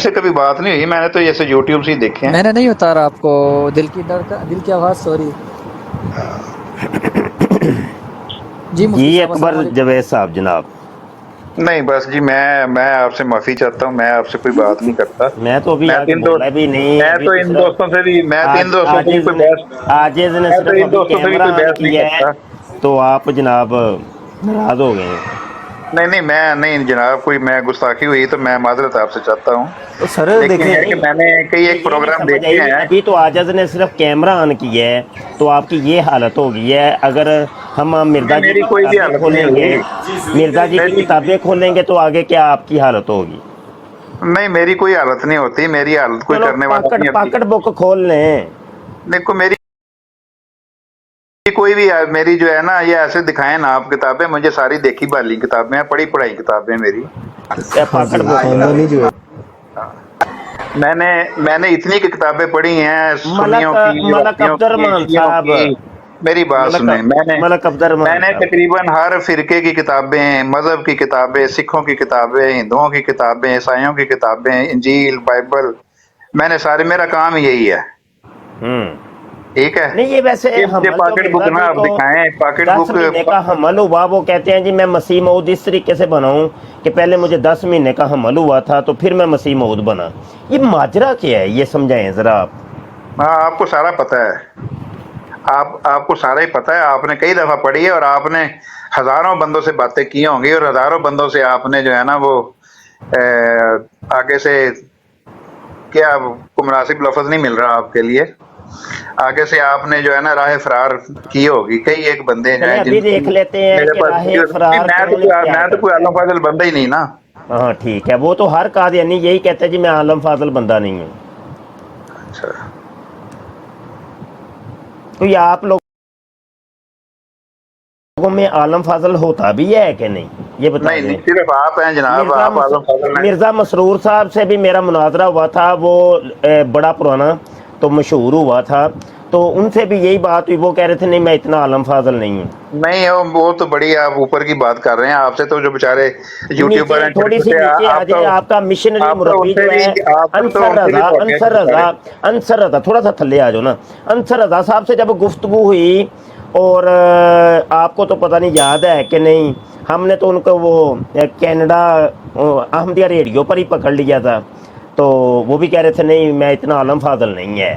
से कभी बात नहीं हुई, मैंने तो ऐसे यूट्यूब से ही देखे हैं। मैंने नहीं उतारा आपको दिल की दिल की आवाज़, सॉरी जी। जी मुफ्ती साहब अस्सलाम अकबर वालेकुम। जवेद साहब जनाब, नहीं बस जी, मैं आपसे माफी चाहता हूँ, मैं आपसे कोई बात नहीं करता। मैं तो अभी मैं तो आगे बोला भी नहीं, अभी तो सिर्फ मैं तो इन दोस्तों से भी आजिज कोई ने बहस आजिज ने मैं तो सिर्फ इन अभी दोस्तों से भी कैमरा कोई ऑन बहस नहीं किया है करता। तो आप जनाब नाराज हो गए हैं। नहीं नहीं, मैं नहीं जनाब, कोई मैं गुस्ताखी हुई तो मैं माजरत आपसे चाहता हूँ। तो सर लेकिन देखें, है कि नहीं मैंने कई मुझे एक ये नहीं प्रोग्राम समझ देखे आई, हैं। अभी तो आजाज ने सिर्फ कैमरा ऑन किया है तो आपकी ये हालत हो गई है। अगर हम नहीं, मिर्जा जी मेरी की कोई भी किताबें हालत नहीं खोलेंगे, हुई। मिर्जा जी की मेरी किताबें खोलेंगे तो आगे क्या आपकी हालत होगी? नहीं, मेरी कोई हालत नहीं होती, मेरी हालत कोई चलो करने वाला पाकट नहीं होती। पाकट बुक खोल लें। देखो मेरी कोई भी मेरी जो है ना, ये ऐसे दिखाएं ना आप किताबें, मुझे सारी देखी भाली किताबें हैं, पढ़ी पढ़ाई किताबें मेरी। हाँ पाकट जी, बुक खानदानी जो है। मैंने मैंने इतनी की किताबें पढ़ी हैं, मलक सुन्नियों की, मलक वक्तियों की, अब्दुर्रहमान शियों साहब, की। मेरी बात मलक सुने, मैंने मलक अब्दुर्रहमान मैंने साहब, तकरीबन हर फिरके की किताबें, मजहब की किताबें, सिखों की किताबें, हिंदुओं की किताबें, ईसाइयों की किताबें, इंजील, बाइबल, मैंने सारे, मेरा काम यही है। ठीक है। नहीं ये वैसे ये मुझे हमल जो पॉकेट बुक मिर्जा ना जी आप को दिखाएं, पॉकेट 10 बुक। महीने का हमल हुआ, वो कहते हैं जी मैं मसीह मऊद इस तरीके से बनाऊं कि पहले मुझे 10 महीने का हमल हुआ था तो फिर मैं मसीह मऊद बना। ये माजरा क्या है, ये समझाएं जरा आप। हाँ, आपको सारा पता है, आपको सारा ही पता है, आपने कई दफा पढ़ी है और आपने हजारों बंदों से बातें की होंगी और हजारों बंदों से आपने जो है ना वो आगे से, क्या को मुनासिब लफ्ज नहीं मिल रहा आपके लिए, आगे से आपने जो है ना राह फरार की होगी, कई एक बंदे जो चले हैं अभी देख जिनकी लेते हैं मेरे कि पास राह वीडियो, फरार कौन इख्तियार मैं तो कोई करता है। आलम फाजिल बंदा ही नहीं ना। हाँ ठीक है, वो तो हर कादियानी यही कहता है जी मैं आलम फाजल बंदा नहीं हूँ। अच्छा, तो ये आप लोगों में आलम फाजल होता भी है कि नहीं, ये बता नहीं दें। नहीं, सिर्फ आप हैं जनाब, आप आलम फाजिल हैं। मिर्ज़ा मसरूर साहब से भी मेरा मुनाजरा हुआ था, वो बड़ा पुराना तो मशहूर हुआ था, तो उनसे भी यही बात हुई, वो कह रहे थे नहीं मैं इतना आलम फाजल नहीं हूँ। नहीं, वो तो बड़ी आप ऊपर की बात कर रहे हैं, आपसे तो जो बेचारे यूट्यूबर नीचे हैं थोड़ी सी छोटे, नीचे आ आप जाए, तो आपका मिशनरी आप तो मुरब्बी उनसे जो भी है आप तो अंसर उनसे भी रजा, तो आगे अंसर बेचारे। रजा, अंसर रजा, थोड़ा सा थल्ले आ जाओ ना। अंसर रजा साहब से जब गुफ्तगू हुई, और आपको तो पता नहीं याद है कि नहीं, हमने तो उनको वो कनाडा अहमदिया रेडियो पर ही पकड़ लिया था, तो वो भी कह रहे थे नहीं मैं इतना आलम फाजल नहीं है।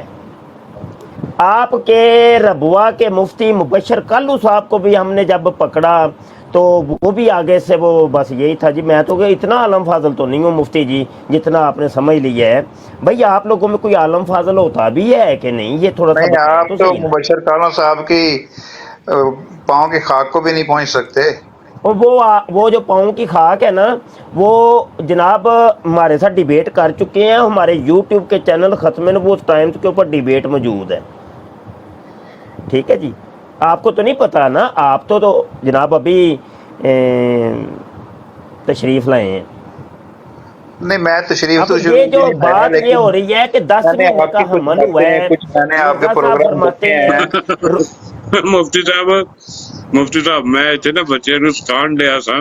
आपके रबुआ के मुफ्ती मुबशर कालू साहब को भी हमने जब पकड़ा तो वो भी आगे से वो बस यही था जी मैं तो इतना आलम फाजल तो नहीं हूँ मुफ्ती जी जितना आपने समझ लिया है। भाई आप लोगों में कोई आलम फाजल होता भी है कि नहीं, ये थोड़ा सा नहीं, बताएं आप तो तो सही ना। मुबशर कालों साहब की पाँव की खाक को भी नहीं पहुंच सकते। और वो जो पाँव की खाक है ना, वो जनाब हमारे साथ डिबेट कर चुके हैं, हमारे यूट्यूब के चैनल खत्म नबूवत टाइम्स के ऊपर डिबेट मौजूद है। ठीक है जी, आपको तो नहीं पता ना, आप तो जनाब अभी तशरीफ लाए हैं। नहीं, मैं तशरीफ अब तो ये जो नहीं लाया, बात ये हो रही है कि 10 मैंने महीने का आपकी कुछ हमल हुआ बातें, है, कुछ मैंने आपके मिर्जा साहब प्रोग्राम फरमाते देखे हैं हैं। ਮੁਫਤੀ ਸਾਹਿਬ ਮੈਂ ਇੱਥੇ ਨਾ ਬੱਚਿਆਂ ਨੂੰ ਸਿਖਾਉਣ ਡਿਆ ਸਾਂ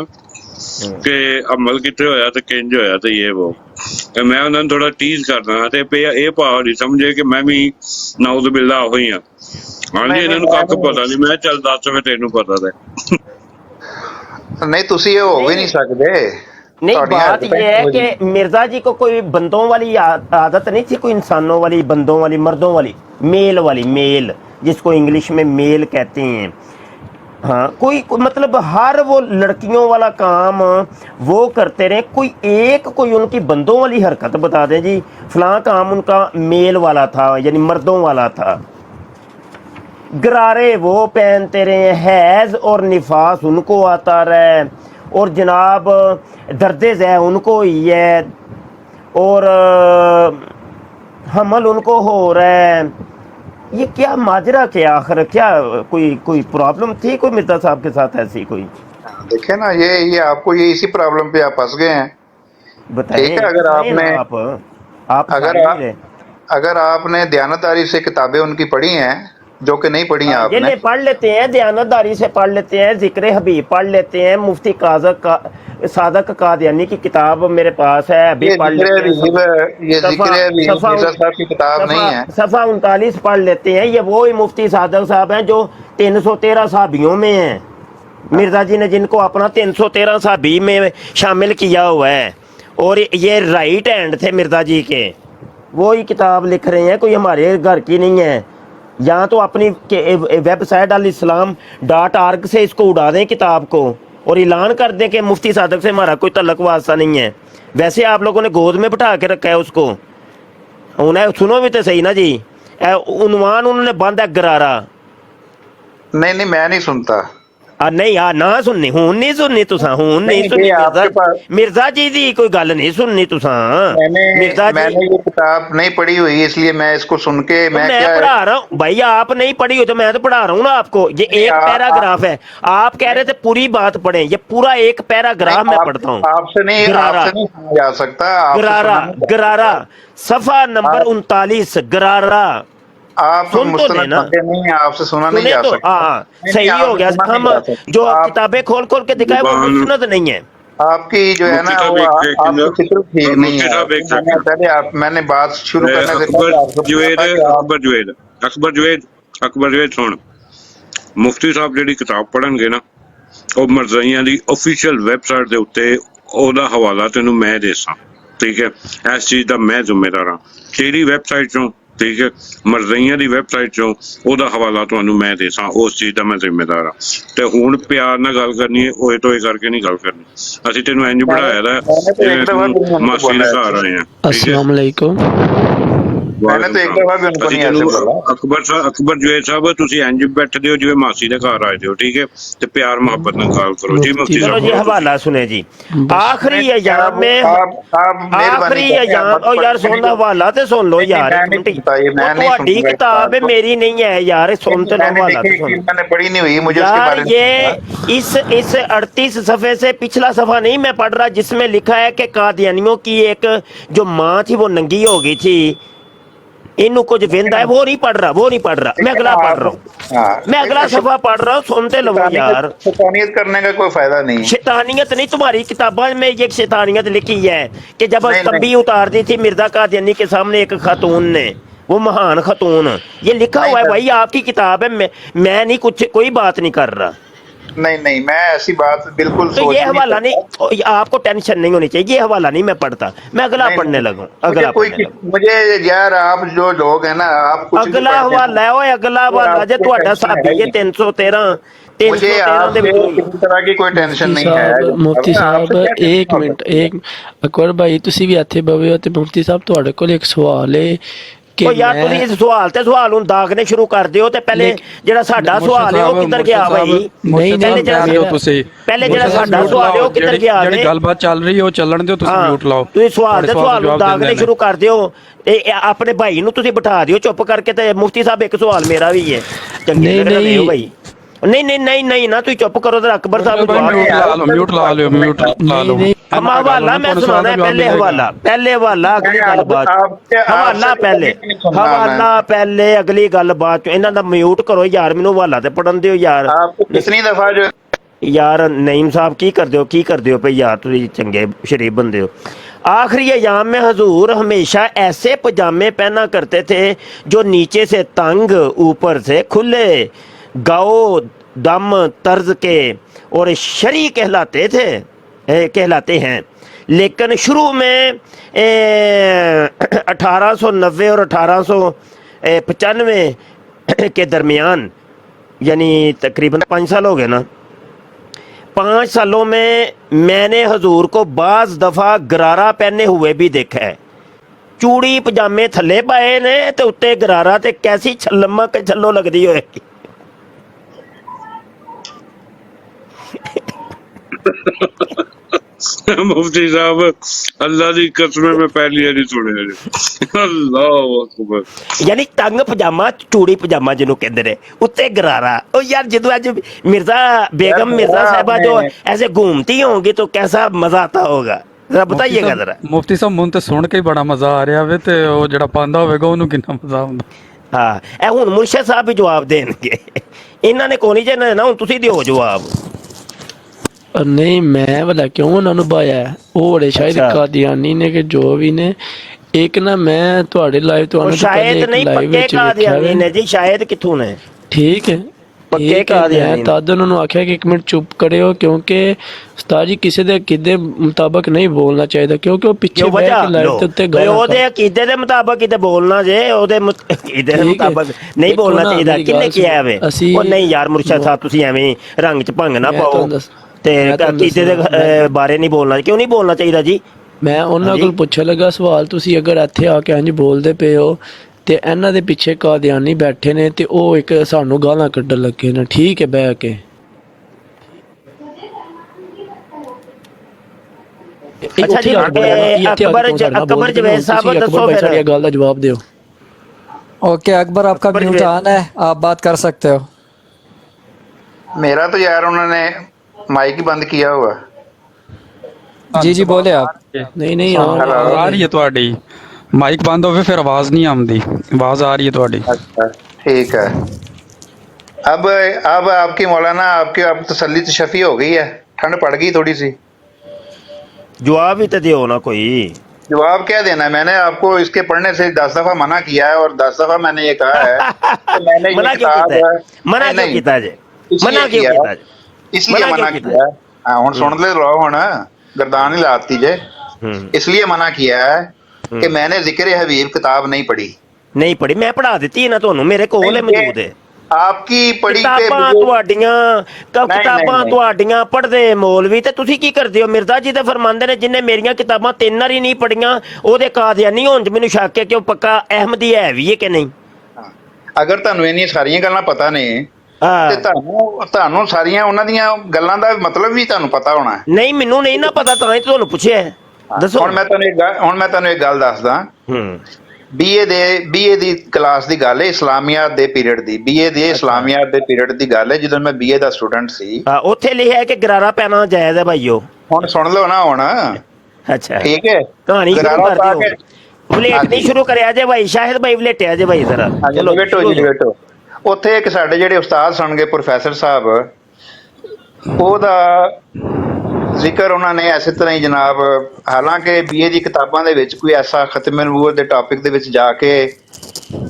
ਕਿ ਅਮਲ ਕਿੱਥੇ ਹੋਇਆ ਤੇ ਕਿੰਜ ਹੋਇਆ ਤੇ ਇਹ ਵੋ, ਤੇ ਮੈਂ ਉਹਨਾਂ ਨੂੰ ਥੋੜਾ ਟੀਜ਼ ਕਰਦਾ ਤੇ ਇਹ ਭਾਵ ਨਹੀਂ ਸਮਝੇ ਕਿ ਮੈਂ ਵੀ ਨਾਉਜ਼ ਬਿੱਲਾ ਹੋਈ ਆ। ਹਾਂਜੀ ਇਹਨਾਂ ਨੂੰ ਕੱਖ ਪਤਾ ਨਹੀਂ, ਮੈਂ ਚੱਲ ਦੱਸ ਫਿਰ ਤੈਨੂੰ ਪਤਾ ਤੇ नहीं, तुसी ये हो भी नहीं सकते। नहीं बात यह है कि मिर्जा जी को कोई बंदों वाली आदत नहीं थी, कोई इंसानों वाली, बंदों वाली, मर्दों वाली, मेल जिसको इंग्लिश में मेल कहते हैं। हाँ कोई मतलब हर वो लड़कियों वाला काम वो करते रहे, कोई उनकी बंदों वाली हरकत बता दें जी फलां काम उनका मेल वाला था यानी मर्दों वाला था। गरारे वो पहनते रहे, हैज़ और निफास उनको आता रहे, और जनाब दर्द ज़ै उनको ही है, और हमल उनको हो रहा है। ये क्या माजरा, क्या आखिर क्या कोई प्रॉब्लम थी कोई मिर्जा साहब के साथ ऐसी कोई? देखे ना, ये आपको ये इसी प्रॉब्लम पे आप फंस गए हैं। बताइए। ठीक है, अगर आपने आप अगर आपने दयानतदारी से किताबें उनकी पढ़ी हैं, जो कि नहीं पढ़ी ये आपने। ले पढ़ लेते हैं, दयानतदारी से पढ़ लेते हैं, जिक्र हबीब पढ़ लेते हैं, मुफ्ती सादक कादियानी की किताब मेरे पास है, अभी ये पढ़ जिक्र लेते हैं। हबीब, ये जिक्र हबीब मिर्जा साहब की किताब नहीं है। सफ़ा 39 पढ़ लेते हैं। ये वो ही मुफ्ती सादक साहब हैं जो 313 साहबियों में हैं। मिर्जा जी ने जिनको अपना 313 साहबी में शामिल किया हुआ है, और ये राइट हैंड थे मिर्जा जी के, वो ही किताब लिख रहे हैं, कोई हमारे घर की नहीं है। यहाँ तो अपनी वेबसाइट alislam.org से इसको उड़ा दें किताब को, और ऐलान कर दें कि मुफ्ती सादक से हमारा कोई तल्लक वास्ता नहीं है। वैसे आप लोगों ने गोद में बिठा के रखा है उसको। उन्हें सुनो भी तो सही ना जी, उन्वान उन्होंने बंद है गरारा। नहीं नहीं, मैं नहीं सुनता। नहीं यार, ना सुननी हूं नहीं सुननी तुसा, हूं नहीं सुननी मिर्जा जी दी कोई गल नहीं सुननी तुसा। मैंने ये किताब नहीं पढ़ी हुई, इसलिए मैं इसको सुन के मैं क्या पढ़ा रहा हूँ भाई। आप नहीं पढ़ी हो तो मैं तो पढ़ा रहा हूँ ना आपको। ये एक पैराग्राफ है, आप कह रहे थे पूरी बात पढ़े, ये पूरा एक पैराग्राफ मैं पढ़ता हूँ। आपसे नहीं सुना जा सकता। गरारा सफा नंबर 39 गरारा। आप सुन तो लेना, नहीं, आपसे सुना नहीं जा सकता। हाँ सही हो गया। हम जो किताबें खोल खोल के दिखाए वो सुनत नहीं है। आपकी जो है ना वो आपकी फिक्र ठीक नहीं है। पहले आप मैंने बात शुरू करने से अकबर जुवेद सुन, मुफ्ती साहब ਜਿਹੜੀ ਕਿਤਾਬ ਪੜਨਗੇ ਨਾ, ਉਹ ਮਰਜ਼ਈਆਂ ਦੀ ਅਫੀਸ਼ੀਅਲ ਵੈਬਸਾਈਟ ਦੇ ਉੱਤੇ ਉਹਦਾ ਹਵਾਲਾ ਤੈਨੂੰ ਮੈਂ ਦੇਸਾਂ, ਠੀਕ ਹੈ। ਇਸ ਚੀਜ਼ ਦਾ ਮੈਂ ਜ਼ਿੰਮੇਦਾਰ ਹਾਂ। ਕਿਹੜੀ ਵੈਬਸਾਈਟ ਚੋਂ, ਠੀਕ ਹੈ, ਮਰਜ਼ਈਆਂ ਦੀ ਵੈਬਸਾਈਟ ਚੋਂ ਉਹਦਾ ਹਵਾਲਾ ਤੁਹਾਨੂੰ ਮੈਂ ਦੇਸਾਂ, ਉਸ ਚੀਜ਼ ਦਾ ਮੈਂ ਜ਼ਿੰਮੇਦਾਰ ਹਾਂ। ਤੇ ਹੁਣ ਪਿਆਰ ਨਾਲ ਗੱਲ ਕਰਨੀ ਹੈ, ਓਏ ਟੋਏ ਕਰਕੇ ਨਹੀਂ ਗੱਲ ਕਰਨੀ। ਅਸੀਂ ਤੈਨੂੰ ਇੰਜ ਪੜਾਇਆ ਦਾ ਮਾਸੀ ਦੇ ਘਰ ਆਏ ਆ। अस्सलाम वालेकुम। मैंने तो एक दफा भी उनको नहीं ऐसे बोला। ਅਕਬਰ ਜਵੇਦ ਸਾਹਿਬ, ਤੁਸੀਂ ਇੰਜ ਬੈਠਦੇ ਹੋ ਜਿਵੇਂ ਮਾਸੀ ਦੇ ਘਰ ਆਏ ਹੋ, ਠੀਕ ਹੈ, ਤੇ ਪਿਆਰ ਮੁਹੱਬਤ ਨਾਲ ਗੱਲ ਕਰੋ ਜੀ। ਮੁਫਤੀ चलो जी हवाला सुने जी। आखिरी अयाम में आखिरी अयाम, ओ यार सुन लो हवाला ते सुन लो यार। ਤੁਹਾਡੀ किताब है मेरी नहीं है यार, सुन तो लो हवाला तो सुन। मैंने पढ़ी नहीं हुई, मुझे यार ये इस 38 सफ़े से पिछला सफ़ा नहीं मैं पढ़ रहा, जिसमें लिखा है कि कादियानियों की एक जो माँ थी वो नंगी हो गई थी। इन्हू कुछ वेंदा है, वो नहीं पढ़ रहा, मैं अगला पढ़ रहा हूँ। मैं अगला सफा पढ़ रहा हूँ, सुनते लो यार। शैतानियत करने का कोई फायदा नहीं। शैतानियत नहीं, तुम्हारी किताबों में ये शैतानियत लिखी है कि जब तंबी उतार दी थी मिर्जा कादियानी के सामने एक खातून ने, वो महान खातून, ये लिखा हुआ है भाई, आपकी किताब है। मैं नहीं कुछ कोई बात नहीं कर रहा। नहीं, मैं ऐसी बात बिल्कुल तो ये हवाला नहीं, आपको टेंशन नहीं होनी चाहिए, ये हवाला नहीं मैं पढ़ता, मैं अगला पढ़ने लगा। अगला मुझे यार, आप जो लोग हैं ना, आप अगला हवाला है, अगला हवाला जे ਤੁਹਾਡਾ ਸਾਬੀ ये 313 किसी तरह की कोई टेंशन नहीं है। मुफ्ती साहब एक मिनट, एक अकबर भाई तुसी भी ਇੱਥੇ ਬਵੇ ਹੋ ਤੇ ਮੁਫਤੀ ਸਾਹਿਬ ਤੁਹਾਡੇ ਕੋਲ ਇੱਕ ਸਵਾਲ ਹੈ ਕਿ ਯਾਰ ਤੁਸੀਂ ਇਸ ਸਵਾਲ ਤੇ ਸਵਾਲ ਨੂੰ ਦਾਗਨੇ ਸ਼ੁਰੂ ਕਰ ਦਿਓ, ਤੇ ਪਹਿਲੇ ਜਿਹੜਾ ਸਾਡਾ ਸਵਾਲ ਹੈ ਉਹ ਕਿੱਧਰ ਗਿਆ ਭਾਈ? ਨਹੀਂ ਤੁਸੀਂ ਪਹਿਲੇ ਜਿਹੜਾ ਸਾਡਾ ਸਵਾਲ ਹੈ ਉਹ ਕਿੱਧਰ ਗਿਆ? ਜਿਹੜੀ ਗੱਲਬਾਤ ਚੱਲ ਰਹੀ ਹੈ ਉਹ ਚੱਲਣ ਦਿਓ, ਤੁਸੀਂ ਮਿਊਟ ਲਾਓ। ਤੁਸੀਂ ਸਵਾਲ ਤੇ ਸਵਾਲ ਨੂੰ ਦਾਗਨੇ ਸ਼ੁਰੂ ਕਰ ਦਿਓ। ਇਹ ਆਪਣੇ ਭਾਈ ਨੂੰ ਤੁਸੀਂ ਬਿਠਾ ਦਿਓ ਚੁੱਪ ਕਰਕੇ। ਤੇ ਮੁਫਤੀ ਸਾਹਿਬ ਇੱਕ ਸਵਾਲ ਮੇਰਾ ਵੀ ਹੈ, ਚੰਗੀ ਤਰ੍ਹਾਂ ਦਿਓ ਭਾਈ। नहीं ना, तू चुप करो। अकबर साहब म्यूट ला लो। हम हवाला मैं सुनाना है, पहले हवाला अगली गल बात, हवाला पहले अगली गल बात। इन्हां दा म्यूट करो यार, मैनू हवाला ते पढ़न दिओ यार। कितनी दफा जो यार नईम साहब की कर दिओ भाई यार, तुसीं चंगे शरीफ बंदे हो। आखिरी अयाम में हजूर हमेशा ऐसे पजामे पहना करते थे जो नीचे से तंग ऊपर से खुले, गाओ दम तर्ज के और शरी कहलाते हैं। लेकिन शुरू में 1890 और 1895 के दरमियान, यानी तकरीबन 5 साल हो गए ना, 5 सालों में मैंने हजूर को बाज़ दफ़ा गरारा पहने हुए भी देखा है। चूड़ी पजामे थले पाए ने ते उत्ते गरारा, ते कैसी छलमक छलो लगदी होएगी। मुफ्ती साहब अल्लाह दी कसम मैं पहली बार सुने। अल्लाह अकबर। यानी तंग पजामा, चूड़ी पजामा जिन्हों कहते हैं, उत्ते गरारा। ओ यार जदों आज मिर्जा बेगम मिर्जा साहबा जो ऐसे घूमती होंगी तो कैसा मजा आता होगा, जरा बताइएगा जरा। मुफ्ती साहब मुझे तो सुन के ही बड़ा मजा आ रहा है, ते वो जड़ा पांदा होगा उन्होंने कितना मजा आउंदा। ਹਾਂ ਇਹ ਹੁਣ ਮੁਰਸ਼ਦ ਸਾਹਿਬ ਵੀ ਜਵਾਬ ਦੇਣਗੇ, ਇਹਨਾਂ ਨੇ ਕੋਈ ਨਹੀਂ ਦੇਣਾ, ਹੁਣ ਤੁਸੀਂ ਦਿਓ ਜਵਾਬ। ਨਹੀਂ ਮੈਂ ਭਲਾ ਕਿਉਂ ਉਹਨਾਂ ਨੂੰ ਬਾਇਆ, ਉਹ ਬੜੇ ਸ਼ਾਇਦ ਅੱਛਾ। ਕਾਦੀਆਨੀ ਨੇ ਕਿ ਜੋ ਵੀ ਨੇ। ਇੱਕ ਨਾ ਮੈਂ ਤੁਹਾਡੇ ਲਾਈਵ ਤੁਹਾਨੂੰ ਸ਼ਾਇਦ ਨਹੀਂ ਪੱਕੇ ਕਾਦੀਆਨੀ ਨੇ ਜੀ, ਸ਼ਾਇਦ ਕਿੱਥੋਂ ਨੇ, ਠੀਕ ਹੈ ਪੱਕੇ ਕਾਦੀਆਨੀ ਮੈਂ ਤਦ ਉਹਨਾਂ ਨੂੰ ਆਖਿਆ ਕਿ 1 ਮਿੰਟ ਚੁੱਪ ਕਰਿਓ, ਕਿਉਂਕਿ ਉਸਤਾਦ ਜੀ ਕਿਸੇ ਦੇ ਅਕੀਦੇ ਮੁਤਾਬਕ ਨਹੀਂ ਬੋਲਣਾ ਚਾਹੀਦਾ, ਕਿਉਂਕਿ ਉਹ ਪਿੱਛੇ ਬਹਿ ਕੇ ਲਾਈਵ ਦੇ ਉੱਤੇ ਗੱਲ ਉਹਦੇ ਅਕੀਦੇ ਦੇ ਮੁਤਾਬਕ ਕਿਤੇ ਬੋਲਣਾ ਜੇ, ਉਹਦੇ ਅਕੀਦੇ ਦੇ ਮੁਤਾਬਕ ਨਹੀਂ ਬੋਲਣਾ ਚਾਹੀਦਾ। ਕਿੰਨੇ ਕਿਹਾ ਵੇ? ਉਹ ਨਹੀਂ ਯਾਰ ਮੁਰਸ਼ਦ ਸਾਹਿਬ ਤੁਸੀਂ ਐਵੇਂ ਰੰਗ ਚ ਭੰਗ ਨਾ ਪਾਓ ਤੇ ਅਕੀਦੇ ਦੇ ਬਾਰੇ ਨਹੀਂ ਬੋਲਣਾ। ਕਿਉਂ ਨਹੀਂ ਬੋਲਣਾ ਚਾਹੀਦਾ ਜੀ? ਮੈਂ ਉਹਨਾਂ ਕੋਲ ਪੁੱਛਣ ਲੱਗਾ ਸਵਾਲ, ਤੁਸੀਂ ਅਗਰ ਇੱਥੇ ਆ ਕੇ ਇੰਝ ਬੋਲਦੇ ਪਏ ਹੋ ਤੇ ਇਹਨਾਂ ਦੇ ਪਿੱਛੇ ਕਾਦੀਆਨੀ ਬੈਠੇ ਨੇ ਤੇ ਉਹ ਇੱਕ ਸਾਨੂੰ ਗਾਲਾਂ ਕੱਢਣ ਲੱਗੇ ਨੇ, ਠੀਕ ਹੈ ਬਹਿ ਕੇ। ਅੱਛਾ ਜੀ, ਅਕਬਰ जवेद साहब दसो फिर सारी गल दा जवाब दियो। ओके अकबर, आपका म्यूट ऑन है, आप बात कर सकते हो। मेरा तो यार उन्होंने माइक ही बंद किया हुआ। जी जी बोले आप। नहीं नहीं आ रही है ਤੁਹਾਡੀ माइक बंद होवे फिर आवाज नहीं आती, आवाज आ रही है ਤੁਹਾਡੀ। अच्छा ठीक है। अब आपकी मौलाना आपकी अब तसल्ली तशफ़ी हो गई है, ठंड पड़ गई थोड़ी सी। जवाब ही तो दियो ना कोई। जवाब क्या देना है? मैंने आपको इसके पढ़ने से 10 दफा मना किया है और 10 दफा मैंने ये कहा है कि मैंने ये मना क्यों किताब कीता है? मना क्यों कीता जे? मना क्यों कीता जे? इसलिए मना किया है। हाँ हुन सुन ले लो, हुन गर्दान ही लाती जे। इसलिए मना किया है कि मैंने जिक्र हबीब किताब नहीं पढ़ी। नहीं पढ़ी, मैं पढ़ा दी है ना ਤੁਹਾਨੂੰ, ਮੇਰੇ ਕੋਲ ਮੌਜੂਦ ਹੈ। आपकी पढ़ी के ਕਿਤਾਬਾਂ ਤੁਹਾਡੀਆਂ ਪੜ੍ਹਦੇ ਮੌਲਵੀ ਤੇ ਤੁਸੀਂ ਕੀ ਕਰਦੇ ਹੋ? ਮਿਰਜ਼ਾ ਜੀ ਤਾਂ ਫਰਮਾਉਂਦੇ ਨੇ ਜਿੰਨੇ ਮੇਰੀਆਂ ਕਿਤਾਬਾਂ 3 ਵਾਰੀ ਨਹੀਂ ਪੜੀਆਂ ਉਹਦੇ ਕਾਦੀਆਨੀ ਹੋਣ ਚ ਮੈਨੂੰ ਸ਼ੱਕ ਹੈ ਕਿ ਉਹ ਪੱਕਾ ਅਹਿਮਦੀ ਹੈ ਵੀ ਹੈ ਕਿ ਨਹੀਂ। ਅਗਰ ਤੁਹਾਨੂੰ ਇੰਨੀਆਂ ਸਾਰੀਆਂ ਗੱਲਾਂ ਪਤਾ ਨੇ ਤੇ ਤੁਹਾਨੂੰ ਸਾਰੀਆਂ ਉਹਨਾਂ ਦੀਆਂ ਗੱਲਾਂ ਦਾ ਮਤਲਬ ਵੀ ਤੁਹਾਨੂੰ ਪਤਾ ਹੋਣਾ। ਨਹੀਂ ਮੈਨੂੰ ਨਹੀਂ ਨਾ ਪਤਾ, ਤਾਂ ਹੀ ਤੁਹਾਨੂੰ ਪੁੱਛਿਆ। ਦੱਸੋ। ਹੁਣ ਮੈਂ ਤੁਹਾਨੂੰ ਇੱਕ ਗੱਲ ਦੱਸਦਾ। BA ਦੀ ਕਲਾਸ ਦੀ ਗੱਲ ਹੈ, ਇਸਲਾਮੀਆਤ ਦੇ ਪੀਰੀਅਡ ਦੀ। BA ਦੀ ਇਸਲਾਮੀਆਤ ਦੇ ਪੀਰੀਅਡ ਦੀ ਗੱਲ ਹੈ, ਜਦੋਂ ਮੈਂ BA ਦਾ ਸਟੂਡੈਂਟ ਸੀ। ਉੱਥੇ ਲਿਖਿਆ ਹੈ ਕਿ ਗਰਾਰਾ ਪੈਣਾ ਜਾਇਜ਼ ਹੈ ਭਾਈਓ। ਹੁਣ ਸੁਣ ਲਓ ਨਾ ਹੁਣ। ਅੱਛਾ ਠੀਕ ਹੈ, ਕਹਾਣੀ ਸ਼ੁਰੂ ਕਰ ਦਿਓ। ਵਲੇਟ ਨਹੀਂ ਸ਼ੁਰੂ ਕਰਿਆ ਜੇ ਭਾਈ, ਸ਼ਾਹਿਦ ਭਾਈ ਵਲੇਟਿਆ ਜੇ ਭਾਈ ਜ਼ਰਾ। ਚਲੋ ਬੈਠੋ। ਉੱਥੇ ਇੱਕ ਸਾਡੇ ਜਿਹੜੇ ਉਸਤਾਦ ਸੁਣਗੇ ਪ੍ਰੋਫੈਸਰ ਸਾਹਿਬ, ਉਹਦਾ ਜ਼ਿਕਰ ਉਹਨਾਂ ਨੇ ਐਸੇ ਤਰ੍ਹਾਂ ਹੀ ਜਨਾਬ, ਹਾਲਾਂਕਿ BA ਦੀ ਕਿਤਾਬਾਂ ਦੇ ਵਿੱਚ ਕੋਈ ਐਸਾ ਖਤਮ ਨਬੂਵਤ ਦੇ ਟੌਪਿਕ ਦੇ ਵਿੱਚ ਜਾ ਕੇ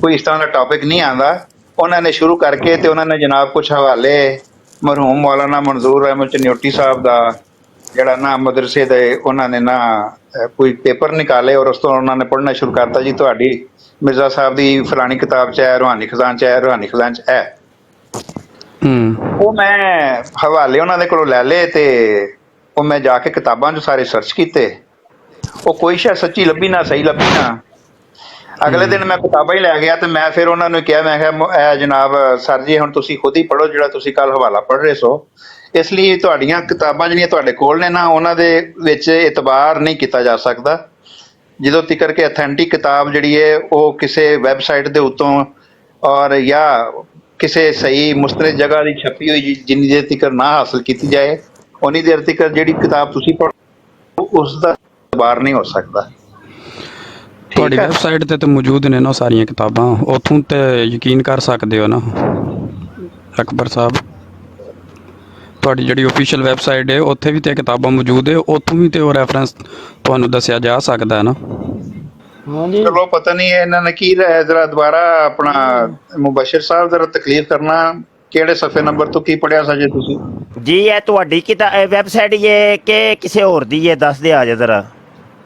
ਕੋਈ ਇਸ ਤਰ੍ਹਾਂ ਦਾ ਟੌਪਿਕ ਨਹੀਂ ਆਉਂਦਾ। ਉਹਨਾਂ ਨੇ ਸ਼ੁਰੂ ਕਰਕੇ ਤੇ ਉਹਨਾਂ ਨੇ ਜਨਾਬ ਕੁਛ ਹਵਾਲੇ ਮਰਹੂਮ ਮੌਲਾਨਾ ਮਨਜ਼ੂਰ ਅਹਿਮਦ ਚਨਿਓਟੀ ਸਾਹਿਬ ਦਾ ਜਿਹੜਾ ਨਾ ਮਦਰਸੇ ਦੇ ਉਹਨਾਂ ਨੇ ਨਾ ਕੋਈ ਪੇਪਰ ਨਿਕਾਲੇ ਔਰ ਉਸ ਤੋਂ ਉਹਨਾਂ ਨੇ ਪੜ੍ਹਨਾ ਸ਼ੁਰੂ ਕਰਤਾ ਜੀ ਤੁਹਾਡੀ ਮਿਰਜ਼ਾ ਸਾਹਿਬ ਦੀ ਫਲਾਣੀ ਕਿਤਾਬ 'ਚ ਹੈ, ਰੂਹਾਨੀ ਖਜ਼ਾਨ 'ਚ ਹੈ, ਰੂਹਾਨੀ ਖਜ਼ਾਨ 'ਚ ਹੈ। ਉਹ ਮੈਂ ਹਵਾਲੇ ਉਹਨਾਂ ਦੇ ਕੋਲੋਂ ਲੈ ਲਏ ਤੇ ਉਹ ਮੈਂ ਜਾ ਕੇ ਕਿਤਾਬਾਂ 'ਚ ਸਾਰੇ ਸਰਚ ਕੀਤੇ। ਉਹ ਕੋਈ ਸ਼ਾਇਦ ਸੱਚੀ ਲੱਭੀ ਨਾ, ਸਹੀ ਲੱਭੀ ਨਾ। ਅਗਲੇ ਦਿਨ ਮੈਂ ਕਿਤਾਬਾਂ ਹੀ ਲੈ ਗਿਆ ਤੇ ਮੈਂ ਫਿਰ ਉਹਨਾਂ ਨੂੰ ਕਿਹਾ, ਮੈਂ ਕਿਹਾ ਜਨਾਬ ਸਰ ਜੀ ਹੁਣ ਤੁਸੀਂ ਖੁਦ ਹੀ ਪੜ੍ਹੋ ਜਿਹੜਾ ਤੁਸੀਂ ਕੱਲ ਹਵਾਲਾ ਪੜ੍ਹ ਰਹੇ ਸੋ। ਇਸ ਲਈ ਤੁਹਾਡੀਆਂ ਕਿਤਾਬਾਂ ਜਿਹੜੀਆਂ ਤੁਹਾਡੇ ਕੋਲ ਨੇ ਨਾ, ਉਹਨਾਂ ਦੇ ਵਿੱਚ ਇਤਬਾਰ ਨਹੀਂ ਕੀਤਾ ਜਾ ਸਕਦਾ ਜਦੋਂ ਤੀਕਰ ਕਿ ਅਥੈਂਟਿਕ ਕਿਤਾਬ ਜਿਹੜੀ ਹੈ ਉਹ ਕਿਸੇ ਵੈਬਸਾਈਟ ਦੇ ਉੱਤੋਂ ਔਰ ਜਾਂ ਕਿਸੇ ਸਹੀ ਮੁਸਤਨਦ ਜਗ੍ਹਾ ਦੀ ਛਪੀ ਹੋਈ ਜਿੰਨੀ ਦੇਰ ਤੀਕਰ ਨਾ ਹਾਸਲ ਕੀਤੀ ਜਾਏ ਉਨੀ ਦੇਰ ਤੀਕਰ ਜਿਹੜੀ ਕਿਤਾਬ ਤੁਸੀਂ ਪੜ੍ਹੋ ਉਸ ਦਾ ਇਤਬਾਰ ਨਹੀਂ ਹੋ ਸਕਦਾ। ਤੁਹਾਡੀ ਵੈਬਸਾਈਟ ਤੇ ਮੌਜੂਦ ਨੇ ਨਾ ਸਾਰੀਆਂ ਕਿਤਾਬਾਂ, ਉੱਥੋਂ ਤੇ ਯਕੀਨ ਕਰ ਸਕਦੇ ਹੋ ਨਾ ਅਕਬਰ ਸਾਹਿਬ। ਤੁਹਾਡੀ ਜਿਹੜੀ ਆਫੀਸ਼ੀਅਲ ਵੈਬਸਾਈਟ ਹੈ ਉੱਥੇ ਵੀ ਤੇ ਕਿਤਾਬਾਂ ਮੌਜੂਦ ਹੈ, ਉੱਥੋਂ ਵੀ ਤੇ ਉਹ ਰੈਫਰੈਂਸ ਤੁਹਾਨੂੰ ਦੱਸਿਆ ਜਾ ਸਕਦਾ ਹੈ ਨਾ। ਚਲੋ ਪਤਾ ਨਹੀਂ ਇਹਨਾਂ ਨੇ ਕੀ ਜਰਾ ਦੁਬਾਰਾ ਆਪਣਾ ਮੁਬਸ਼ਰ ਸਾਹਿਬ ਜਰਾ ਤਕਲੀਫ ਕਰਨਾ, ਕਿਹੜੇ ਸਫੇ ਨੰਬਰ ਤੋਂ ਕੀ ਪੜਿਆ ਸਜੇ ਤੁਸੀਂ ਜੀ? ਇਹ ਤੁਹਾਡੀ ਵੈਬਸਾਈਟ ਇਹ ਕਿ ਕਿਸੇ ਹੋਰ ਦੀ ਹੈ? ਦੱਸ ਦੇ ਆ ਜਾ ਜ਼ਰਾ।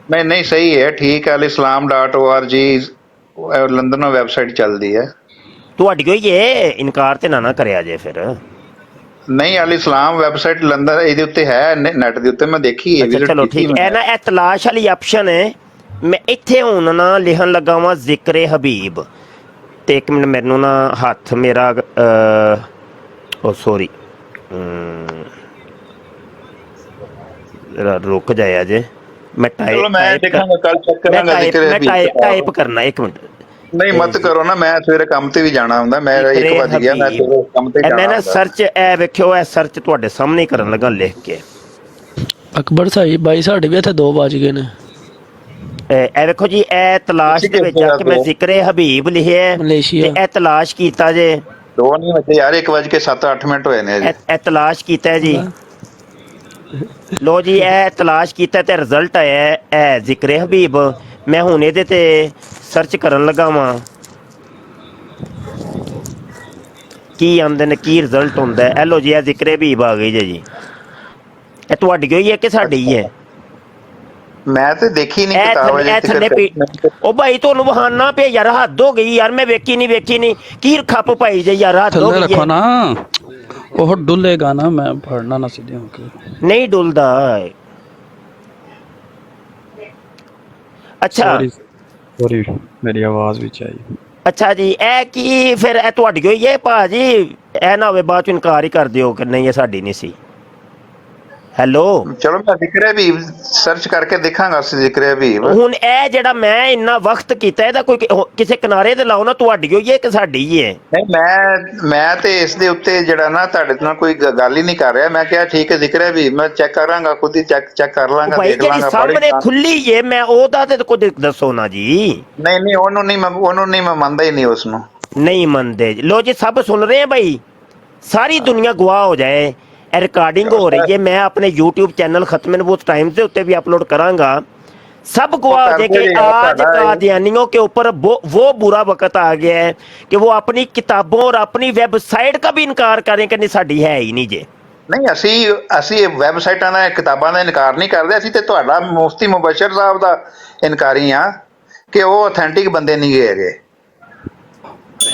ਨਹੀਂ ਸਹੀ ਹੈ, ਠੀਕ ਹੈ। alislam.org ਲੰਡਨੋਂ ਵੈਬਸਾਈਟ ਚੱਲਦੀ ਹੈ ਤੁਹਾਡੀ ਕੋਈ ਹੈ, ਇਨਕਾਰ ਤੇ ਨਾ ਕਰਿਆ ਜੇ ਫਿਰ। ਨਹੀਂ ਅਲ-ਇਸਲਾਮ ਵੈਬਸਾਈਟ ਲੰਡਨ ਇਹਦੇ ਉੱਤੇ ਹੈ, ਨੈਟ ਦੇ ਉੱਤੇ ਮੈਂ ਦੇਖੀ ਹੈ। ਚਲੋ ਠੀਕ ਹੈ ਨਾ, ਇਹ ਤਲਾਸ਼ ਵਾਲੀ ਆਪਸ਼ਨ ਹੈ। ਮੈਂ ਇੱਥੇ ਹੁਣ ਨਾ ਲਿਖਣ ਲੱਗਾ ਵਾਂ ਜ਼ਿਕਰ ਹਬੀਬ ਤੇ 1 ਮਿੰਟ ਮੈਨੂੰ ਨਾ ਹੱਥ ਮੇਰਾ ਉਹ ਸੋਰੀ ਰੁਕ ਜਾਇਆ ਜੇ, ਮੈਂ ਟਾਈਪ ਕਰਨਾ। 1 ਮਿੰਟ ਨਹੀਂ ਮਤ ਕਰੋ ਨਾ, ਮੈਂ ਸਵੇਰੇ ਕੰਮ ਤੇ ਵੀ ਜਾਣਾ ਹੁੰਦਾ। ਮੈਂ 1 ਵਜ ਗਿਆ, ਮੈਂ ਸਵੇਰੇ ਕੰਮ ਤੇ ਜਾਣਾ। ਮੈਂ ਨਾ ਸਰਚ ਇਹ ਵੇਖਿਓ, ਇਹ ਸਰਚ ਤੁਹਾਡੇ ਸਾਹਮਣੇ ਕਰਨ ਲੱਗਾ ਲਿਖ ਕੇ। ਅਕਬਰ ਸਾਹਿਬ ਭਾਈ ਸਾਡੇ ਵੀ ਇੱਥੇ 2 ਵਜ ਗਏ ਨੇ। ਇਹ ਵੇਖੋ ਜੀ, ਇਹ ਤਲਾਸ਼ ਦੇ ਵਿੱਚ ਆ ਕਿ ਮੈਂ ਜ਼ਿਕਰੇ ਹਬੀਬ ਲਿਖਿਆ ਹੈ, ਮਲੇਸ਼ੀਆ। ਤੇ ਇਹ ਤਲਾਸ਼ ਕੀਤਾ ਜੇ, 2 ਨਹੀਂ ਵਜੇ ਯਾਰ, 1:07 ਹੋਏ ਨੇ ਜੀ। ਇਹ ਤਲਾਸ਼ ਕੀਤਾ ਹੈ ਜੀ। ਲੋ ਜੀ, ਇਹ ਤਲਾਸ਼ ਕੀਤਾ ਤੇ ਰਿਜ਼ਲਟ ਆਇਆ ਹੈ, ਇਹ ਜ਼ਿਕਰੇ ਹਬੀਬ। ਮੈਂ ਹੁਣ ਇਹਦੇ ਤੇ ਸਰਚ ਕਰਨ ਲੱਗਾ ਵਾਂ ਕੀ ਆਉਂਦੇ ਨੇ, ਕੀ ਰਿਜ਼ਲਟ ਹੁੰਦਾ ਹੈ। ਇਹ ਲੋ ਜੀ, ਇਹ ਜ਼ਿਕਰੇ ਹਬੀਬ ਆ ਗਈ ਜੀ। ਇਹ ਤੁਹਾਡੀ ਹੋਈ ਹੈ ਕਿ ਸਾਡੀ ਹੀ ਹੈ? ਮੈਂ ਤੇ ਦੇਖੀ ਨਹੀਂ ਇਹ ਕਿਤਾਬ ਥੱਲੇ- ਇਹ ਥੱਲੇ ਉਹ ਭਾਈ ਤੁਹਾਨੂੰ ਬਹਾਨਾ ਪਿਆ ਯਾਰ, ਹੱਦ ਹੋ ਗਈ ਯਾਰ, ਮੈਂ ਵੇਖੀ ਨਹੀਂ ਕੀ ਖੱਪ ਪਾਈ ਜੇ ਯਾਰ, ਹੱਦ ਹੋ ਥੱਲੇ ਗਈ ਰੱਖੋ ਹੈ। ਨਾ, ਉਹ ਡੁੱਲੇਗਾ ਨਾ, ਮੈਂ ਫੜਨਾ ਨਾ ਸਿੱਧੇ ਹੋ ਕੇ। ਨਹੀਂ ਡੁੱਲਦਾ। ਅੱਛਾ ਸੌਰੀ ਮੇਰੀ ਆਵਾਜ਼ ਵਿੱਚ ਆਈ। ਅੱਛਾ ਜੀ, ਇਹ ਕੀ ਫਿਰ ਇਹ ਤੁਹਾਡੀ ਹੋਈ ਹੈ ਭਾਜੀ? ਇਹ ਨਾ ਹੋਵੇ ਬਾਅਦ ਚ ਇਨਕਾਰ ਹੀ ਕਰ ਦਿਓ ਕਿ ਨਹੀਂ ਇਹ ਸਾਡੀ ਨਹੀਂ ਸੀ। ਹੈਲੋ, ਚਲੋ ਮੈਂ ਜ਼ਿਕਰੇ ਵੀ ਸਰਚ ਕਰਕੇ ਦੇਖਾਂਗਾ ਜ਼ਿਕਰੇ ਵੀ। ਹੁਣ ਇਹ ਜਿਹੜਾ ਮੈਂ ਇੰਨਾ ਵਕਤ ਕੀਤਾ, ਇਹਦਾ ਕੋਈ ਕਿਸੇ ਕਿਨਾਰੇ ਤੇ ਲਾਓ ਨਾ, ਤੁਹਾਡੀ ਹੋਈ ਹੈ ਕਿ ਸਾਡੀ ਹੀ ਹੈ? ਨਹੀਂ, ਮੈਂ ਤੇ ਇਸ ਦੇ ਉੱਤੇ ਜਿਹੜਾ ਨਾ ਤੁਹਾਡੇ ਨਾਲ ਕੋਈ ਗੱਲ ਹੀ ਨਹੀਂ ਕਰ ਰਿਹਾ। ਮੈਂ ਕਿਹਾ ਠੀਕ ਹੈ ਜ਼ਿਕਰੇ ਵੀ, ਮੈਂ ਚੈੱਕ ਕਰਾਂਗਾ, ਖੁਦ ਹੀ ਚੈੱਕ ਕਰ ਲਾਂਗਾ, ਭਾਈ ਦੇਖ ਜਿਹੜੀ ਲਾਂਗਾ। ਸਾਹਮਣੇ ਖੁੱਲੀ ਏ, ਮੈਂ ਉਹਦਾ ਤੇ ਕੁਝ ਦੱਸੋ ਨਾ ਜੀ। ਨਹੀਂ ਉਹਨੂੰ ਨਹੀਂ ਮੈਂ ਮੰਨਦਾ ਹੀ ਨਹੀਂ ਉਸ ਨੂੰ। ਨਹੀਂ ਮੰਨਦੇ। ਲੋ ਜੀ, ਸਭ ਸੁਣ ਰਹੇ ਆ ਭਾਈ, ਸਾਰੀ ਦੁਨੀਆ ਗਵਾਹ ਹੋ ਜਾਏ। ਇਹ ਰਿਕਾਰਡਿੰਗ ਹੋ ਰਹੀ ਹੈ, ਮੈਂ ਆਪਣੇ YouTube ਚੈਨਲ ਖਤਮ ਨਬੂਤ टाइम्स ਦੇ ਉੱਤੇ भी अपलोड करांगा। सब गवाह हो जाए कि आज कादियानियों के ऊपर वो बुरा वक्त आ गया है कि वो अपनी किताबों और अपनी वेबसाइट का भी इनकार करें कि नहीं साडी है ही नहीं जे। ਨਹੀਂ, ਅਸੀਂ ਵੈਬਸਾਈਟਾਂ ਦਾ, ਕਿਤਾਬਾਂ ਦਾ ਇਨਕਾਰ ਨਹੀਂ ਕਰਦੇ। ਅਸੀਂ ਤੇ ਤੁਹਾਡਾ ਮੁਫਤੀ ਮੁਬਸ਼ਰ ਸਾਹਿਬ ਦਾ ਇਨਕਾਰੀ ਆ ਕਿ ਉਹ ਆਥੈਂਟਿਕ ਬੰਦੇ ਨਹੀਂ ਗਏ ਹੈਗੇ।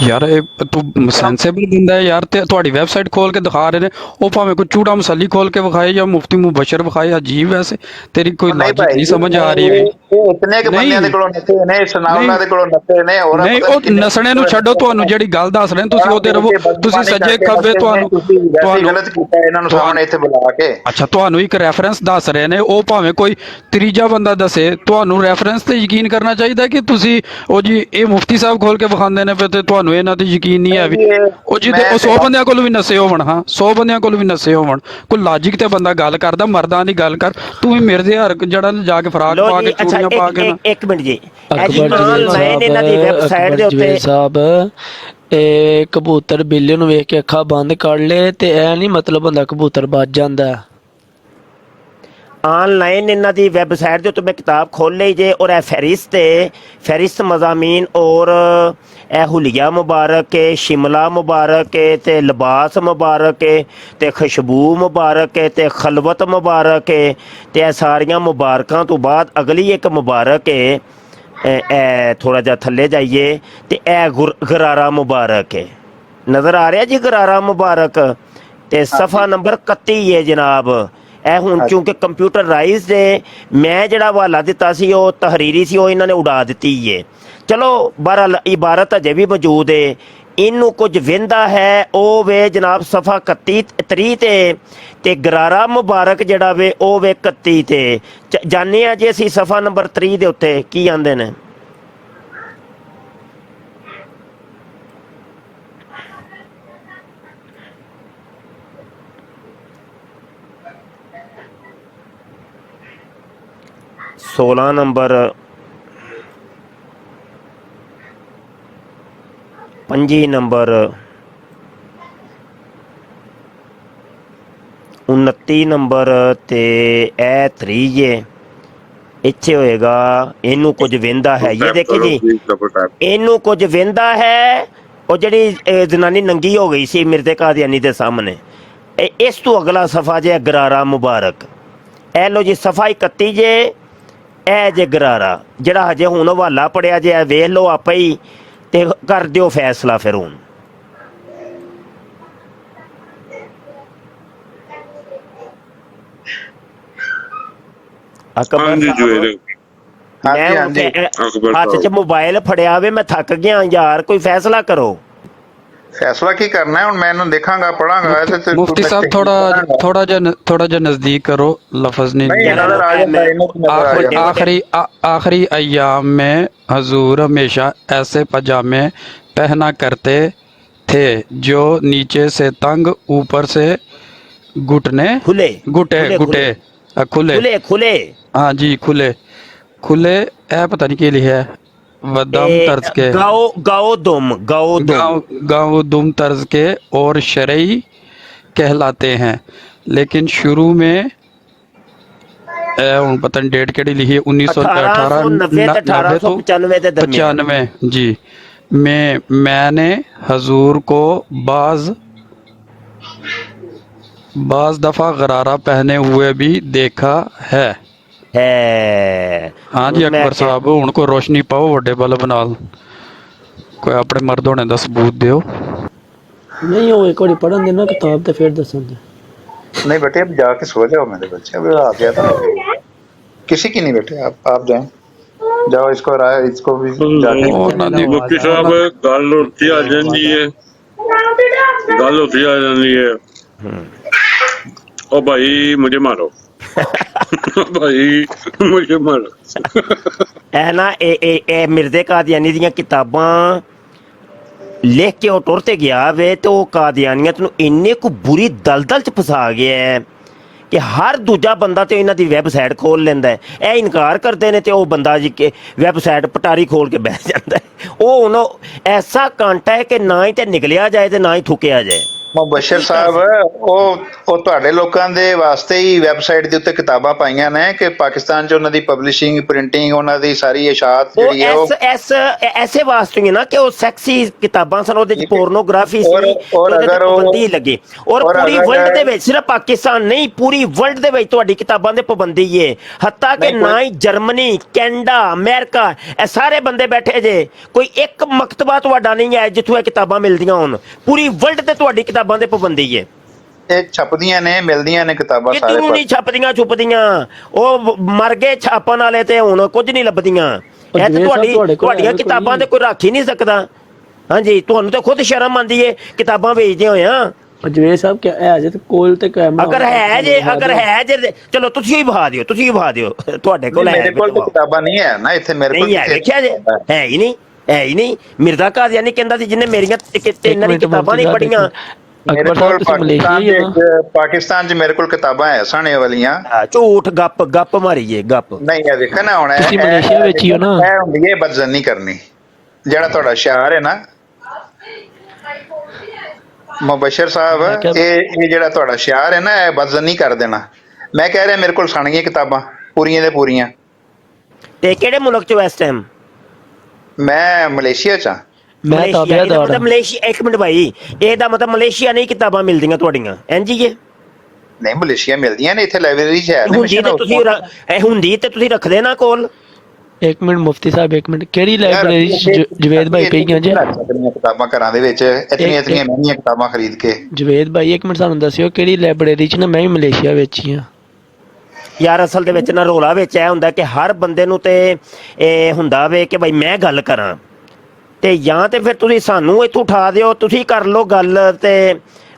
ਯਾਰ ਇਹ ਤੂੰ ਸੈਂਸੇਬਲ ਬੰਦਾ ਹੈ ਯਾਰ, ਤੇ ਤੁਹਾਡੀ ਵੈਬਸਾਈਟ ਖੋਲ ਕੇ ਦਿਖਾ ਰਹੇ ਨੇ, ਉਹ ਭਾਵੇਂ ਕੋਈ ਚੂੜਾ ਮਸਲੀ ਖੋਲ ਕੇ ਵਿਖਾਏ ਜਾਂ ਮੁਫਤੀ ਮੁਬਸ਼ਰ ਵਿਖਾਏ। ਅਜੀਬ ਵੈਸੇ ਤੇਰੀ ਕੋਈ ਲਾਜਿਕ ਨਹੀਂ ਸਮਝ ਆ ਰਹੀ। ਇਹ ਇਤਨੇ ਕਿ ਬੰਦਿਆਂ ਦੇ ਕੋਲੋਂ ਨੱਚੇ ਨੇ, ਸੁਨਾਉਣਾ ਦੇ ਕੋਲੋਂ ਨੱਚੇ ਨੇ। ਹੋਰ ਨਹੀਂ, ਉਹ ਨਸਣੇ ਨੂੰ ਛੱਡੋ, ਤੁਹਾਨੂੰ ਜਿਹੜੀ ਗੱਲ ਦੱਸ ਰਹੇ ਤੁਸੀਂ ਉਹਦੇ ਰਵੋ। ਤੁਸੀਂ ਸੱਜੇ ਖੱਬੇ ਤੁਹਾਨੂੰ ਗਲਤ ਕੀਤਾ ਇਹਨਾਂ ਨੂੰ ਸਾਹਮਣੇ ਇੱਥੇ ਬੁਲਾ ਕੇ। ਅੱਛਾ, ਤੁਹਾਨੂੰ ਇੱਕ ਰੈਫਰੈਂਸ ਦੱਸ ਰਹੇ ਨੇ, ਉਹ ਭਾਵੇਂ ਕੋਈ ਤੀਜਾ ਬੰਦਾ ਦੱਸੇ, ਤੁਹਾਨੂੰ ਰੈਫਰੈਂਸ ਤੇ ਯਕੀਨ ਕਰਨਾ ਚਾਹੀਦਾ ਕਿ ਤੁਸੀਂ ਉਹ ਜੀ ਇਹ ਮੁਫਤੀ ਸਾਹਿਬ ਖੋਲ ਕੇ ਵਿਖਾਉਂਦੇ ਨੇ ਤੇ ਤੁਹਾਨੂੰ ਇਹਨਾਂ ਤੇ ਯਕੀਨ ਨਹੀਂ ਹੈ ਵੀ ਉਹ ਜਿਹਦੇ ਉਹ 100 ਬੰਦਿਆਂ ਕੋਲ ਵੀ ਨਸੇ ਹੋਵਣ। ਹਾਂ, 100 ਬੰਦਿਆਂ ਕੋਲ ਵੀ ਨਸੇ ਹੋਵਣ। ਕੋਈ ਲਾਜਿਕ ਤੇ ਬੰਦਾ ਗੱਲ ਕਰਦਾ, ਮਰਦਾਂ ਦੀ ਗੱਲ ਕਰ। ਤੂੰ ਵੀ ਮੇਰੇ ਦੇ ਹਰ ਜੜਾ ਜਾ ਕੇ ਫਰਾਕ ਪਾ ਕੇ ਚੂੜੀਆਂ ਪਾ ਕੇ ਨਾ। ਇੱਕ ਮਿੰਟ ਜੀ, ਆਨਲਾਈਨ ਇਹਨਾਂ ਦੀ ਵੈਬਸਾਈਟ ਦੇ ਉੱਤੇ ਸਾਹਿਬ ਇਹ ਕਬੂਤਰ ਬਿੱਲੇ ਨੂੰ ਵੇਖ ਕੇ ਅੱਖਾਂ ਬੰਦ ਕਰ ਲੇ ਤੇ ਇਹ ਨਹੀਂ ਮਤਲਬ ਹੁੰਦਾ ਕਬੂਤਰ ਵੱਜ ਜਾਂਦਾ। ਆਨਲਾਈਨ ਇਹਨਾਂ ਦੀ ਵੈਬਸਾਈਟ ਦੇ ਉੱਤੇ ਮੈਂ ਕਿਤਾਬ ਖੋਲ ਲਈ ਜੇ, ਔਰ ਇਹ ਫਹਿਰਿਸਤ ਮਜ਼ਾਮੀਨ ਔਰ ਇਹ ਹੁਲੀਆ ਮੁਬਾਰਕ ਹੈ, ਸ਼ਿਮਲਾ ਮੁਬਾਰਕ ਹੈ, ਤੇ ਲਿਬਾਸ ਮੁਬਾਰਕ ਹੈ, ਤੇ ਖੁਸ਼ਬੂ ਮੁਬਾਰਕ ਹੈ, ਤੇ ਖਲਵਤ ਮੁਬਾਰਕ ਹੈ, ਤੇ ਇਹ ਸਾਰੀਆਂ ਮੁਬਾਰਕਾਂ ਤੋਂ ਬਾਅਦ ਅਗਲੀ ਇੱਕ ਮੁਬਾਰਕ ਹੈ, ਇਹ ਥੋੜਾ ਜਿਹਾ ਥੱਲੇ ਜਾਈਏ ਤੇ ਇਹ ਗਰਾਰਾ ਮੁਬਾਰਕ ਹੈ। ਨਜ਼ਰ ਆ ਰਿਹਾ ਜੀ ਗਰਾਰਾ ਮੁਬਾਰਕ? ਤੇ ਸਫਾ ਨੰਬਰ 31 ਹੈ ਜਨਾਬ। ਇਹ ਹੁਣ ਕਿਉਂਕਿ ਕੰਪਿਊਟਰਾਈਜ਼ਡ ਹੈ, ਮੈਂ ਜਿਹੜਾ ਹਵਾਲਾ ਦਿੱਤਾ ਸੀ ਉਹ ਤਹਰੀਰੀ ਸੀ, ਉਹ ਇਹਨਾਂ ਨੇ ਉਡਾ ਦਿੱਤੀ ਹੈ। ਚਲੋ ਬਹਰਹਾਲ ਇਬਾਰਤ ਅਜੇ ਵੀ ਮੌਜੂਦ ਹੈ। ਇਹਨੂੰ ਕੁਝ ਵਹਿੰਦਾ ਹੈ ਉਹ ਵੇ ਜਨਾਬ ਸਫਾ 31 ਤੇ ਗਰਾਰਾ ਮੁਬਾਰਕ ਜਿਹੜਾ ਵੇ ਉਹ ਵੇ 31 ਤੇ। ਜਾਣੇ ਆ ਜੀ ਅਸੀਂ ਸਫਾ ਨੰਬਰ 3 ਦੇ ਉੱਤੇ ਕੀ ਆਂਦੇ ਨੇ। सोलह नंबर 25 नंबर 29 ਨੰਬਰ ਤੇ ਇਹ 3 ਜੇ ਇੱਥੇ ਹੋਏਗਾ। ਇਹਨੂੰ ਕੁਝ ਵਹਿੰਦਾ ਹੈ, ਇਹ ਦੇਖੀ ਜੀ, ਇਹਨੂੰ ਕੁਝ ਵਹਿੰਦਾ ਹੈ। ਉਹ ਜਿਹੜੀ ਜਨਾਨੀ ਨੰਗੀ ਹੋ ਗਈ ਸੀ ਮਿਰਜ਼ੇ ਕਾਦੀਆਨੀ ਦੇ ਸਾਹਮਣੇ, ਇਸ ਤੋਂ ਅਗਲਾ ਸਫਾ ਜੇ ਗਰਾਰਾ ਮੁਬਾਰਕ। ਇਹ ਲੋ ਜੀ ਸਫਾ 31 ਜੇ, ਇਹ ਜੇ ਗਰਾਰਾ ਜਿਹੜਾ ਹਜੇ ਹੁਣ ਹਵਾਲਾ ਪੜਿਆ ਜੇ, ਵੇਖ ਲਓ ਆਪੇ ਹੀ ਤੇ ਕਰ ਦਿਓ ਫੈਸਲਾ ਫਿਰ। ਹੁਣ ਹੱਥ 'ਚ ਮੋਬਾਈਲ ਫੜਿਆ ਵੇ, ਮੈਂ ਥੱਕ ਗਿਆ ਯਾਰ, ਕੋਈ ਫੈਸਲਾ ਕਰੋ। ਫੈਸਲਾ ਕੀ ਕਰਨਾ ਹੈ ਹੁਣ? ਮੈਂ ਇਹਨੂੰ ਦੇਖਾਂਗਾ, ਪੜਾਂਗਾ। ਮੁਫਤੀ ਸਾਹਿਬ ਥੋੜਾ ਜਿਹਾ ਨਜ਼ਦੀਕ ਕਰੋ, ਲਫ਼ਜ਼ नहीं। आखिरी अय्याम में हजूर हमेशा ऐसे पजामे पहना करते थे जो नीचे से तंग, ऊपर से घुटने खुले घुटे खुले खुले हाँ जी, खुले खुले ए पता नहीं के लिखा है वदम तर्ज के गाओ दुम गाँव दुम तर्ज के और शरई कहलाते हैं, लेकिन शुरू में ਹੁਣ ਪਤਾ ਨਹੀਂ ਡੇਟ ਕਿਹੜੀ ਲਿਖੀ ਹੈ 1918 ਤੋਂ 95 जी मैंने हजूर को बाज दफा गरारा पहने हुए भी देखा है। हाँ जी अकबर साहब ਹੁਣ ਕੋਈ ਰੋਸ਼ਨੀ ਪਾਓ ਵੱਡੇ ਬਲਬ ਨਾਲ, ਕੋਈ ਆਪਣੇ ਮਰਦ ਹੋਣੇ ਦਾ ਸਬੂਤ ਦਿਓ। ਨਹੀਂ ਉਹ ਇੱਕ ਵਾਰੀ ਪੜਨ ਦੇਣਾ ਕਿਤਾਬ ਤੇ ਫਿਰ ਦੱਸਣਗੇ। नहीं बेटे अब जाके सो जाओ मेरे बच्चे, अब आ गया था किसी की नहीं बेटे, आप जाएं, जाओ इसको राय इसको भी जाके ਮੁਫਤੀ ਸਾਹਿਬ ਗੱਲ ਉੱਥੇ ਆ ਜਾਂਦੀ ਹੈ, ਗੱਲ ਉੱਥੇ ਆ ਜਾਂਦੀ ਹੈ, ओ भाई मुझे मारो भाई मुझे मारो। ਇਹ ਨਾ ਇਹ ਮਿਰਜ਼ੇ ਕਾਦੀਆਨੀ ਦੀਆਂ ਕਿਤਾਬਾਂ ਲਿਖ ਕੇ ਉਹ ਟੁਰ ਤੇ ਗਿਆ ਵੇ ਤੇ ਉਹ ਕਾਦੀਆਨੀਅਤ ਨੂੰ ਇੰਨੇ ਕੁ ਬੁਰੀ ਦਲਦਲ ਚ ਫਸਾ ਗਿਆ ਹੈ ਕਿ ਹਰ ਦੂਜਾ ਬੰਦਾ ਤੇ ਇਹਨਾਂ ਦੀ ਵੈਬਸਾਈਟ ਖੋਲ ਲੈਂਦਾ ਹੈ। ਇਹ ਇਨਕਾਰ ਕਰਦੇ ਨੇ ਤੇ ਉਹ ਬੰਦਾ ਜੀ ਕੇ ਵੈਬਸਾਈਟ ਪਟਾਰੀ ਖੋਲ ਕੇ ਬੈਠ ਜਾਂਦਾ ਹੈ। ਉਹ ਹੁਣ ਐਸਾ ਕਾਂਟਾ ਹੈ ਕਿ ਨਾ ਹੀ ਤੇ ਨਿਕਲਿਆ ਜਾਏ ਤੇ ਨਾ ਹੀ ਥੁੱਕਿਆ ਜਾਏ। ਮੁਬਸ਼ਰ ਸਾਹਿਬ ਉਹ ਤੁਹਾਡੇ ਲੋਕਾਂ ਦੇ ਵਾਸਤੇ ਹੀ ਵੈਬਸਾਈਟ ਦੇ ਉੱਤੇ ਕਿਤਾਬਾਂ ਪਾਈਆਂ ਨੇ ਕਿ ਪਾਕਿਸਤਾਨ 'ਚ ਉਹਨਾਂ ਦੀ ਪਬਲਿਸ਼ਿੰਗ ਪ੍ਰਿੰਟਿੰਗ ਉਹਨਾਂ ਦੀ ਸਾਰੀ ਇਸ਼ਾਅਤ ਜਿਹੜੀ ਹੈ ਉਹ ਐਸੇ ਵਾਸਤੇ ਹੀ ਨਾ ਕਿ ਉਹ ਸੈਕਸੀ ਕਿਤਾਬਾਂ ਸਨ, ਉਹਦੇ 'ਚ ਪੋਰਨੋਗ੍ਰਾਫੀ ਸੀ, ਉਹਦੇ 'ਤੇ ਪਾਬੰਦੀ ਲੱਗੀ। ਔਰ ਪੂਰੀ ਵਰਲਡ ਦੇ ਵਿੱਚ, ਸਿਰਫ ਪਾਕਿਸਤਾਨ ਨਹੀਂ ਪੂਰੀ ਵਰਲਡ ਦੇ ਵਿੱਚ ਤੁਹਾਡੀ ਕਿਤਾਬਾਂ ਦੇ ਪਾਬੰਦੀ ਹੈ। ਹੱਤਾ ਕਿ ਨਾ ਹੀ ਜਰਮਨੀ, ਕੈਨੇਡਾ, ਅਮਰੀਕਾ ਇਹ ਸਾਰੇ ਬੰਦੇ ਬੈਠੇ ਜੇ, ਕੋਈ ਇੱਕ ਮਕਤਬਾ ਤੁਹਾਡਾ ਨਹੀਂ ਹੈ ਜਿੱਥੋਂ ਇਹ ਕਿਤਾਬਾਂ ਮਿਲਦੀਆਂ ਹੋਣ। ਪੂਰੀ ਵਰਲਡ ਤੇ ਤੁਹਾਡੀ ਕਿਤਾਬਾਂ ਦੇ ਪਾਬੰਦੀ ਹੈ। ਇਹ ਛਪਦੀਆਂ ਨੇ, ਮਿਲਦੀਆਂ ਨੇ ਕਿਤਾਬਾਂ ਸਾਰੇ ਕਿਤੋਂ ਨਹੀਂ ਛਪਦੀਆਂ ਛੁਪਦੀਆਂ, ਉਹ ਮਰ ਗਏ ਛਾਪਣ ਵਾਲੇ ਤੇ ਹੁਣ ਕੁਝ ਨਹੀਂ ਲੱਭਦੀਆਂ। ਇਹ ਤੇ ਤੁਹਾਡੀਆਂ ਕਿਤਾਬਾਂ ਤੇ ਕੋਈ ਰੱਖ ਹੀ ਨਹੀਂ ਸਕਦਾ। ਹਾਂਜੀ ਤੁਹਾਨੂੰ ਤਾਂ ਖੁਦ ਸ਼ਰਮ ਆਉਂਦੀ ਹੈ ਕਿਤਾਬਾਂ ਵੇਚਦੇ ਹੋਏ ਆ। ਅਜਵੇਰ ਸਾਹਿਬ ਕਿਆ ਹੈ ਜੇ ਕੋਲ ਤੇ ਕੈਮਰਾ ਅਗਰ ਹੈ ਜੇ ਚਲੋ ਤੁਸੀਂ ਹੀ ਵਹਾ ਦਿਓ, ਤੁਸੀਂ ਹੀ ਵਹਾ ਦਿਓ। ਤੁਹਾਡੇ ਕੋਲ ਮੇਰੇ ਕੋਲ ਤਾਂ ਕਿਤਾਬਾਂ ਨਹੀਂ ਹੈ ਨਾ ਇੱਥੇ, ਮੇਰੇ ਕੋਲ ਨਹੀਂ ਹੈ, ਵੇਖਿਆ ਜੇ ਹੈ ਹੀ ਨਹੀਂ, ਹੈ ਹੀ ਨਹੀਂ। ਮਿਰਜ਼ਾ ਕਾਦੀਆਨੀ ਕਹਿੰਦਾ ਸੀ ਜਿਹਨੇ ਮੇਰੀਆਂ ਤਿੰਨ ਦੀ ਕਿਤਾਬਾਂ ਨਹੀਂ ਪੜ੍ਹੀਆਂ। ਅਕਬਰ ਸਾਹਿਬ ਤੁਸੀਂ ਮਲੇਸ਼ੀਆ ਹੀ ਹੋ ਨਾ? ਪਾਕਿਸਤਾਨ 'ਚ ਮੇਰੇ ਕੋਲ ਕਿਤਾਬਾਂ ਹੈ ਸਾਣੇ ਵਾਲੀਆਂ। ਝੂਠ ਗੱਪ ਮਾਰੀਏ ਗੱਪ। ਨਹੀਂ ਇਹ ਦੇਖੋ ਨਾ ਹੁਣ ਤੁਸੀਂ ਮਲੇਸ਼ੀਆ ਵਿੱਚ ਹੀ ਹੋ ਨਾ? ਇਹ ਹੁੰਦੀ ਹੈ ਬਦਜ਼ਨੀ ਕਰਨੀ, ਜਿਹੜਾ ਤੁਹਾਡਾ ਸ਼ਿਆਰ ਹੈ ਨਾ ਮੁਬਸ਼ਰ ਸਾਹਿਬ, ਇਹ ਜਿਹੜਾ ਤੁਹਾਡਾ ਸ਼ਿਆਰ ਹੈ ਨਾ ਇਹ ਬਦਜ਼ਨੀ ਕਰ ਦੇਣਾ। ਮੈਂ ਕਹਿ ਰਿਹਾ ਮੇਰੇ ਕੋਲ ਸਾਣੀਆਂ ਕਿਤਾਬਾਂ ਪੂਰੀਆਂ ਦੇ ਪੂਰੀਆਂ। ਤੇ ਕਿਹੜੇ ਮੁਲਕ 'ਚ ਇਸ ਟਾਈਮ? ਮੈਂ ਮਲੇਸ਼ੀਆ 'ਚ ਹਾਂ। ਮੈਂ ਤਾਂ ਮਲੇਸ਼ੀਆ, ਇੱਕ ਮਿੰਟ ਭਾਈ, ਇਹਦਾ ਮਤਲਬ ਮਲੇਸ਼ੀਆ ਨਹੀਂ ਕਿਤਾਬਾਂ ਮਿਲਦੀਆਂ ਤੁਹਾਡੀਆਂ ਇੰਜ ਹੀ ਹੈ? ਨਹੀਂ ਮਲੇਸ਼ੀਆ ਮਿਲਦੀਆਂ ਨੇ, ਇੱਥੇ ਲਾਇਬ੍ਰੇਰੀ 'ਚ ਹੈ। ਹੁੰਦੀ ਤੇ ਤੁਸੀਂ ਰੱਖਦੇ ਨਾ ਕੋਲ। ਇੱਕ ਮਿੰਟ ਮੁਫਤੀ ਸਾਹਿਬ, ਇੱਕ ਮਿੰਟ, ਕਿਹੜੀ ਲਾਇਬ੍ਰੇਰੀ 'ਚ ਜਵੇਦ ਭਾਈ ਪਈਆਂ ਜੇ ਕਿਤਾਬਾਂ ਘਰਾਂ ਦੇ ਵਿੱਚ ਇਤਨੀਆਂ ਮਹਿੰਗੀਆਂ ਕਿਤਾਬਾਂ ਖਰੀਦ ਕੇ? ਜਵੇਦ ਭਾਈ ਇੱਕ ਮਿੰਟ ਸਾਨੂੰ ਦੱਸਿਓ ਕਿਹੜੀ ਲਾਇਬ੍ਰੇਰੀ 'ਚ ਨਾ? ਮੈਂ ਵੀ ਮਲੇਸ਼ੀਆ ਵਿੱਚ ਹੀ ਹਾਂ ਯਾਰ। ਅਸਲ ਦੇ ਵਿੱਚ ਨਾ ਰੋਲਾ ਵਿੱਚ ਇਹ ਹੁੰਦਾ ਕਿ ਹਰ ਬੰਦੇ ਨੂੰ ਤੇ ਇਹ ਹੁੰਦਾ ਵੇ ਕਿ ਭਾਈ ਮੈਂ ਗੱਲ ਕਰਾਂ, ਤੇ ਜਾਂ ਤੇ ਫਿਰ ਤੁਸੀਂ ਸਾਨੂੰ ਇੱਥੋਂ ਉਠਾ ਦਿਓ, ਤੁਸੀਂ ਕਰ ਲਓ ਗੱਲ, ਤੇ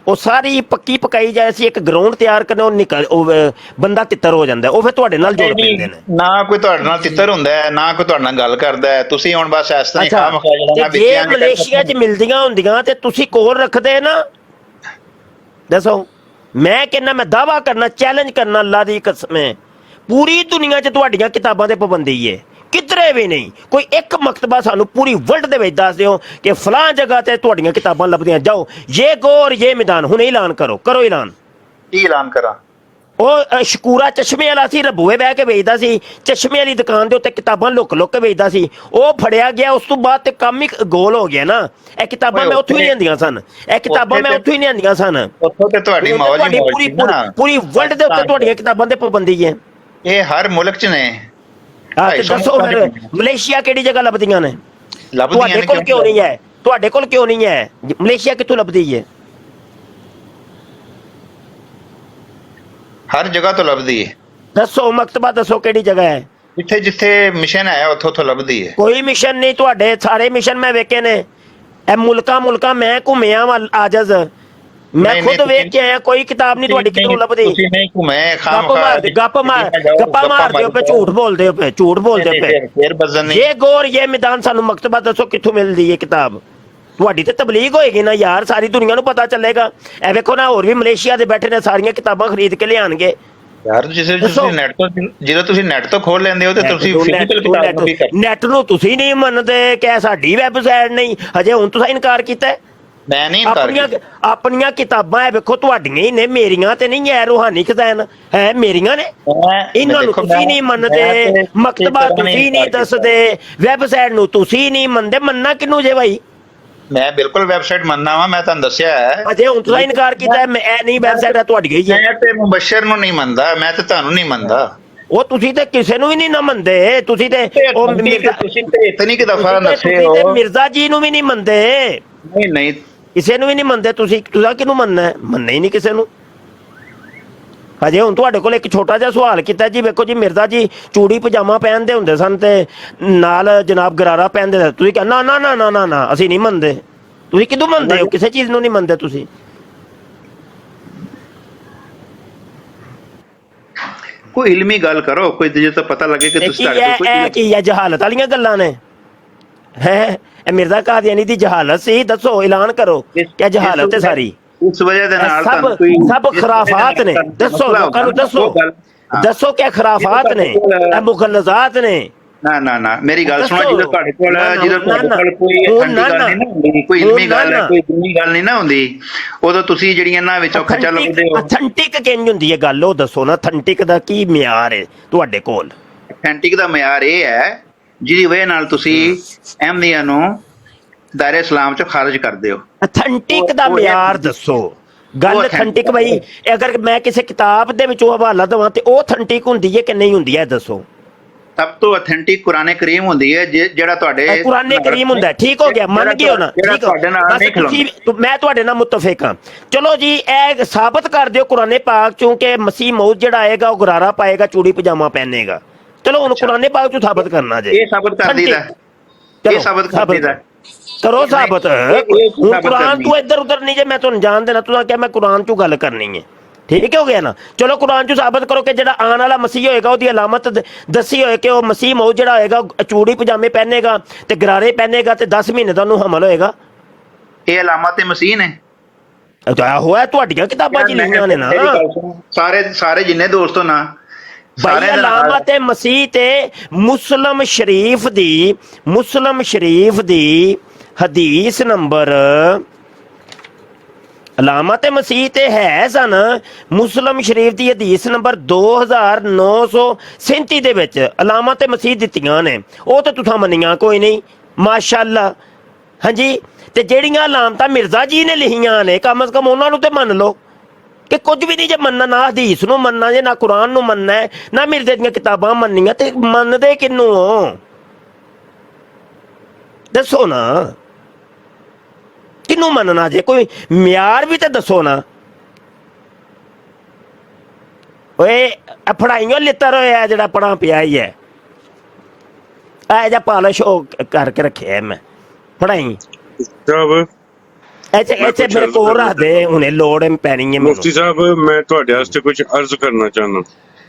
ਉਹ ਸਾਰੀ ਪੱਕੀ ਪਕਾਈ ਜਾਏ। ਅਸੀਂ ਇੱਕ ਗਰਾਊਂਡ ਤਿਆਰ ਕਰਨਾ, ਉਹ ਬੰਦਾ ਤਿੱਤਰ ਹੋ ਜਾਂਦਾ, ਉਹ ਫਿਰ ਤੁਹਾਡੇ ਨਾਲ ਜੁੜ ਪੈਂਦੇ ਨੇ। ਨਾ ਕੋਈ ਤੁਹਾਡੇ ਨਾਲ ਤਿੱਤਰ ਹੁੰਦਾ ਹੈ, ਨਾ ਕੋਈ ਤੁਹਾਡੇ ਨਾਲ ਗੱਲ ਕਰਦਾ ਹੈ। ਤੁਸੀਂ ਹੁਣ ਬਸ ਇਸ ਤਰ੍ਹਾਂ ਹੀ ਖਾਮ ਖਾ ਜਾਣਾ। ਜੇ ਮਲੇਸ਼ੀਆ 'ਚ ਮਿਲਦੀਆਂ ਹੁੰਦੀਆਂ ਤੇ ਤੁਸੀਂ ਕੋਲ ਰੱਖਦੇ ਨਾ? ਦੱਸੋ। ਮੈਂ ਕਹਿੰਦਾ, ਮੈਂ ਦਾਅਵਾ ਕਰਨਾ, ਚੈਲੰਜ ਕਰਨਾ, ਅੱਲਾ ਦੀ ਕਸਮ ਹੈ, ਪੂਰੀ ਦੁਨੀਆ 'ਚ ਤੁਹਾਡੀਆਂ ਕਿਤਾਬਾਂ ਤੇ ਪਾਬੰਦੀ ਹੈ, ਕਿਧਰੇ ਵੀ ਨਹੀਂ। ਕੋਈ ਇੱਕ ਮਕਤਬਾ ਸਾਨੂੰ ਪੂਰੀ ਵਰਲਡ ਦੇ ਵਿੱਚ ਦੱਸ ਦਿਓ ਕਿ ਫਲਾਂ ਜਗ੍ਹਾ ਤੇ ਤੁਹਾਡੀਆਂ ਕਿਤਾਬਾਂ ਲੱਭਦੀਆਂ। ਜਾਓ ਇਹ ਗੌਰ ਇਹ ਮੈਦਾਨ ਹੁਣੇ ਐਲਾਨ ਕਰੋ ਐਲਾਨ। ਕੀ ਐਲਾਨ ਕਰਾਂ? ਉਹ ਸ਼ਕੂਰਾ ਚਸ਼ਮੇ ਵਾਲਾ ਸੀ, ਰਬੂਏ ਬਹਿ ਕੇ ਵੇਚਦਾ ਸੀ, ਚਸ਼ਮੇ ਵਾਲੀ ਦੁਕਾਨ ਦੇ ਉੱਤੇ ਕਿਤਾਬਾਂ ਲੁੱਕ ਕੇ ਵੇਚਦਾ ਸੀ। ਉਹ ਫੜਿਆ ਗਿਆ, ਉਸ ਤੋਂ ਬਾਅਦ ਤੇ ਕੰਮ ਹੀ ਗੋਲ ਹੋ ਗਿਆ ਨਾ। ਇਹ ਕਿਤਾਬਾਂ ਮੈਂ ਉੱਥੋਂ ਹੀ ਲਿਆਂਦੀਆਂ ਸਨ, ਉੱਥੋਂ ਤੇ ਤੁਹਾਡੀ ਮੌਜ ਹੀ ਪੂਰੀ ਵਰਲਡ ਦੇ ਉੱਤੇ ਤੁਹਾਡੀਆਂ ਕਿਤਾਬਾਂ ਤੇ ਪਾਬੰਦੀ ਹੈ। ਇਹ ਹਰ ਮੁਲਕ 'ਚ ਨੇ। ਦੱਸੋ ਫਿਰ ਮਲੇਸ਼ੀਆ ਕਿਹੜੀ ਜਗ੍ਹਾ ਲੱਭਦੀਆਂ ਨੇ? ਤੁਹਾਡੇ ਕੋਲ ਕਿਉਂ ਨਹੀਂ ਹੈ? ਤੁਹਾਡੇ ਕੋਲ ਕਿਉਂ ਨਹੀਂ ਹੈ? ਮਲੇਸ਼ੀਆ ਕਿੱਥੋਂ ਲੱਭਦੀ ਹੈ? ਹਰ ਜਗ੍ਹਾ ਤੋਂ ਲੱਭਦੀ ਹੈ। ਦੱਸੋ ਮਕਤਬਾ, ਦੱਸੋ ਕਿਹੜੀ ਜਗ੍ਹਾ ਹੈ? ਜਿੱਥੇ ਮਿਸ਼ਨ ਹੈ ਉੱਥੋਂ ਲੱਭਦੀ ਹੈ। ਕੋਈ ਮਿਸ਼ਨ ਨਹੀਂ, ਤੁਹਾਡੇ ਸਾਰੇ ਮਿਸ਼ਨ ਮੈਂ ਵੇਖੇ ਨੇ। ਇਹ ਮੁਲਕਾਂ ਮੈਂ ਘੁੰਮਿਆ ਵਾ ਆਜਜ਼, ਮੈਂ ਖੁਦ ਵੇਖ ਕੇ ਆਇਆ। ਕੋਈ ਕਿਤਾਬ ਨਹੀਂ ਤੁਹਾਡੀ ਕਿਤੋਂ ਲੱਭਦੀ। ਤੁਸੀਂ ਨਹੀਂ ਘੁੰਮੇ, ਗੱਪਾਂ ਮਾਰਦੇ ਹੋ ਪਏ, ਝੂਠ ਬੋਲਦੇ ਹੋ ਪਏ। ਇਹ ਗੌਰ ਇਹ ਮੈਦਾਨ ਸਾਨੂੰ ਮਕਤਬਾ ਦੱਸੋ ਕਿੱਥੋਂ ਮਿਲਦੀ ਹੈ ਕਿਤਾਬ? ਤੁਹਾਡੀ ਤੇ ਤਬਲੀਗ ਹੋਏਗੀ ਨਾ ਯਾਰ, ਸਾਰੀ ਦੁਨੀਆ ਨੂੰ ਪਤਾ ਚੱਲੇਗਾ। ਇਹ ਵੇਖੋ ਨਾ, ਹੋਰ ਵੀ ਮਲੇਸ਼ੀਆ ਦੇ ਬੈਠੇ ਨੇ, ਸਾਰੀਆਂ ਕਿਤਾਬਾਂ ਖਰੀਦ ਕੇ ਲਿਆਣਗੇ। ਯਾਰ ਤੁਸੀਂ ਦੱਸੋ। ਨੈਟ ਤੋਂ, ਜਦੋਂ ਤੁਸੀਂ ਨੈਟ ਤੋਂ ਖੋਲ ਲੈਂਦੇ ਹੋ ਤੇ ਤੁਸੀਂ ਫਿਜ਼ੀਕਲ ਕਿਤਾਬ ਨੂੰ ਕੀ ਕਰਦੇ? ਨੈਟ ਨੂੰ ਤੁਸੀਂ ਨਹੀਂ ਮੰਨਦੇ ਕਿ ਸਾਡੀ ਵੈਬਸਾਈਟ ਨਹੀਂ, ਹਜੇ ਹੁਣ ਤੁਸੀਂ ਇਨਕਾਰ ਕੀਤਾ ਹੈ। ਮੈਂ ਨਹੀਂ ਇਨਕਾਰ ਆਪਣੀਆਂ ਕੀਤਾ। ਆਪਣੀਆਂ ਕਿਤਾਬਾਂ ਹੈ ਵੇਖੋ, ਤੁਹਾਡੀਆਂ ਹੀ ਨੇ, ਮੇਰੀਆਂ ਤੇ ਨਹੀਂ ਹੈ। ਰੂਹਾਨੀ ਖਜ਼ਾਨ ਹੈ ਮੇਰੀਆਂ ਨੇ, ਇਹਨਾਂ ਨੂੰ ਦੇਖੋ, ਤੁਸੀਂ ਨਹੀਂ ਮੈਂ ਮੰਨਦੇ, ਤੇ ਮਕਤਬਾ ਇਸ ਤਰ੍ਹਾਂ ਤੁਸੀਂ ਨਹੀਂ ਇਨਕਾਰ ਦੱਸਦੇ, ਵੈਬਸਾਈਟ ਨੂੰ ਤੁਸੀਂ ਨਹੀਂ ਮੰਨਦੇ, ਮੰਨਣਾ ਕਿਹਨੂੰ ਜੇ ਭਾਈ? ਮੈਂ ਬਿਲਕੁਲ ਵੈਬਸਾਈਟ ਮੰਨਦਾ ਵਾਂ, ਮੈਂ ਤੁਹਾਨੂੰ ਦੱਸਿਆ ਹੈ। ਅਜੇ ਹੁਣ ਤੁਸੀਂ ਇਨਕਾਰ ਕੀਤਾ ਹੈ, ਮੈਂ ਇਹ ਨਹੀਂ ਵੈਬਸਾਈਟ ਹੈ ਤੁਹਾਡੀ ਹੀ ਹੈ। ਮੈਂ ਤੇ ਮੁਬਸ਼ਰ ਨੂੰ ਨਹੀਂ ਮੰਨਦਾ, ਮੈਂ ਤੇ ਤੁਹਾਨੂੰ ਨਹੀਂ ਮੰਨਦਾ। ਉਹ ਤੁਸੀਂ ਤੇ ਕਿਸੇ ਨੂੰ ਵੀ ਨਹੀਂ ਨਾ ਮੰਨਦੇ, ਤੁਸੀਂ ਤੇ ਉਹ ਤੁਸੀਂ ਤੇ ਇਤਨੀ ਕਿ ਦਫਾ ਨਸੇ ਤੁਸੀਂ ਤੇ ਹੋ। ਮਿਰਜ਼ਾ ਜੀ ਨੂੰ ਵੀ ਨਹੀਂ ਮੰਨਦੇ, ਨਹੀਂ ਨਹੀਂ, ਕਿਸੇ ਨੂੰ ਵੀ ਨਹੀਂ ਮੰਨਦੇ ਤੁਸੀਂ ਕਿਹਨੂੰ ਮੰਨਣਾ ਹੈ? ਮੰਨਣਾ ਹੀ ਨਹੀਂ ਕਿਸੇ ਨੂੰ। ਹਜੇ ਹੁਣ ਤੁਹਾਡੇ ਕੋਲ ਇੱਕ ਛੋਟਾ ਜਿਹਾ ਸਵਾਲ ਕੀਤਾ ਜੀ, ਵੇਖੋ ਜੀ ਮਿਰਜ਼ਾ ਜੀ ਚੂੜੀ ਪਜਾਮਾ ਪਹਿਨਦੇ ਹੁੰਦੇ ਸਨ ਤੇ ਨਾਲ ਜਨਾਬ ਗਰਾਰਾ ਪਹਿਨਦੇ ਸਨ, ਤੁਸੀਂ ਕਹਿੰਦਾ ਨਾ ਨਾ ਨਾ ਨਾ ਨਾ ਅਸੀਂ ਨਹੀਂ ਮੰਨਦੇ। ਤੁਸੀਂ ਕਿਦੋਂ ਮੰਨਦੇ ਹੋ? ਕਿਸੇ ਚੀਜ਼ ਨੂੰ ਨਹੀਂ ਮੰਨਦੇ ਤੁਸੀਂ। ਕੋਈ ਇਲਮੀ ਗੱਲ ਕਰੋ, ਕੋਈ ਜੇ ਤਾਂ ਪਤਾ ਲੱਗੇ ਕਿ ਤੁਸੀਂ ਇਹ ਕੀ ਹੈ? ਜਹਾਲਤ ਵਾਲੀਆਂ ਗੱਲਾਂ ਨੇ ਹੈ। ਇਹ ਮਿਰਜ਼ਾ ਕਾਦੀਆਨੀ ਦੀ ਜਹਾਲਤ ਸੀ, ਦੱਸੋ, ਐਲਾਨ ਕਰੋ ਕਿ ਜਹਾਲਤ ਹੈ ਸਾਰੀ। ਉਸ ਵਜ੍ਹਾ ਦੇ ਨਾਲ ਸਭ ਖੁਰਾਫਾਤ ਨੇ, ਦੱਸੋ ਲੋਕਾਂ ਨੂੰ, ਦੱਸੋ ਕਿ ਖੁਰਾਫਾਤ ਨੇ, ਇਹ ਮੁਗਲਜ਼ਾਤ ਨੇ। ਨਾ ਨਾ ਨਾ, ਮੇਰੀ ਗੱਲ ਸੁਣੋ, ਜਦੋਂ ਤੁਹਾਡੇ ਕੋਲ ਕੋਈ ਗੱਲ ਨਹੀਂ ਨਾ ਹੁੰਦੀ, ਕੋਈ ਇਲਮੀ ਗੱਲ ਹੈ, ਕੋਈ ਦਿਨੀ ਗੱਲ ਨਹੀਂ ਨਾ ਹੁੰਦੀ, ਉਦੋਂ ਤੁਸੀਂ ਜਿਹੜੀਆਂ ਇਹਨਾਂ ਵਿੱਚੋਂ ਖੱਚਾ ਲੱਭਦੇ ਹੋ। ਅਥੈਂਟਿਕ ਕਿੰਜ ਹੁੰਦੀ ਹੈ ਗੱਲ, ਉਹ ਦੱਸੋ ਨਾ। ਅਥੈਂਟਿਕ ਦਾ ਕੀ ਮਿਆਰ ਹੈ ਤੁਹਾਡੇ ਕੋਲ? ਅਥੈਂਟਿਕ ਦਾ ਮਿਆਰ ਇਹ ਹੈ ਜਿਹਦੀ ਵਜ੍ਹਾ ਨਾਲ ਤੁਸੀਂ ਅਹਿਮਦੀਆ ਨੂੰ ਦਾਇਰੇ ਇਸਲਾਮ ਚੋਂ ਖਾਰਜ ਕਰਦੇ ਹੋ। ਅਥੈਂਟਿਕ ਦਾ ਮਿਆਰ ਦੱਸੋ। ਗੱਲ ਅਥੈਂਟਿਕ ਬਈ, ਅਗਰ ਮੈਂ ਕਿਸੇ ਕਿਤਾਬ ਦੇ ਵਿੱਚੋਂ ਹਵਾਲਾ ਦੇਵਾਂ ਤੇ ਉਹ ਅਥੈਂਟਿਕ ਹੁੰਦੀ ਹੈ ਕਿ ਨਹੀਂ ਹੁੰਦੀ ਹੈ, ਦੱਸੋ। ਸਭ ਤੋਂ ਅਥੈਂਟਿਕ ਕੁਰਾਨ ਕਰੀਮ ਹੁੰਦੀ ਹੈ, ਜਿਹੜਾ ਤੁਹਾਡੇ ਕੁਰਾਨ ਕਰੀਮ ਹੁੰਦਾ। ਠੀਕ ਹੋ ਗਿਆ, ਮੰਨ ਗਏ ਹੋ ਨਾ? ਮੈਂ ਤੁਹਾਡੇ ਨਾਲ ਮੁਤਫਿਕ ਹਾਂ। ਚਲੋ ਜੀ, ਇਹ ਸਾਬਤ ਕਰ ਦਿਓ ਕੁਰਾਨ ਪਾਕ ਚੋਂ ਕਿ ਮਸੀਹ ਮੌਦ ਜਿਹੜਾ ਆਏਗਾ ਉਹ ਗਰਾਰਾ ਪਾਏਗਾ, ਚੂੜੀ ਪਜਾਮਾ ਪਹਿਨੇਗਾ। ਚਲੋ ਹੁਣ ਕੁਰਾਨ ਪਾਕ ਚੋਂ ਸਾਬਤ ਕਰਨਾ ਜੇ। ਇਹ ਸਾਬਤ ਕਰ ਦਿੱਤਾ, ਇਹ ਸਾਬਤ ਕਰ ਦਿੱਤਾ, ਕਰੋ ਸਾਬਤ। ਹੁਣ ਕੁਰਾਨ ਤੋਂ ਇੱਧਰ ਉੱਧਰ ਨਹੀਂ ਜੇ, ਮੈਂ ਤੁਹਾਨੂੰ ਜਾਣ ਦੇਣਾ, ਤੁਸੀਂ ਕਿਹਾ ਮੈਂ ਕੁਰਾਨ ਚੋਂ ਗੱਲ ਕਰਨੀ ਹੈ, ਠੀਕ ਹੋ ਗਿਆ ਨਾ? ਚਲੋ ਕੁਰਾਨ ਚੋਂ ਸਾਬਤ ਕਰੋ ਕਿ ਜਿਹੜਾ ਆਉਣ ਵਾਲਾ ਮਸੀਹ ਹੋਏਗਾ ਉਹਦੀ ਅਲਾਮਤ ਦੱਸੀ ਹੋਏ ਕਿ ਉਹ ਮਸੀਹ ਮੌਦ ਜਿਹੜਾ ਹੋਏਗਾ ਚੂੜੀ ਪਜਾਮੇ ਪਹਿਨੇਗਾ ਤੇ ਗਰਾਰੇ ਪਹਿਨੇਗਾ ਤੇ 10 ਮਹੀਨੇ ਦਾ ਉਹਨੂੰ ਹਮਲ ਹੋਏਗਾ। ਇਹ ਅਲਾਮਤ ਮਸੀਹ ਨੇ, ਹੋਇਆ ਤੁਹਾਡੀਆਂ ਕਿਤਾਬਾਂ 'ਚ ਲਿਖੀਆਂ ਨੇ ਨਾ। ਸਾਰੇ ਜਿੰਨੇ ਦੋਸਤੋ ਨਾ, ਭਾਈ ਅਲਾਮਤ ਮਸੀਹ ਤੇ ਮੁਸਲਮ ਸ਼ਰੀਫ ਦੀ ਹਦੀਸ ਨੰਬਰ, ਅਲਾਮਤ ਮਸੀਹ ਤੇ ਹੈ ਸਨ ਮੁਸਲਮ ਸ਼ਰੀਫ ਦੀ ਹਦੀਸ ਨੰਬਰ 2937 ਦੇ ਵਿੱਚ ਅਲਾਮਤ ਮਸੀਹ ਦਿੱਤੀਆਂ ਨੇ। ਉਹ ਤਾਂ ਤੁਸੀਂ ਮੰਨੀਆਂ ਕੋਈ ਨਹੀਂ, ਮਾਸ਼ਾਅੱਲਾ। ਹਾਂਜੀ, ਤੇ ਜਿਹੜੀਆਂ ਅਲਾਮਤਾਂ ਮਿਰਜ਼ਾ ਜੀ ਨੇ ਲਿਖੀਆਂ ਨੇ, ਕਮ ਅਜ਼ ਕਮ ਉਹਨਾਂ ਨੂੰ ਤੇ ਮੰਨ ਲਓ ਕਿ ਕੁਝ ਵੀ ਨਹੀਂ ਜੇ ਮੰਨਣਾ, ਨਾ ਹਦੀਸ ਨੂੰ ਮੰਨਣਾ ਜੇ, ਨਾ ਕੁਰਾਨ ਨੂੰ ਮੰਨਣਾ ਹੈ, ਨਾ ਮਿਰਜ਼ੇ ਦੀਆਂ ਕਿਤਾਬਾਂ ਮੰਨੀਆਂ, ਤੇ ਮੰਨਦੇ ਕਿਹਨੂੰ ਹੋ? ਦੱਸੋ ਨਾ, ਕਿਹਨੂੰ ਮੰਨਣਾ ਜੇ? ਕੋਈ ਮਿਆਰ ਵੀ ਤਾਂ ਦੱਸੋ ਨਾ। ਓਏ ਫੜਾਈਓ ਲਿੱਤਰ ਹੋਇਆ ਜਿਹੜਾ ਪੜਾ ਪਿਆ ਹੀ ਹੈ, ਇਹ ਜਿਹਾ ਪਾਲਿਸ਼ ਹੋ ਕਰਕੇ ਰੱਖਿਆ ਮੈਂ, ਫੜਾਈ ਇੱਥੇ ਮੇਰੇ ਕੋਲ ਰੱਖ ਦੇ, ਹੁਣੇ ਲੋੜ ਪੈਣੀ ਹੈ ਮੈਨੂੰ। ਮੁਫਤੀ ਸਾਹਿਬ, ਮੈਂ ਤੁਹਾਡੇ ਵਾਸਤੇ ਕੁਝ ਅਰਜ਼ ਕਰਨਾ ਚਾਹੁੰਦਾ।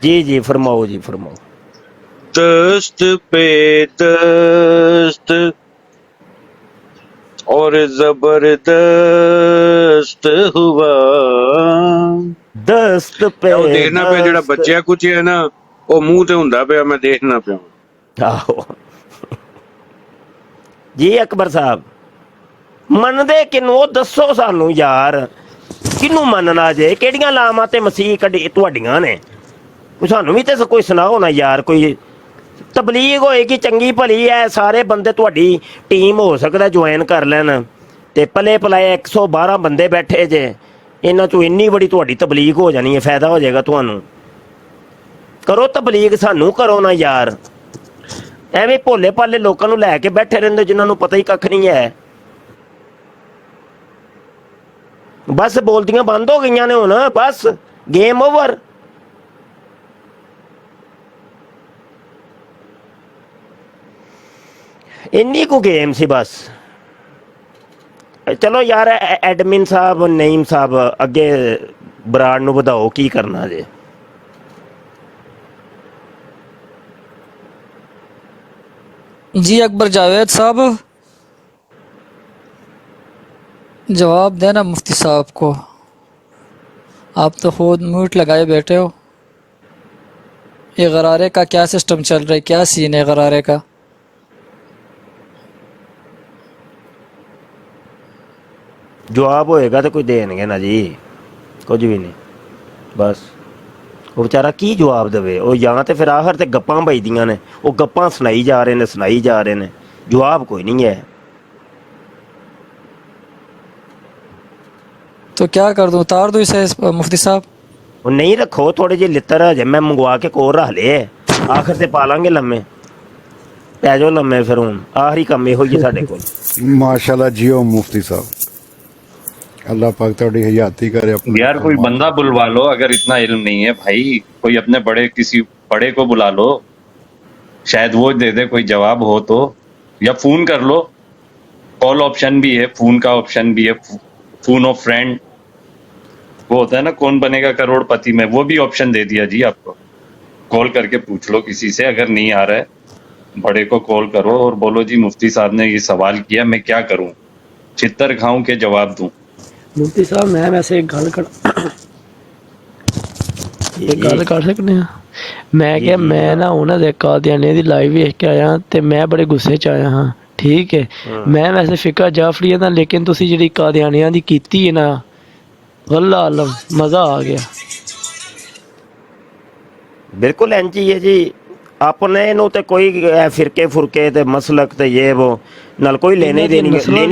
ਜੀ ਜੀ ਫਰਮਾਓ ਜੀ, ਫਰਮਾਓ। दस्त पे दस्त और जबरदस्त हुआ। ਦਸਤ ਪੇ ਉਹ ਦੇਖਣਾ ਪਿਆ ਜਿਹੜਾ ਬੱਚਿਆ ਕੁਝ ਹੈ ਨਾ, ਉਹ ਮੂੰਹ ਤੇ ਹੁੰਦਾ ਪਿਆ, ਮੈਂ ਦੇਖਣਾ ਪਿਆ। ਆਹੋ ਜੀ ਅਕਬਰ ਸਾਹਿਬ, ਮੰਨਦੇ ਕਿਹਨੂੰ? ਉਹ ਦੱਸੋ ਸਾਨੂੰ ਯਾਰ, ਕਿਹਨੂੰ ਮੰਨਣਾ ਜੇ? ਕਿਹੜੀਆਂ ਲਾਵਾਂ ਤੇ ਮਸੀਹ ਕੱਢੀ ਤੁਹਾਡੀਆਂ ਨੇ? ਸਾਨੂੰ ਵੀ ਤੇ ਕੋਈ ਸੁਣਾਓ ਨਾ ਯਾਰ। ਕੋਈ ਤਬਲੀਗ ਹੋਏਗੀ ਚੰਗੀ ਭਲੀ ਹੈ, ਸਾਰੇ ਬੰਦੇ ਤੁਹਾਡੀ ਟੀਮ ਹੋ ਸਕਦਾ ਜੁਆਇਨ ਕਰ ਲੈਣ, ਤੇ ਪਲੇ ਪਲਾਏ 112 ਬੰਦੇ ਬੈਠੇ ਜੇ, ਇਹਨਾਂ ਚੋਂ ਇੰਨੀ ਬੜੀ ਤੁਹਾਡੀ ਤਬਲੀਗ ਹੋ ਜਾਣੀ ਹੈ, ਫਾਇਦਾ ਹੋ ਜਾਏਗਾ ਤੁਹਾਨੂੰ। ਕਰੋ ਤਬਲੀਗ, ਸਾਨੂੰ ਕਰੋ ਨਾ ਯਾਰ। ਐਵੇਂ ਭੋਲੇ ਭਾਲੇ ਲੋਕਾਂ ਨੂੰ ਲੈ ਕੇ ਬੈਠੇ ਰਹਿੰਦੇ ਜਿਨ੍ਹਾਂ ਨੂੰ ਪਤਾ ਹੀ ਕੱਖ ਨਹੀਂ ਹੈ। ਬਸ ਬੋਲਦੀਆਂ ਬੰਦ ਹੋ ਗਈਆਂ ਨੇ ਹੁਣ, ਬਸ ਗੇਮ ਓਵਰ। ਇੰਨੀ ਕੁ ਗੇਮ ਸੀ ਬਸ। ਚਲੋ ਯਾਰ, ਐਡਮਿਨ ਸਾਹਿਬ, ਨਈਮ ਸਾਹਿਬ, ਅੱਗੇ ਬਰਾੜ ਨੂੰ ਵਧਾਓ, ਕੀ ਕਰਨਾ ਜੇ? जी अकबर जावेद साहब, जवाब देना मुफ्ती साहब को। आप तो खुद म्यूट लगाए बैठे हो। ये गरारे का क्या सिस्टम चल रहा है, क्या सीन है गरारे का? ਜਵਾਬ ਹੋਏਗਾ ਤਾਂ ਕੋਈ ਦੇਣਗੇ ਨਾ ਜੀ, ਕੁਝ ਵੀ ਨਹੀਂ। ਬਸ ਉਹ ਵਿਚਾਰਾ ਕੀ ਜਵਾਬ ਦੇਵੇ, ਉਹ ਜਾਂ ਤੇ ਫਿਰ ਆਖਰ ਤੇ ਗੱਪਾਂ ਵੱਜਦੀਆਂ ਨੇ, ਉਹ ਗੱਪਾਂ ਸੁਣਾਈ ਜਾ ਰਹੇ ਨੇ, ਜਵਾਬ ਕੋਈ ਨਹੀਂ ਹੈ। तो क्या कर दूं, उतार दूं इसे मुफ्ती साहब? ਉਹ ਨਹੀਂ ਰੱਖੋ, ਥੋੜੇ ਜਿਹੇ ਲਿੱਤਰ ਹਜੇ ਮੈਂ ਮੰਗਵਾ ਕੇ ਕੋਲ ਰੱਖ ਲਏ, ਆਖਰ ਤੇ ਪਾ ਲਾਂਗੇ ਲੰਮੇ, ਪੈ ਜਾਓ ਲੰਮੇ। ਫਿਰ ਹੁਣ ਆਖਰੀ ਕੰਮ ਇਹੋ ਹੀ ਹੈ ਸਾਡੇ ਕੋਲ। माशाल्लाह जियो मुफ्ती साहब, अल्लाह पाक थोड़ी हयाती करे अपने। यार कोई बंदा बुलवा लो, अगर इतना इल्म नहीं है भाई, कोई अपने बड़े किसी बड़े को बुला लो, शायद वो दे दे कोई जवाब हो तो, या फोन कर लो, कॉल ऑप्शन भी है, फोन का ऑप्शन भी है, फोन ऑफ फ्रेंड, वो होता है ना कौन बनेगा करोड़पति में, वो भी ऑप्शन दे दिया जी आपको। कॉल करके पूछ लो किसी से, अगर नहीं आ रहा है बड़े को कॉल करो और बोलो जी मुफ्ती साहब ने ये सवाल किया, मैं क्या करूं, चित्तर खाऊं के जवाब दूं। ਮੁਫਤੀ ਸਾਹਿਬ ਮੈਂ ਵੈਸੇ ਇੱਕ ਗੱਲ ਕਰ ਸਕਨੇ ਆ? ਮੈਂ ਕਿਹਾ ਮੈਂ ਨਾ ਉਹਨਾਂ ਦੇ ਕਾਦੀਆਨੇ ਦੀ ਲਾਈਵ ਵੇਖ ਕੇ ਆਇਆ ਤੇ ਮੈਂ ਬੜੇ ਗੁੱਸੇ 'ਚ ਆਇਆ ਹਾਂ, ਠੀਕ ਹੈ। ਮੈਂ ਵੈਸੇ ਫਿਕਰ ਜਾਫਰੀਆ ਦਾ, ਲੇਕਿਨ ਤੁਸੀਂ ਜਿਹੜੀ ਕਾਦੀਆਨੀਆਂ ਦੀ ਕੀਤੀ ਹੈ ਨਾ, ਵੱਲਾ ਆਲਮ ਮਜ਼ਾ ਆ ਗਿਆ। ਬਿਲਕੁਲ ਇੰਝ ਹੀ ਹੈ ਜੀ, ਆਪਣੇ ਨੂੰ ਤੇ ਕੋਈ ਫਿਰਕੇ ਫੁਰਕੇ ਤੇ ਮਸਲਕ ਤੇ ਇਹ ਉਹ ਨਾਲ ਕੋਈ ਲੈਣੀ ਦੇਣੀ ਕੋਈ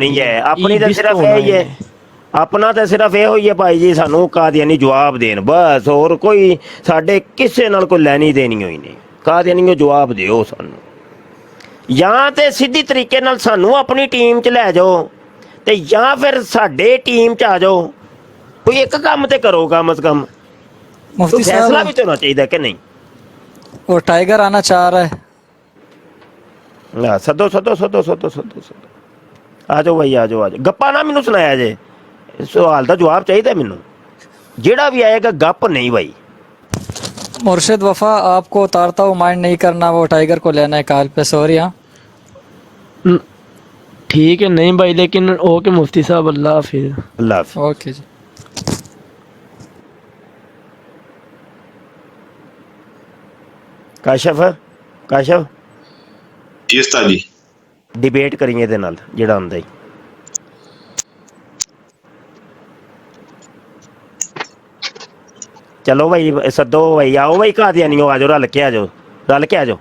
ਨਹੀਂ ਹੈ। ਆਪਣੀ ਤਾਂ ਸਿਰਫ ਇਹ ਹੀ ਹੈ, ਆਪਣਾ ਤਾਂ ਸਿਰਫ ਇਹੋ ਹੀ ਹੈ ਭਾਈ ਜੀ, ਸਾਨੂੰ ਕਾਦੀਆਨੀ ਜਵਾਬ ਦੇਣ ਬਸ, ਹੋਰ ਕੋਈ ਸਾਡੇ ਕਿਸੇ ਨਾਲ ਕੋਈ ਲੈਣੀ ਦੇਣੀ ਹੋਈ ਨਹੀਂ। ਕਾਦੀਆਨੀ ਜਵਾਬ ਦਿਓ ਸਾਨੂੰ, ਜਾਂ ਤੇ ਸਿੱਧੀ ਤਰੀਕੇ ਨਾਲ ਸਾਨੂੰ ਆਪਣੀ ਟੀਮ 'ਚ ਲੈ ਜਾਓ, ਤੇ ਜਾਂ ਫਿਰ ਸਾਡੇ ਟੀਮ 'ਚ ਆ ਜਾਓ। ਕੋਈ ਇੱਕ ਕੰਮ ਤੇ ਕਰੋ ਕਮ ਸੇ ਕਮ, मुफ्ती ਫੈਸਲਾ साहब ਵੀ ਤੇ ਹੋਣਾ ਚਾਹੀਦਾ ਕਿ ਨਹੀਂ। वो टाइगर आना चाह रहा है। ਸੱਦੋ ਆ ਜਾਓ ਭਾਈ, ਆ ਜਾਓ। ਗੱਪਾਂ ਨਾ ਮੈਨੂੰ ਸੁਣਾਇਆ ਜੇ, ਸਵਾਲ ਦਾ ਜਵਾਬ ਚਾਹੀਦਾ ਮੈਨੂੰ, ਜਿਹੜਾ ਵੀ ਆਏਗਾ ਗੱਪ ਨਹੀਂ ਭਾਈ। मुर्शिद वफा, आपको उतारता हुआ माइंड नहीं करना, वो टाइगर को लेना है कॉल पे, सॉरी। हाँ ठीक है, नहीं भाई, लेकिन ओके मुफ्ती साहब, अल्लाह हाफिज़। ਅੱਲਾ ਹਾਫਿਜ਼। ओके जी। ਕਾਸ਼ਫ ਜੀ ਉਸਤਾਦ ਜੀ, ਡਿਬੇਟ ਕਰੀਏ ਇਹਦੇ ਨਾਲ ਜਿਹੜਾ ਹੁੰਦਾ ਹੀ। ਚਲੋ ਭਾਈ, ਸੱਦੋ ਭਾਈ, ਆਓ ਭਾਈ, ਕਾਦੀਆਨੀਓ ਆ ਜਾਓ, ਰਲ ਕੇ ਆ ਜਾਓ।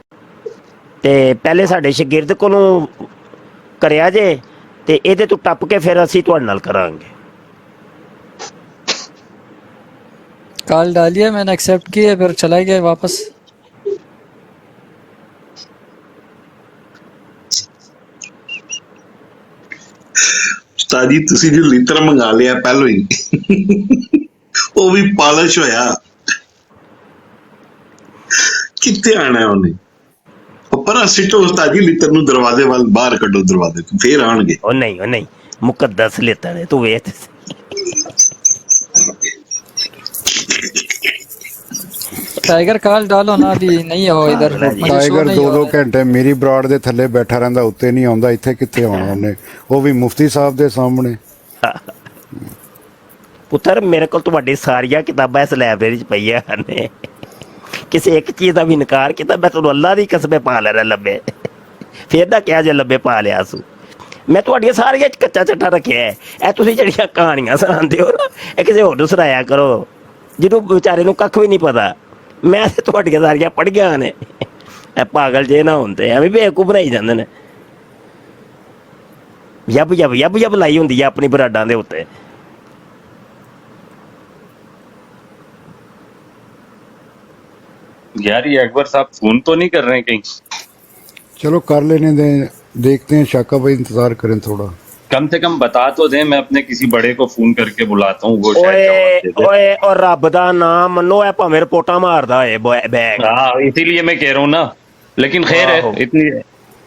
ਤੇ ਪਹਿਲੇ ਸਾਡੇ ਸ਼ਾਗਿਰਦ ਕੋਲੋਂ ਕਰਿਆ ਜੇ, ਤੇ ਇਹਦੇ ਤੋਂ ਟੱਪ ਕੇ ਫਿਰ ਅਸੀਂ ਤੁਹਾਡੇ ਨਾਲ ਕਰਾਂਗੇ। कॉल डालिए, मैंने एक्सेप्ट की है, फिर चला गया वापस। ਉਸਤਾਦ ਜੀ ਤੁਸੀਂ ਜੋ ਲਿੱਤਰ ਮੰਗਾ ਲਿਆ ਪਹਿਲੋਂ ਹੀ, ਉਹ ਵੀ ਪਾਲਿਸ਼ ਹੋਇਆ, ਕਿੱਥੇ ਆਣਾ ਉਹਨੇ। ਪਰਾਂ ਸਿੱਟੋ ਉਸਤਾਦ ਜੀ ਲਿੱਤਰ ਨੂੰ, ਦਰਵਾਜ਼ੇ ਵੱਲ ਬਾਹਰ ਕੱਢੋ, ਦਰਵਾਜ਼ੇ ਤੋਂ ਫੇਰ ਆਣਗੇ। ਉਹ ਨਹੀਂ ਮੁਕੱਦਸ ਲਿੱਤਰ ਹੈ, ਤੂੰ ਵੇਖ। टाइगर कॉल डालो ना, अभी नहीं हो इधर। टाइगर 2-2 घंटे मेरी ब्राड ਦੇ ਥੱਲੇ ਬੈਠਾ ਰਹਿੰਦਾ, ਉੱਤੇ ਨਹੀਂ ਆਉਂਦਾ, ਇੱਥੇ ਕਿੱਥੇ ਆਉਣਾ ਉਹਨੇ, ਉਹ ਵੀ ਮੁਫਤੀ ਸਾਹਿਬ ਦੇ ਸਾਹਮਣੇ। ਪੁੱਤਰ ਮੇਰੇ ਕੋਲ ਤੁਹਾਡੀ ਸਾਰੀਆਂ ਕਿਤਾਬਾਂ ਇਸ ਲਾਇਬ੍ਰੇਰੀ 'ਚ ਪਈਆਂ ਹਨ, ਕਿਸੇ ਇੱਕ ਚੀਜ਼ ਦਾ ਵੀ ਇਨਕਾਰ ਕੀਤਾ ਮੈਂ ਤੁਹਾਨੂੰ ਅੱਲਾ ਦੀ ਕਸਮ ਪਾ ਲੈਣਾ ਲੱਭੇ, ਫਿਰ ਦਾ ਕਿਹਾ ਜੇ ਲੱਭੇ ਪਾ ਲਿਆ ਸੂ। ਮੈਂ ਤੁਹਾਡੀਆਂ ਸਾਰੀਆਂ 'ਚ ਕੱਚਾ ਚੱਟਾ ਰੱਖਿਆ। ਇਹ ਤੁਸੀਂ ਜਿਹੜੀਆਂ ਕਹਾਣੀਆਂ ਸੁਣਾਉਂਦੇ ਹੋ ਨਾ, ਇਹ ਕਿਸੇ ਹੋਰ ਨੂੰ ਸੁਣਾਇਆ ਕਰੋ, ਜਿਹਨੂੰ ਵਿਚਾਰੇ ਨੂੰ ਕੱਖ ਵੀ ਨਹੀਂ ਪਤਾ। ਮੈਂ ਤੇ ਤੁਹਾਡੀਆਂ ਸਾਰੀਆਂ ਪੜ੍ਹੀਆਂ ਨੇ, ਇਹ ਪਾਗਲ ਜੇ ਨਾ ਹੁੰਦੇ, ਐਵੇਂ ਬੇਵਕੂਫ ਬਣਾਈ ਜਾਂਦੇ ਨੇ। ਯੱਬ ਲਾਈ ਹੁੰਦੀ ਆ ਆਪਣੀ ਬਰਾਡਾਂ ਦੇ ਉੱਤੇ। यार ये अकबर साहब फोन तो नहीं कर रहे हैं कहीं? चलो कर लेने दें, देखते हैं। शाका भाई इंतजार करें थोड़ा, कम से कम बता तो दें, मैं अपने किसी बड़े को फोन करके बुलाता हूँ, वो शायद जवाब दे दे। ਓਏ ਔਰ ਰੱਬ ਦਾ ਨਾਮ ਮੰਨੋ, ਇਹ ਭਾਵੇਂ ਰਿਪੋਰਟਾਂ ਮਾਰਦਾ ਹੋਏ ਬੈਗ। हाँ इसीलिए मैं कह रहा हूँ ना, लेकिन खैर है,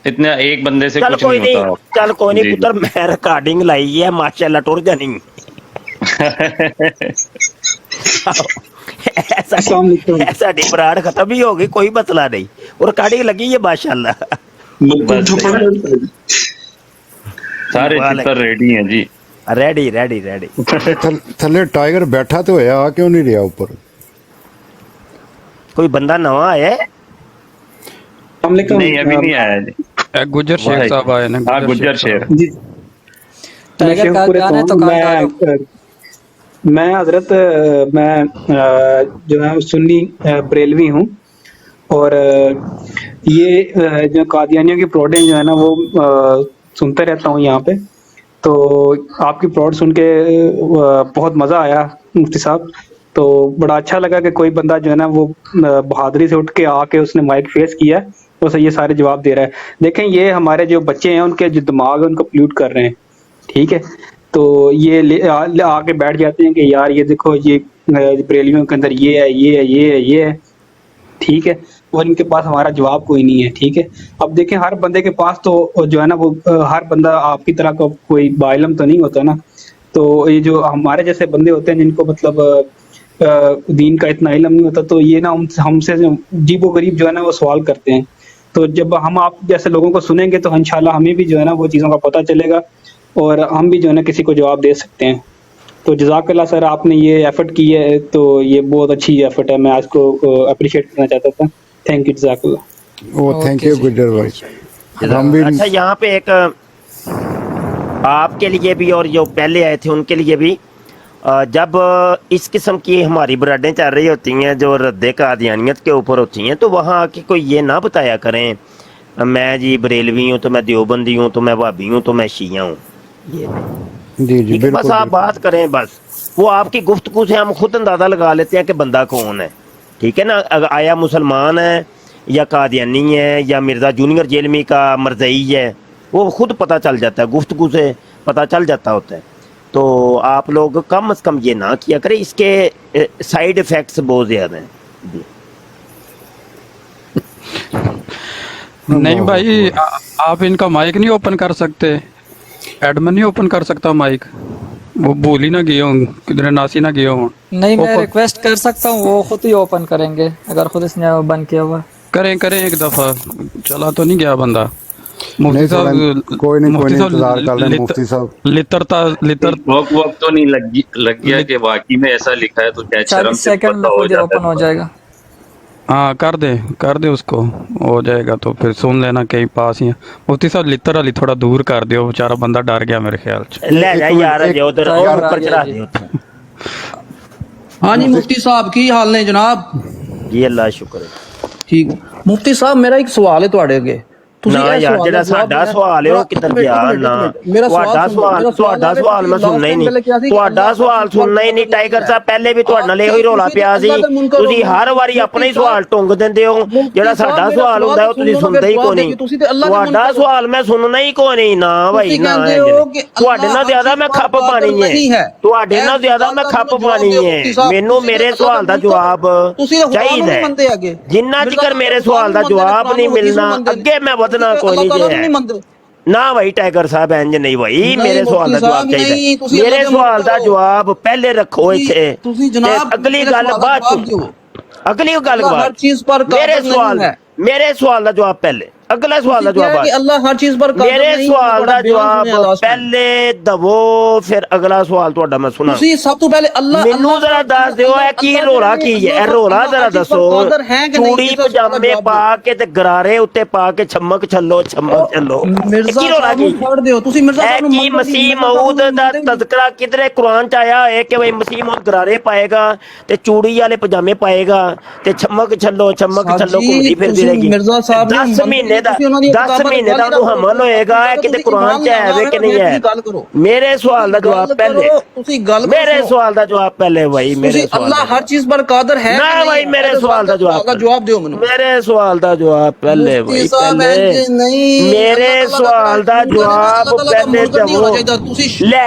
इतना एक बंदे से ਚੱਲ कुछ ਕੋਈ नहीं ਨਹੀਂ, होता। ਚੱਲ ਕੋਈ ਨਹੀਂ जी, ਪੁੱਤਰ, ਮੈਂ ਰਿਕਾਰਡਿੰਗ ਲਾਈ ਹੈ, ਮਾਸ਼ਾਅੱਲਾ ਟੁਰ ਜਾਣੀ। ਸਾਡੀ ਬਰਾੜ ਖਤਮ ਹੀ ਹੋ ਗਈ, ਕੋਈ ਮਸਲਾ ਨਹੀਂ, ਉਹ ਰਿਕਾਰਡਿੰਗ ਲੱਗੀ ਹੈ ਮਾਸ਼ਾਅੱਲਾ। ਮੱਕੂ ਥੱਪੜ सारे चित्र रेडी हैं जी। ਰੈਡੀ। ਥੱਲੇ ਟਾਈਗਰ ਬੈਠਾ ਤੇ ਹੋਇਆ, ਆ ਕਿਉਂ ਨਹੀਂ ਰਿਹਾ ਉੱਪਰ? कोई बंदा नवा आया है? नहीं अभी नहीं आया जी। गुज्जर शेख भाई। साहब आए ना, हाँ गुज्जर शेर। जी टाइगर का गाना है तो कान डालो। मैं हजरत मैं जो है सुन्नी बरेलवी हूँ और ये जो कादियानियों की प्रोडें जो है ना वो सुनते रहता हूँ यहाँ पे। तो आपकी प्रोड सुन के बहुत मज़ा आया मुफ्ती साहब। तो बड़ा अच्छा लगा कि कोई बंदा जो है ना वो बहादुरी से उठ के आके उसने माइक फेस किया है, वो ये सारे जवाब दे रहा है। देखें ये हमारे जो बच्चे हैं उनके जो दिमाग है उनको पोल्यूट कर रहे हैं, ठीक है। तो ये आके बैठ जाते हैं कि यार ये देखो ये बरेलियों के अंदर ये है ये है ये है ये है, ठीक है। और इनके पास हमारा जवाब कोई नहीं है, ठीक है। अब देखें हर बंदे के पास तो जो है ना वो हर बंदा आपकी तरह का कोई बाइलम तो नहीं होता ना। तो ये जो हमारे जैसे बंदे होते हैं जिनको मतलब दीन का इतना इल्म नहीं होता, तो ये ना हमसे जीबो गरीब जो है ना वो सवाल करते हैं। तो जब हम आप जैसे लोगों को सुनेंगे तो इंशाल्लाह हमें भी जो है ना वो चीज़ों का पता चलेगा और हम भी जो है ना किसी को जवाब दे सकते हैं। तो जज़ाकल्लाह सर, आपने ये एफर्ट की है तो ये बहुत अच्छी एफर्ट है, मैं आज को अप्रिशिएट करना चाहता था। थैंक यू जज़ाकल्लाह। ओ थैंक यू गुज्जर भाई। हम भी अच्छा यहाँ पे एक आपके लिए भी और जो पहले आए थे उनके लिए भी, जब इस किस्म की हमारी बराडें चल रही होती हैं जो रद्द कादियानियत के ऊपर होती हैं, तो वहाँ आके कोई ये ना बताया करें मैं जी बरेलवी हूँ तो मैं देवबंदी हूँ तो मैं भाभी हूँ तो मैं शिया हूँ। ये जी जी ठीक है, बस बिल्कुल आप बात करें, बस वो आपकी गुफ्तगू से हम खुद अंदाजा लगा लेते हैं कि बंदा कौन है, ठीक है ना। अगर आया मुसलमान है या कादियानी है या मिर्ज़ा जूनियर जेलमी का मरज़ई है, वो खुद पता चल जाता है, गुफ्तगू से पता चल जाता होता है। तो आप लोग कम से कम ये ना किया करें, इसके साइड इफ़ेक्ट्स बहुत ज़्यादा हैं। नहीं भाई आप इनका माइक नहीं ओपन कर सकते? एडमिन नहीं ओपन कर सकता माइक? वो भूल ही ना गए हों, किधर नासी ना गए हों। नहीं मैं रिक्वेस्ट कर सकता हूँ, वो खुद ही ओपन करेंगे अगर खुद इसने वो बंद किया हुआ। करें करें एक दफा, चला तो नहीं गया बंदा। मुफ्ती नहीं, थोड़ा- साहब कोई नहीं इंतजार कर रहे हैं मुफ्ती साहब। लितर वक्त तो नहीं लग गया कि वाकई में ऐसा लिखा है तो क्या शर्म 40 से सेकंड में पता हो खुद ही जाता ओपन हो है। जाएगा। हाँ कर दे उसको, हो जाएगा तो फिर सुन लेना कहीं पास ही है। मुफ्ती साहब लितर अली थोड़ा दूर कर दियो, बेचारा बंदा डर गया मेरे ख्याल से। ले जा यार अजय उधर एक- और ऊपर चढ़ा दे। हाँ जी मुफ्ती साहब की हाल ने जनाब? जी अल्लाह शुक्र है। ठीक। मुफ्ती साहब मेरा एक सवाल है ਤੁਹਾਡੇ ਅੱਗੇ। ਨਾ ਯਾਰ ਜਿਹੜਾ ਸਾਡਾ ਸਵਾਲ ਹੈ ਉਹ ਕਿੱਧਰ ਗਿਆ ਨਾ? ਤੁਹਾਡਾ ਸਵਾਲ ਮੈਂ ਸੁਣਨਾ ਹੀ ਨਹੀਂ, ਤੁਹਾਡਾ ਸਵਾਲ ਸੁਣਨਾ ਹੀ ਨਹੀਂ। ਟਾਈਗਰ ਸਾਹਿਬ ਪਹਿਲੇ ਵੀ ਤੁਹਾਡੇ ਨਾਲ ਇਹੋ ਹੀ ਰੌਲਾ ਪਿਆ ਸੀ, ਤੁਸੀਂ ਹਰ ਵਾਰੀ ਆਪਣੇ ਹੀ ਸਵਾਲ ਟੁੰਗ ਦਿੰਦੇ ਹੋ। ਜਿਹੜਾ ਸਾਡਾ ਸਵਾਲ ਹੁੰਦਾ ਉਹ ਤੁਸੀਂ ਸੁਣਦੇ ਹੀ ਕੋਈ ਨਹੀਂ। ਤੁਹਾਡਾ ਸਵਾਲ ਮੈਂ ਸੁਣਨਾ ਹੀ ਕੋਈ ਨਹੀਂ ਨਾ ਭਾਈ ਨਾ। ਤੁਹਾਡੇ ਨਾਲ ਜ਼ਿਆਦਾ ਮੈਂ ਖੱਪ ਪਾਣੀ ਹੈ, ਤੁਹਾਡੇ ਨਾਲ ਜ਼ਿਆਦਾ ਮੈਂ ਖੱਪ ਪਾਣੀ ਹੈ। ਮੈਨੂੰ ਮੇਰੇ ਸਵਾਲ ਦਾ ਜਵਾਬ ਚਾਹੀਦਾ ਹੈ। ਜਿੰਨਾ ਚਿਰ ਮੇਰੇ ਸਵਾਲ ਦਾ ਜਵਾਬ ਨਹੀਂ ਮਿਲਣਾ ਅੱਗੇ ਮੈਂ ਵਧਣਾ ਕੋਈ ਨਹੀਂ ਜੇ ਨਾ ਭਾਈ। ਟਾਈਗਰ ਸਾਹਿਬ ਇੰਜ ਨਹੀਂ ਭਾਈ, ਮੇਰੇ ਸਵਾਲ ਦਾ ਜਵਾਬ ਚਾਹੀਦਾ। ਮੇਰੇ ਸਵਾਲ ਦਾ ਜਵਾਬ ਪਹਿਲੇ ਰੱਖੋ ਇੱਥੇ, ਅਗਲੀ ਗੱਲ ਬਾਅਦ ਚ, ਅਗਲੀ ਗੱਲ ਬਾਅਦ। ਮੇਰੇ ਸਵਾਲ ਦਾ ਜਵਾਬ ਪਹਿਲੇ, अगला सवाल का जवाब अल्लाह हर चीज पर मेरे सवाल का जवाब पहले दवो, फिर अगला सवाल ਤੁਹਾਡਾ ਮੈਂ ਸੁਣਾ। ਤੁਸੀਂ ਸਭ ਤੋਂ ਪਹਿਲੇ ਅੱਲਾਹ ਮੈਨੂੰ ਜ਼ਰਾ ਦੱਸ ਦਿਓ ਇਹ ਕੀ ਰੋਲਾ ਕੀ ਹੈ? ਇਹ ਰੋਲਾ ਜ਼ਰਾ ਦੱਸੋ। ਚੂੜੀ ਪਜਾਮੇ ਪਾ ਕੇ ਤੇ ਗਰਾਰੇ ਉੱਤੇ ਪਾ ਕੇ ਛਮਕ ਛੱਲੋ ਮਿਰਜ਼ਾ ਸਾਹਿਬ ਨੂੰ ਛੱਡ ਦਿਓ ਤੁਸੀਂ। ਮਿਰਜ਼ਾ ਸਾਹਿਬ ਨੂੰ ਕੀ ਮਸੀਹ ਮਊਦ ਦਾ ਤਜ਼ਕਰਾ ਕਿਧਰੇ ਕੁਰਾਨ ਚ ਆਇਆ ਹੈ ਕਿ ਭਈ ਮਸੀਹ ਮਊਦ ਗਰਾਰੇ ਪਾਏਗਾ ਤੇ ਚੂੜੀ ਵਾਲੇ ਪਜਾਮੇ ਪਾਏਗਾ ਤੇ ਛਮਕ ਛੱਲੋ ਘੁੰਮਦੀ ਫਿਰਦੀ ਰਹੇਗੀ? 10 ਮਹੀਨੇ ਦਾ 10 ਮਹੀਨੇ ਦਾ ਉਹਨੂੰ ਹਮਲ ਹੋਏਗਾ ਕਿਤੇ ਕੁਰਾਨ ਚ ਹੈ ਵੇ ਕਿ ਨਹੀਂ ਹੈ? ਮੇਰੇ ਸਵਾਲ ਦਾ ਜਵਾਬ ਪਹਿਲੇ, ਮੇਰੇ ਸਵਾਲ ਦਾ ਜਵਾਬ ਪਹਿਲੇ ਭਾਈ। ਮੇਰੇ अल्लाह हर चीज पर कादर है ना भाई, मेरे सवाल का जवाब दो मैंने। मेरे सवाल का जवाब पहले भाई, मेरे सवाल का जवाब पहले दो। ले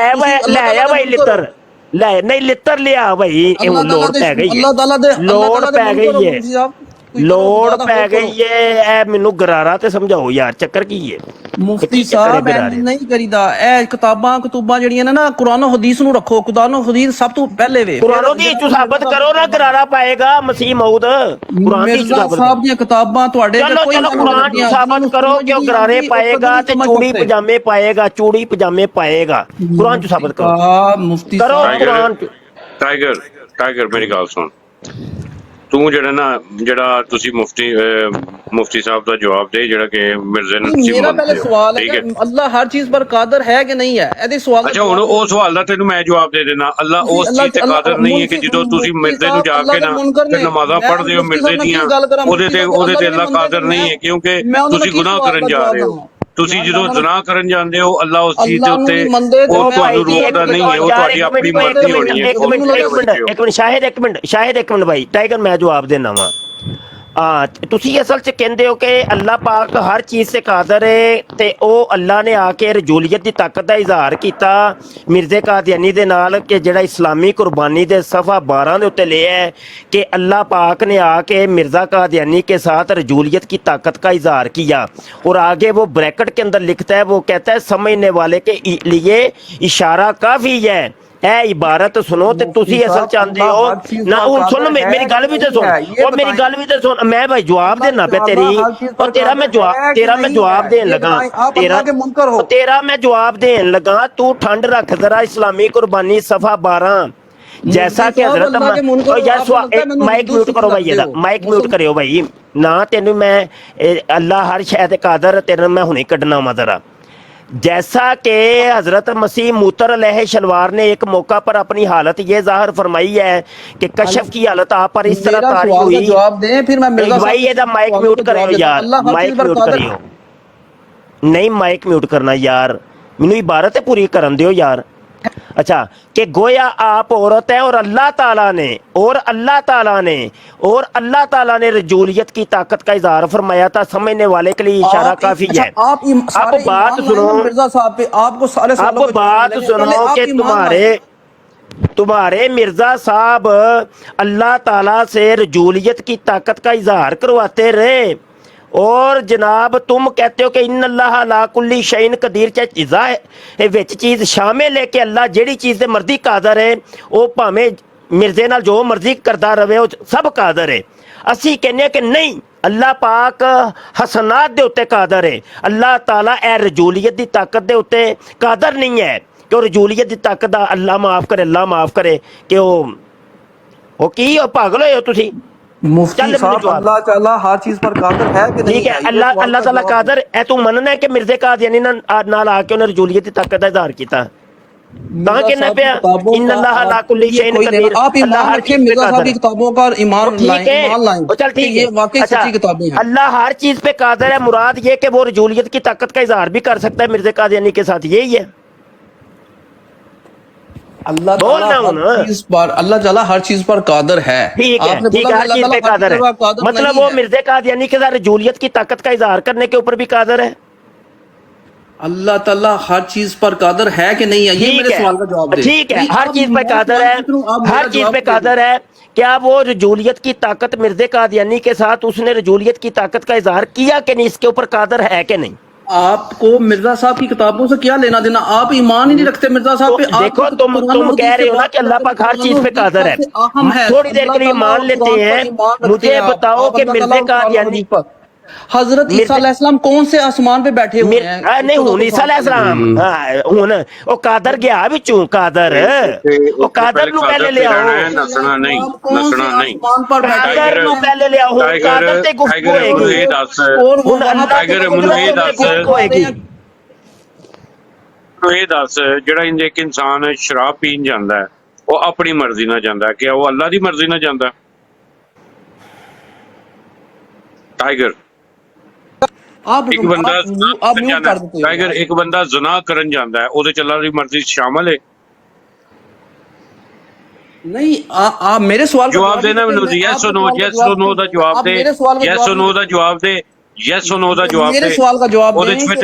आया भाई लितर, ले नहीं लितर लिया भाई। लोड़ पै गई है, लोड़ पै गई है, ਲੋੜ ਪੈ ਗਈ ਏ। ਇਹ ਮੈਨੂੰ ਗਰਾਰਾ ਤੇ ਸਮਝਾਓ ਯਾਰ, ਚੱਕਰ ਕੀ ਏ? ਮੁਫਤੀ ਸਾਹਿਬ ਨਹੀਂ ਕਰੀਦਾ। ਇਹ ਕਿਤਾਬਾਂ ਜਿਹੜੀਆਂ ਨੇ ਨਾ ਕੁਰਾਨ ਹਦੀਸ ਨੂੰ ਰੱਖੋ। ਕੁਰਾਨ ਹਦੀਸ ਸਭ ਤੋਂ ਪਹਿਲੇ ਵੇ। ਕੁਰਾਨ ਹਦੀਸ ਚ ਸਾਬਤ ਕਰੋ ਨਾ ਗਰਾਰਾ ਪਾਏਗਾ ਮਸੀਹ ਮਊਦ। ਕੁਰਾਨ ਦੀ ਸਾਬਤ ਸਾਹਿਬ ਦੀਆਂ ਕਿਤਾਬਾਂ ਤੁਹਾਡੇ ਚਲੋ ਕੁਰਾਨ ਦੀ ਸਾਬਤ ਕਰੋ ਕਿ ਉਹ ਗਰਾਰੇ ਪਾਏਗਾ ਤੇ ਚੂੜੀ ਪਜਾਮੇ ਪਾਏਗਾ, ਚੂੜੀ ਪਜਾਮੇ ਪਾਏਗਾ। ਕੁਰਾਨ ਚ ਸਾਬਤ ਕਰੋ। ਮੁਫਤੀ ਕਰੋ ਕੁਰਾਨ ਚ। टाइगर मेरी गल सुन, ਤੂੰ ਜਿਹੜਾ ਤੁਸੀਂ ਮੁਫਤੀ ਸਾਹਿਬ ਦਾ ਜਵਾਬ ਦੇ ਜਿਹੜਾ ਕਿ ਮਿਰਜ਼ੇ ਨੂੰ ਤੁਸੀਂ ਮੇਰਾ ਪਹਿਲੇ ਮੰਨਦੇ ਹੋ, ਸਵਾਲ ਠੀਕ ਹੈ ਹੈ। ਕਿ ਅੱਲਾਹ ਹਰ ਚੀਜ਼ ਪਰ ਕਾਦਰ ਹੈ ਕਿ ਨਹੀਂ ਹੈ, ਇਹਦੇ ਸਵਾਲ ਦਾ ਅੱਛਾ ਹੁਣ ਉਹ ਸਵਾਲ ਦਾ ਤੈਨੂੰ ਮੈਂ ਜਵਾਬ ਦੇ ਦੇਣਾ। ਅੱਲਾ ਉਸ ਚੀਜ਼ ਤੇ ਕਾਦਰ ਨਹੀਂ ਹੈ ਕਿ ਜਦੋਂ ਤੁਸੀਂ ਮਿਰਜ਼ੇ ਨੂੰ ਜਾ ਕੇ ਨਾ ਤੇ ਨਮਾਜ਼ਾਂ ਪੜ੍ਹਦੇ ਹੋ ਮਿਰਜ਼ੇ ਦੀਆਂ, ਉਹਦੇ ਤੇ ਅੱਲਾ ਕਾਦਰ ਨਹੀਂ ਹੈ, ਕਿਉਂਕਿ ਤੁਸੀਂ ਗੁਨਾਹ ਕਰਨ ਜਾ ਰਹੇ ਹੋ। ਤੁਸੀਂ ਜਦੋਂ ਗੁਨਾਹ ਕਰਨ ਜਾਂਦੇ ਹੋ ਅੱਲਾ ਉਸ ਚੀਜ਼ ਦੇ ਉੱਤੇ ਉਹ ਤੁਹਾਨੂੰ ਰੋਕਦਾ ਨਹੀਂ ਹੈ, ਉਹ ਤੁਹਾਡੀ ਆਪਣੀ ਮਰਜ਼ੀ ਹੋਣੀ ਹੈ। ਇੱਕ ਮਿੰਟ ਸ਼ਾਹਿਦ, ਇੱਕ ਮਿੰਟ ਭਾਈ ਟਾਈਗਰ, ਮੈਂ ਜਵਾਬ ਦੇਣਾ ਵਾ। ਤੁਸੀਂ ਅਸਲ 'ਚ ਕਹਿੰਦੇ ਹੋ ਕਿ ਅੱਲਾਹ ਪਾਕ ਹਰ ਚੀਜ਼ ਤੇ ਕਾਦਰ ਹੈ, ਤੇ ਉਹ ਅੱਲਾਹ ਨੇ ਆ ਕੇ ਰਜੂਲੀਅਤ ਦੀ ਤਾਕਤ ਦਾ ਇਜ਼ਹਾਰ ਕੀਤਾ ਮਿਰਜ਼ੇ ਕਾਦੀਆਨੀ ਦੇ ਨਾਲ, ਕਿ ਜਿਹੜਾ ਇਸਲਾਮੀ ਕੁਰਬਾਨੀ ਦੇ ਸਫਾ 12 ਦੇ ਉੱਤੇ ਲਿਆ ਹੈ کہ اللہ پاک نے آ کے مرزا قادیانی کے ساتھ رجولیت کی طاقت کا اظہار کیا، اور آگے وہ بریکٹ کے اندر لکھتا ہے، وہ کہتا ہے سمجھنے والے کے لیے اشارہ کافی ہے۔ اے عبارت سنو تے تسی اصل چاہتے ہو نہ، سنو میری گل بھی تے سن، اور میری گل بھی تے سن، میں بھائی جواب دینا پہ تیری، اور تیرا میں جواب دین لگا، تیرا میں جواب دین لگا، تو ٹھنڈ رکھ ذرا۔ اسلامی قربانی صفحہ 12 جیسا کہ حضرت مائک میوٹ کرو بھائی، مائک میوٹ کریو بھائی نہ، تینوں میں اللہ ہر شاید قادر، تینوں میں ہنے کڈنا وا ذرا۔ جیسا کہ حضرت مسیح موتر علیہ شلوار نے ایک موقع پر اپنی حالت یہ ظاہر فرمائی ہے کہ کشف کی حالت آپ پر اس طرح طاری ہوئی۔ بھائی یہ مائک میوٹ کریو یار، مائک میوٹ کریو، نہیں مائک میوٹ کرنا یار، مینوں عبارت پوری کرن دیو یار۔ اچھا کہ گویا آپ عورت ہیں، اور اللہ تعالیٰ نے رجولیت کی طاقت کا اظہار فرمایا تھا، سمجھنے والے کے لیے اشارہ کافی ہے۔ آپ بات سنو، آپ بات سنو کہ تمہارے مرزا صاحب اللہ تعالیٰ سے رجولیت کی طاقت کا اظہار کرواتے رہے، اور جناب تم کہتے ہو کہ ان اللہ لا کلی شیء قدیر، وچ چیز شامل ہے کہ اللہ جیڑی چیز دے مرضی قادر ہے، وہ بھاویں مرزے نال جو مرضی کردا رہے، وہ سب قادر ہے۔ اسی کہنے کہ نہیں، اللہ پاک حسنات دے اوتے قادر ہے، اللہ تعالیٰ اے رجولیت دی طاقت دے اوتے قادر نہیں ہے، کہ وہ رجولیت دی طاقت دا اللہ معاف کرے کہ وہ کی پاگل ہوئے ہو تسی؟ مفتی صاحب اللہ تعالیٰ ہر چیز پر قادر ہے کہ نہیں؟ ٹھیک ہے، اللہ تعالیٰ قادر ہے، تو مننا ہے کہ مرزے قادیانی نال آ کے انہیں رجولیت کی طاقت کا اظہار کیتا، کہاں کہنا پیا ان اللہ لا کلی شیء قدیر، آپ ایمان رکھیں مرزا صاحب کی کتابوں پر ایمان لائیں، چل ٹھیک ہے، یہ واقعی سچی کتابیں ہیں۔ اللہ ہر چیز پہ قادر ہے، مراد یہ کہ وہ رجولیت کی طاقت کا اظہار بھی کر سکتا ہے مرزے قادیانی کے ساتھ، یہی ہے۔ اللہ تعالیٰ ہر چیز پر قادر ہے، ٹھیک ہے، ہر چیز پہ قادر ہے، مطلب وہ مرزے قادیانی کے ساتھ رجولیت کی طاقت کا اظہار کرنے کے اوپر بھی قادر ہے۔ اللہ تعالیٰ ہر چیز پر قادر ہے کہ نہیں ہے، یہ میرے سوال کا جواب دے۔ ٹھیک ہے، ہر چیز پہ قادر ہے، ہر چیز پہ قادر ہے۔ کیا وہ رجولیت کی طاقت مرزے قادیانی کے ساتھ اس نے رجولیت کی طاقت کا اظہار کیا کہ نہیں، اس کے اوپر قادر ہے کہ نہیں؟ آپ کو مرزا صاحب کی کتابوں سے کیا لینا دینا؟ آپ ایمان ہی نہیں رکھتے مرزا صاحب پہ۔ دیکھو تم کہہ رہے ہو نا کہ اللہ پاک ہر چیز پہ قادر ہے، تھوڑی دیر کے لیے مان لیتے ہیں، مجھے بتاؤ کہ مرزے قادیانی حضرت عیسیٰ علیہ السلام کون سے آسمان پہ بیٹھے ہوئے ہیں؟ نہیں ہوں عیسیٰ علیہ السلام ہوں وہ قادر گیا بچوں، قادر وہ قادر نو پہلے لے آؤ، نسنا نہیں، قادر نو پہلے لے آؤ، قادر تے گفتگو ہوئے گی، ہن اللہ تے گفتگو ہوئے گی۔ یہ دس جڑا ایک انسان شراب پین جاندہ ہے وہ اپنی مرضی نہ جاندہ ہے، کیا وہ اللہ دی مرضی نہ جاندہ ہے؟ ٹائگر ایک بندہ ٹائگر ایک بندہ زنا کرن جاندہ ہے، وہ اللہ دی مرضی شامل ہے؟ نہیں، آپ میرے سوال کا جواب دینا مینوں یس اور نو، یس اور نو دا جواب دے، یس اور نو دا جواب دے، یس اور نو دا جواب دے۔ میرے سوال کا جواب دے۔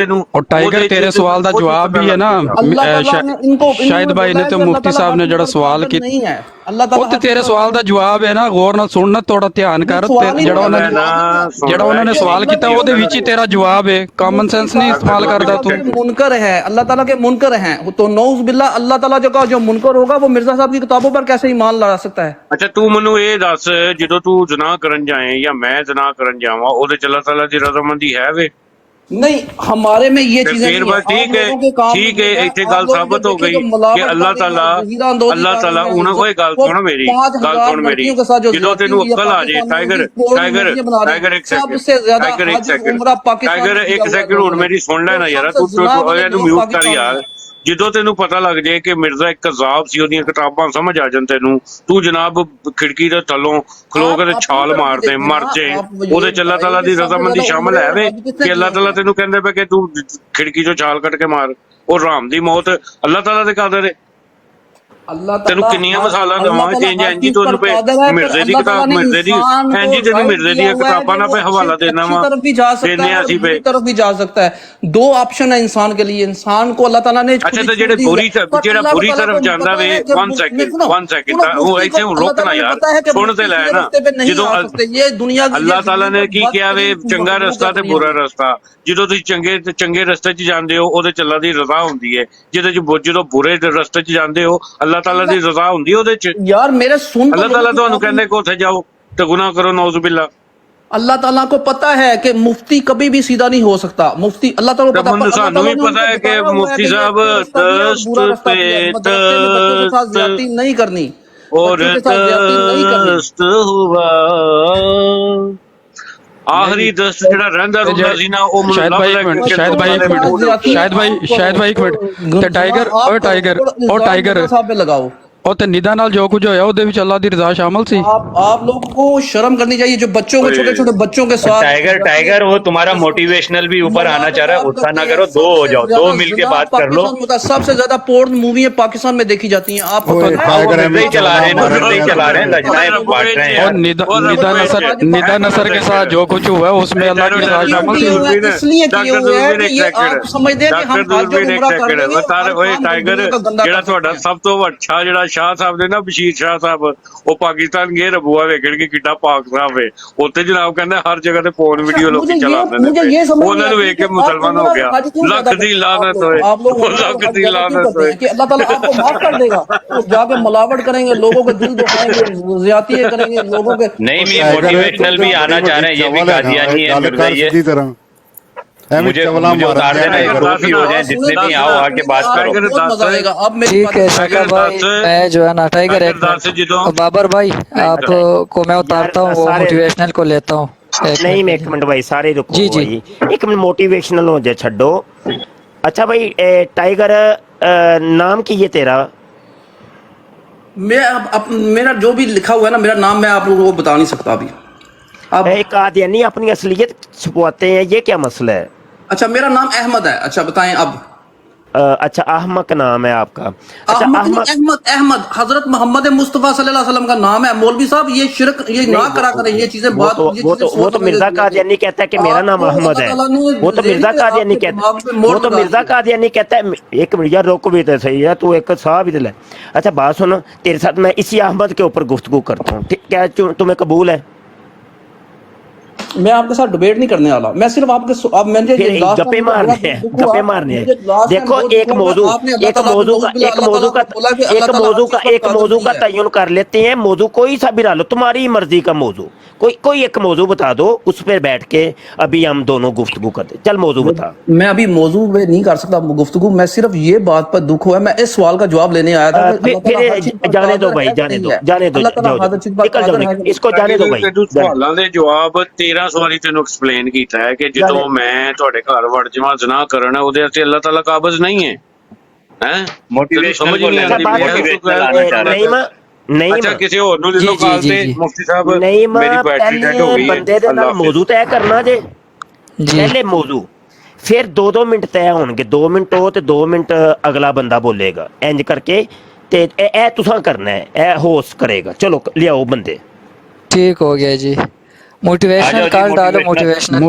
اور ٹائگر تیرے سوال دا جواب بھی ہے نا شاہد بھائی نے تو مفتی صاحب نے جڑا سوال کی وہ تے تیرے سوال دا جواب ہے نا، غور نال سننا، تھوڑا دھیان کر، جڑا انہوں نے سوال کیتا وہ دے وچ ہی تیرا جواب ہے، کامن سینس نہیں استعمال کردا تو۔ منکر ہے، اللہ تعالیٰ کے منکر ہیں، تو نعوذ باللہ اللہ تعالیٰ جو منکر ہوگا وہ مرزا صاحب کی کتابوں پر کیسے ایمان لا سکتا ہے؟ اچھا تو منو یہ دس جدو تو زنا کرن جائیں یا میں زنا کرن جاواں او دے اللہ تعالیٰ دی رضامندی ہے وے؟ نہیں ہمارے میں یہ چیزیں پھر نہیں بس ہیں. آپ لوگوں کے کام ٹھیک ہے میں اتنے آپ گل لوگ ثابت جو ہو دیکھیں گئی جو ملاوٹ کہ اللہ کر رہے تعالیٰ ہیں، ذہیرہ اندوزی اللہ کر تعالیٰ رہے ہیں، انہوں کوئی گل وہ سن میری 5,000 میری لڑکیوں کے ساتھ جو جدو زیادتی تینوں ہوئی ہے عقل آ جائے پاکستان میں، ٹائگر اس کی بورڈ ٹائگر موویاں بنا رہے ٹائگر ہیں. ایک سب سیکنڈ سے زیادہ ٹائگر ایک حج سیکنڈ عمرہ پاکستان ٹائگر میں کیا ایک ہوا ہے سیکنڈ لوگوں ہوں نے. میری سن لینا جو یار سب سے زنا والے لوگ میوٹ کر پاکستان یار میں. جدو تینوں پتہ لگ جائے کہ مرزا ایک کذاب سی اودیاں کتاباں سمجھ آ جان تینوں تو جناب کھڑکی دے تھلوں کھلو کے تے آپ اپنی چھال طرف بھی مار دے دیکھیں مر نا. جے آپ وہ یہ تے اللہ بتائیں تعالیٰ کہ دی سب سے رضامندی زیادہ شامل عمرے ہے اور وے حج کس نے کہ اللہ کیے تعالیٰ ہیں؟ تینوں کہندے پے کہ تو کھڑکی چوں چھال کٹ کے مار وہ رام دی موت اللہ تعالیٰ دے قادر ہے اللہ تینوں تعالیٰ کنیاں مثالاں اللہ دواں تعالیٰ چینج ہر اینجی چیز تینوں پر پہ قادر ہے، پر مرزے دی اللہ تعالیٰ کتاب نے مرزے دی انسان کو اینجی تینوں رائٹ مرزے دیا دی ہوا ہے کتاباں کہ نہ وہ پہ حوالہ دینا اچھی وا طرف بھی جا سکتا دینے ہے اور اسی پہ بری طرف بھی جا سکتا ہے. 2 آپشن ہے انسان کے لیے. انسان کو اللہ تعالیٰ نے اچھا کھلی تو چھوٹ دی ہوئی ہے، پر جڑا اللہ بری تعالیٰ طرف کو جاندا پتہ وے ہے کہ 1 سیکنڈ سنو 1 سیکنڈ وہ مفتی ایتھے کو ہوں اللہ رک نا تعالیٰ نے یار پتہ ہے کہ سن تے مفتی لے سیدھے نا رستے پہ نہیں جدوں آ سکتے. یہ دنیا کی اللہ یہ تعالیٰ نے کی کیا وے بدترین چنگا مخلوق رستہ ہے تے دنیا برا میں. رستہ جدوں تسی چنگے رستے چ جاندے ہو اودے چ اللہ دی رضا ہوندی ہے جدوں برے رستے چ جاندے ہو اللہ تعالیٰ دی رضا ہوندی ہے اودے چ یار میرے سن تو اللہ لو تعالیٰ کہ تانوں آپ کہندے کہ اوتھے جاؤ تے گناہ کرو نعوذ باللہ اللہ تعالیٰ کو پتہ ہے کہ مفتی کبھی بھی سیدھا نہیں ہو سکتا. مفتی اللہ تعالیٰ کو تب پتہ اللہ سانو تعالیٰ بھی نے ان پتا کو ہے کہ بتایا ہوا ہے مفتی کہ یہ صاحب اچھا رستہ بھی ہے اور برا رستہ بھی ہے. مدرسے میں بچوں کے ساتھ زیادتی نہیں کرنی، اور بچوں کے ساتھ زیادتی نہیں کرنی. دست ہوا آخری دست جڑا رہندا رہندا سی نا او منوں شاہد لب بھائی لے ایک منٹ کے شاہد بھائی ایک منٹ شاہد بھائی ایک منٹ تے ٹائگر او ٹائگر صاحب پہ لگاؤ. او تے ندا نال جو کچھ ہویا اودے وچ اللہ دی رضا شامل سی آپ لوگوں کو شرم کرنی چاہیے جو بچوں کو چھوٹے چھوٹے بچوں کے ساتھ ٹائگر وہ تمہارا موٹیویشنل بھی اوپر آنا چاہ رہا ہے غصہ نہ کرو 2 ہو جاؤ 2 مل کے بات کر لو سب سے زیادہ پورن مووی پاکستان میں دیکھی جاتی ہیں. آپ اوئے ٹائگر مرزا ہی چلا رہے ہیں نا مرزا ہی چلا رہے ہیں لجنائیں بانٹ رہے ہیں اور یار ندا نصر کے ساتھ جو کچھ ہوا ہے اس میں اللہ کی رضا شامل سی اس لیے کیے ہوئے ہیں کہ یہ آپ سمجھتے ہیں کہ ہم حج اور عمرہ کر لیں گے اور ٹائگر جڑا تہاڈا سب تو اچھا جڑا شاہ صاحب نے نا بشیر شاہ صاحب وہ پاکستان گئے ربوا ویکھن کے کڈا پاک صاحب ہے اوتے جناب کہندے ہر جگہ تے فون ویڈیو لوگ چلاندے نے انہاں نوں ویکھ کے مسلمان ہو گیا لکھ دی لعنت ہوئے لکھ دی لعنت ہوئے کہ اللہ تعالیٰ آپ کو معاف کر دے گا. جا کے ملاوٹ کریں گے، لوگوں کے دل دکھائیں گے، زیادتی کریں گے لوگوں کے. نہیں یہ موٹیویشنل بھی آنا چاہ رہے ہیں یہ بھی قادیانی ہے مرزا یہ طرح مجھے اتار دینا ایک گروپ ہی ہو جائیں جتنے بھی آؤ آ کے بات کرو بہت مزہ آئے گا. اب میری ٹھیک ہے شکا بھائی میں جو ہے نا ٹائگر ایک منٹ بابر بھائی آپ کو میں اتارتا ہوں وہ موٹیویشنل کو لیتا ہوں. نہیں میں 1 منٹ بھائی سارے رکو جی بھائی 1 منٹ موٹیویشنل ہو جائے چھڈو. اچھا بھائی ٹائگر نام کی یہ تیرا میرا جو بھی لکھا ہوا ہے نا میرا نام میں آپ لوگوں کو بتا نہیں سکتا ابھی. اب قادیانی اپنی اصلیت چھپواتے ہیں یہ کیا مسئلہ ہے؟ اچھا میرا نام احمد ہے. اچھا بتائیں اب. اچھا احمد نام ہے آپ کا. اچھا احمد حضرت محمد مصطفیٰ صلی اللہ علیہ وسلم کا نام ہے. مولوی صاحب یہ شرک یہ نہ کرا کریں یہ چیزیں بات وہ تو مرزا قادیانی کہتا ہے کہ میرا نام احمد ہے. وہ تو مرزا قادیانی کہتا ہے وہ تو مرزا قادیانی کہتا ہے. ایک منٹ یار روک بھی تو صحیح ہے تو ایک صاحب ہی تو لے. اچھا بات سنو تیرے ساتھ میں اسی احمد کے اوپر گفتگو کرتا ہوں کیا تمہیں قبول ہے؟ میں آپ کے ساتھ ڈبیٹ نہیں کرنے والا. میں صرف آپ کے گپے مارنے ہیں. دیکھو ایک موضوع کا تعین کر لیتے ہیں. موضوع کوئی سا بھی ڈالو تمہاری مرضی کا موضوع کوئی ایک موضوع بتا دو اس پہ بیٹھ کے ابھی ہم دونوں گفتگو کرتے. چل موضوع بتا. میں ابھی موضوع پہ نہیں کر سکتا گفتگو. میں صرف یہ بات پر دکھ ہوا ہے. میں اس سوال کا جواب لینے آیا تھا. جانے دو بھائی جانے دو نکل جاؤ اس کو جانے دو بھائی. سوالوں دے جواب 13 سوالی تینوں ایکسپلین کیتا ہے کہ جدوں میں تہاڈے گھر وڑ جواں زنا کرنا اودے تے اللہ تعالیٰ قابض نہیں ہے. ہیں موٹیویشنل کو لینا موٹیویشنل آنا چاہ رہے ہیں. نہیں اچھا کسی اور نوں لے لو کال تے مفتی صاحب نہیں میری بیٹری ڈیڈ ہو گئی ہے. بندے دے نال موضوع طے کرنا جے پہلے موضوع پھر 2 منٹ طے ہون گے. 2 منٹ ہو تے 2 منٹ اگلا بندہ بولے گا انج کر کے تے اے تساں کرنا ہے اے ہوسٹ کرے گا. چلو لیاؤ بندے. ٹھیک ہو گیا جی. موٹیویشنل کال ڈالو موٹیویشنل.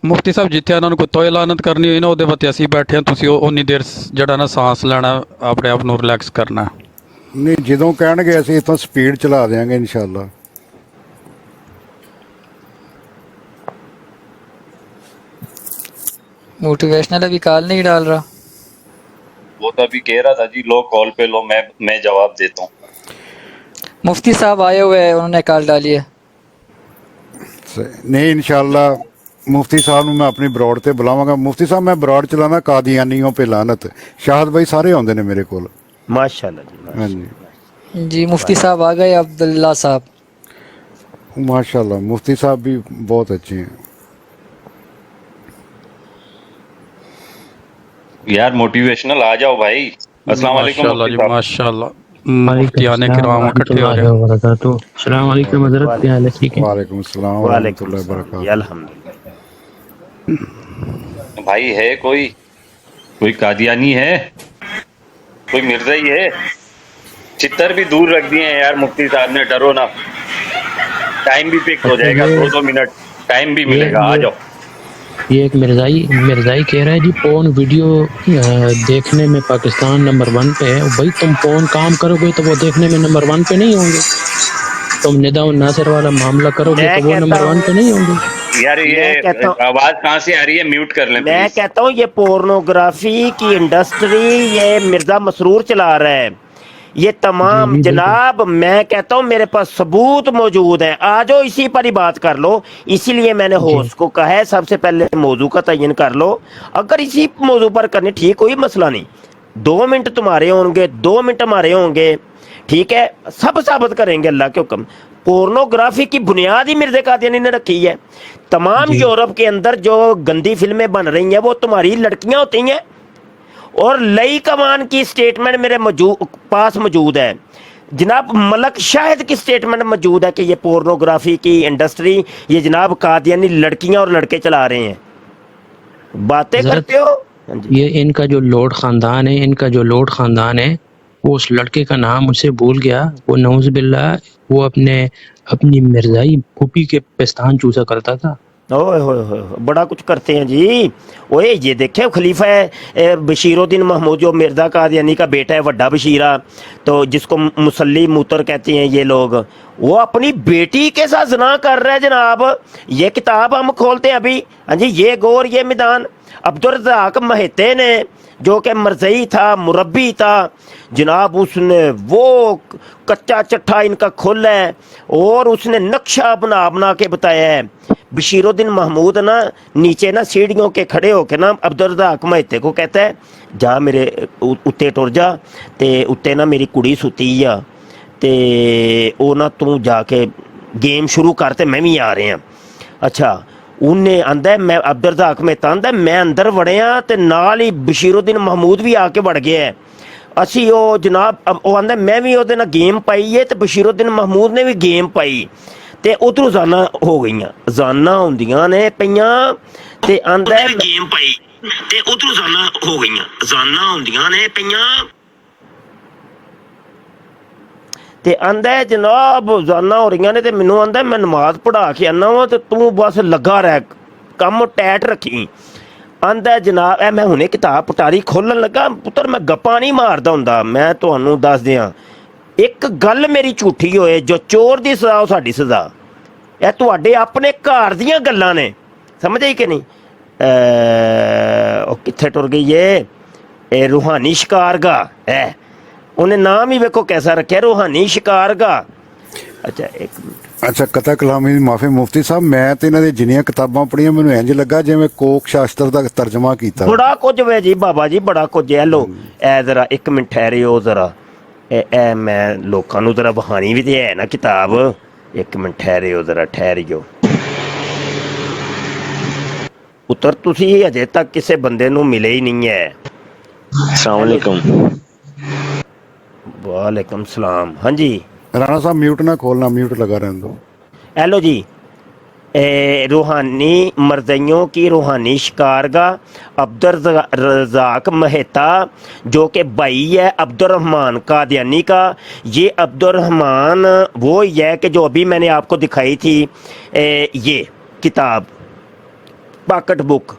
مفتی صاحب جتھے انہاں نوں کوئی توئے لعنت کرنی ہوئی نا اودے وتے اسی بیٹھے ہاں تسی اونی دیر جڑا نا سانس لینا اپنے آپ نوں ریلیکس کرنا. نہیں جدوں کہਣگے ਅਸੀਂ ਇੱਥੋਂ ਸਪੀਡ ਚਲਾ ਦੇਾਂਗੇ ਇਨਸ਼ਾਅੱਲਾ. موٹیویشنل ابھی کال نہیں ڈال رہا. وہ تو ابھی کہہ رہا تھا جی لو کال پہ لو میں جواب دیتا ہوں. مفتی صاحب آئے ہوئے ہیں انہوں نے کال ڈالی ہے. نہیں انشاءاللہ मुफ्ती साहब ਨੂੰ ਮੈਂ ਆਪਣੀ ਬਰੋਡ ਤੇ ਬੁਲਾਵਾਂਗਾ। ਮੁਫਤੀ ਸਾਹਿਬ ਮੈਂ ਬਰੋਡ ਚਲਾਣਾ ਕਾਦੀਆਨੀਆਂ पे ਲਾਨਤ। ਸ਼ਾਹਦ ਭਾਈ ਸਾਰੇ ਆਉਂਦੇ ਨੇ ਮੇਰੇ ਕੋਲ। माशाल्लाह जी ਹਾਂਜੀ जी मुफ्ती साहब आ गए अब्दुल्ला साहब। माशाल्लाह मुफ्ती साहब भी बहुत अच्छे हैं। यार मोटिवेशनल आ जाओ भाई। अस्सलाम वालेकुम माशाल्लाह जी मुफ्ती साहब। माशाल्लाह। मुफ्तियाने किराम इकट्ठे हो रहे हैं। अस्सलाम वालेकुम हज़रत, क्या हाल है? ठीक है, वालेकुम अस्सलाम व वालेकुम रहमतुल्लाहि व अस्सलाम जी, बरकातहू। अल्हम्दुलिल्लाह। भाई है कोई कादियानी है, कोई मिर्ज़ाई है? चित्तर भी दूर रख दिए हैं यार मुफ्ती साहब ने, डरो ना। टाइम भी फिक्स हो जाएगा, 2 मिनट टाइम भी मिलेगा, आ जाओ। ये एक मिर्जाई कह रहा है जी पोर्न वीडियो देखने में पाकिस्तान नंबर 1 पे है। भाई तुम पोर्न काम करोगे तो वो देखने में नंबर 1 पे नहीं होंगे। तुम निदा और नासिर वाला मामला करोगे तो वो नंबर 1 पे नहीं होंगे। यार ये आवाज कहाँ से आ रही है? म्यूट कर लें मैं प्लीज। कहता हूँ ये पोर्नोग्राफी की इंडस्ट्री ये मिर्जा मसरूर चला रहा है। ये तमाम जनाब, मैं कहता हूँ मेरे पास सबूत मौजूद है। आ जाओ इसी पर ही बात कर लो। इसीलिए मैंने होस्ट को कहा है सबसे पहले मौजू का तयन कर लो। अगर इसी मौजू पर करनी ठीक, कोई मसला नहीं। 2 मिनट तुम्हारे होंगे, 2 मिनट हमारे होंगे, ठीक है, सब साबित करेंगे अल्लाह के हुक्म। पोर्नोग्राफी की बुनियाद ही मिर्ज़ा कादियानी ने रखी है। तमाम यूरोप के अंदर जो गंदी फिल्में बन रही हैं वो तुम्हारी लड़कियां होती हैं। और लई कमान की स्टेटमेंट मेरे पास मौजूद है जनाब। मलक शाहिद की स्टेटमेंट मौजूद है कि ये पोर्नोग्राफी की इंडस्ट्री ये जनाब कादियानी लड़कियां और लड़के चला रहे हैं। बातें करते हो। ये इनका जो लोड खानदान है वो उस लड़के का नाम उसे भूल गया। वो नऊज़ बिल्लाह वो अपनी मिर्जाई फूफी के पेस्तान चूसा करता था। ओए होए होए, बड़ा कुछ करते हैं जी। ओए ये देखे खलीफा है बशीरुद्दीन महमूद जो मिर्ज़ा कादियानी का बेटा है, वड्डा बशीरा, तो जिसको मुसल्ली मूतर कहते हैं ये लोग, वो अपनी बेटी के साथ ज़िना कर रहा है जनाब। ये किताब हम खोलते हैं अभी। हाँ जी, ये गौर ये मैदान अब्दुल रज़ाक महते ने जो कि मरज़ई था, मुरब्बी था जनाब, उसने वो कच्चा चट्ठा इनका खोला है और उसने नक्शा बना के बताया है। बशीरुद्दीन महमूद ना नीचे ना सीढ़ियों के खड़े होके ना अब्दुल रज़ाक महते को कहता है जा मेरे उत्ते टुर जा ते उत्ते ना मेरी कुड़ी सुती आ ते ओ ना तू जाके गेम शुरू कर ते मैं भी आ रहे हैं। अच्छा उन्हें आंदा मैं अब्दुल रज़ाक महता आंदा मैं अंदर वड़िया ते नाल ही बशीरुद्दीन महमूद भी आके वड़ गया है। असी ओ जनाब वो आंदा मैं भी ओदे नाल गेम पाई है ते बशीरुद्दीन महमूद ने भी गेम पाई ते उधरों जाना हो गई जाना होंदियां ने पईयां ते आंदा गेम पाई ते उधरों जाना हो गई जाना होंदियां ने पईयां ते आंदा जनाब जाना हो रही ने ते मैनू आंदा मैं नमाज पढ़ा के आना वा ते तू बस लगा रह कम टैट रखी। आंदा जनाब मैं हुणे किताब पटारी खोलन लगा पुत्र मैं गप्पा नहीं मारदा हुंदा। मैं तुहानू दस दियां एक गल मेरी झूठी होए जो चोर दी सज़ा ओ साडी सज़ा। ਇਹ ਤੁਹਾਡੇ ਆਪਣੇ ਘਰ ਦੀਆਂ ਗੱਲਾਂ ਨੇ, ਸਮਝ ਆਈ ਕਿ ਨਹੀਂ? ਉਹ ਕਿੱਥੇ ਟੁਰ ਗਈ ਇਹ रूहानी शिकारगा है। उन्हें नाम ही वेखो कैसा रखा है, रूहानी शिकारगा। अच्छा एक मिनट। अच्छा कथा कलामी ਦੀ ਮਾਫੀ ਮੁਫਤੀ ਸਾਹਿਬ, ਮੈਂ ਤੇ ਇਹਨਾਂ ਦੀ ਜਿੰਨੀਆਂ ਕਿਤਾਬਾਂ ਪੜ੍ਹੀਆਂ ਮੈਨੂੰ ਇੰਜ ਲੱਗਾ ਜਿਵੇਂ ਕੋਕ ਸ਼ਾਸਤਰ ਦਾ ਤਰਜਮਾ ਕੀਤਾ। ਬੜਾ ਕੁਝ ਵੇ ਜੀ ਬਾਬਾ ਜੀ, ਬੜਾ ਕੁਝ ਹੈ। ਲੋ ਐ ਜ਼ਰਾ 1 ਮਿੰਟ ਠਹਿਰਿਓ ਜ਼ਰਾ, ਇਹ ਮੈਂ ਲੋਕਾਂ ਨੂੰ ਜ਼ਰਾ ਬਹਾਨੀ ਵੀ ਤੇ ਹੈ ਨਾ ਕਿਤਾਬ। 1 ਮਿੰਟ ਠਹਿਰਿਓ ਜ਼ਰਾ, ਠਹਿਰਿਓ ਪੁੱਤਰ, ਤੁਸੀਂ ਅਜੇ ਤੱਕ ਕਿਸੇ ਬੰਦੇ ਨੂੰ ਮਿਲੇ ਹੀ ਨਹੀਂ ਹੈ। अस्सलाम वालेकुम। वालेकुम सलाम। हाँ जी राणा साहब म्यूट ना खोलना, म्यूट लगा रहने दो। हेलो जी, रूहानी मर्दइयों की रूहानी शिकारगा अब्दुल रज़ाक महता जो कि भाई है अब्दुर्रहमान कादियानी का। ये अब्दुर्रहमान वो ही है कि जो अभी मैंने आपको दिखाई थी ये किताब पॉकेट बुक,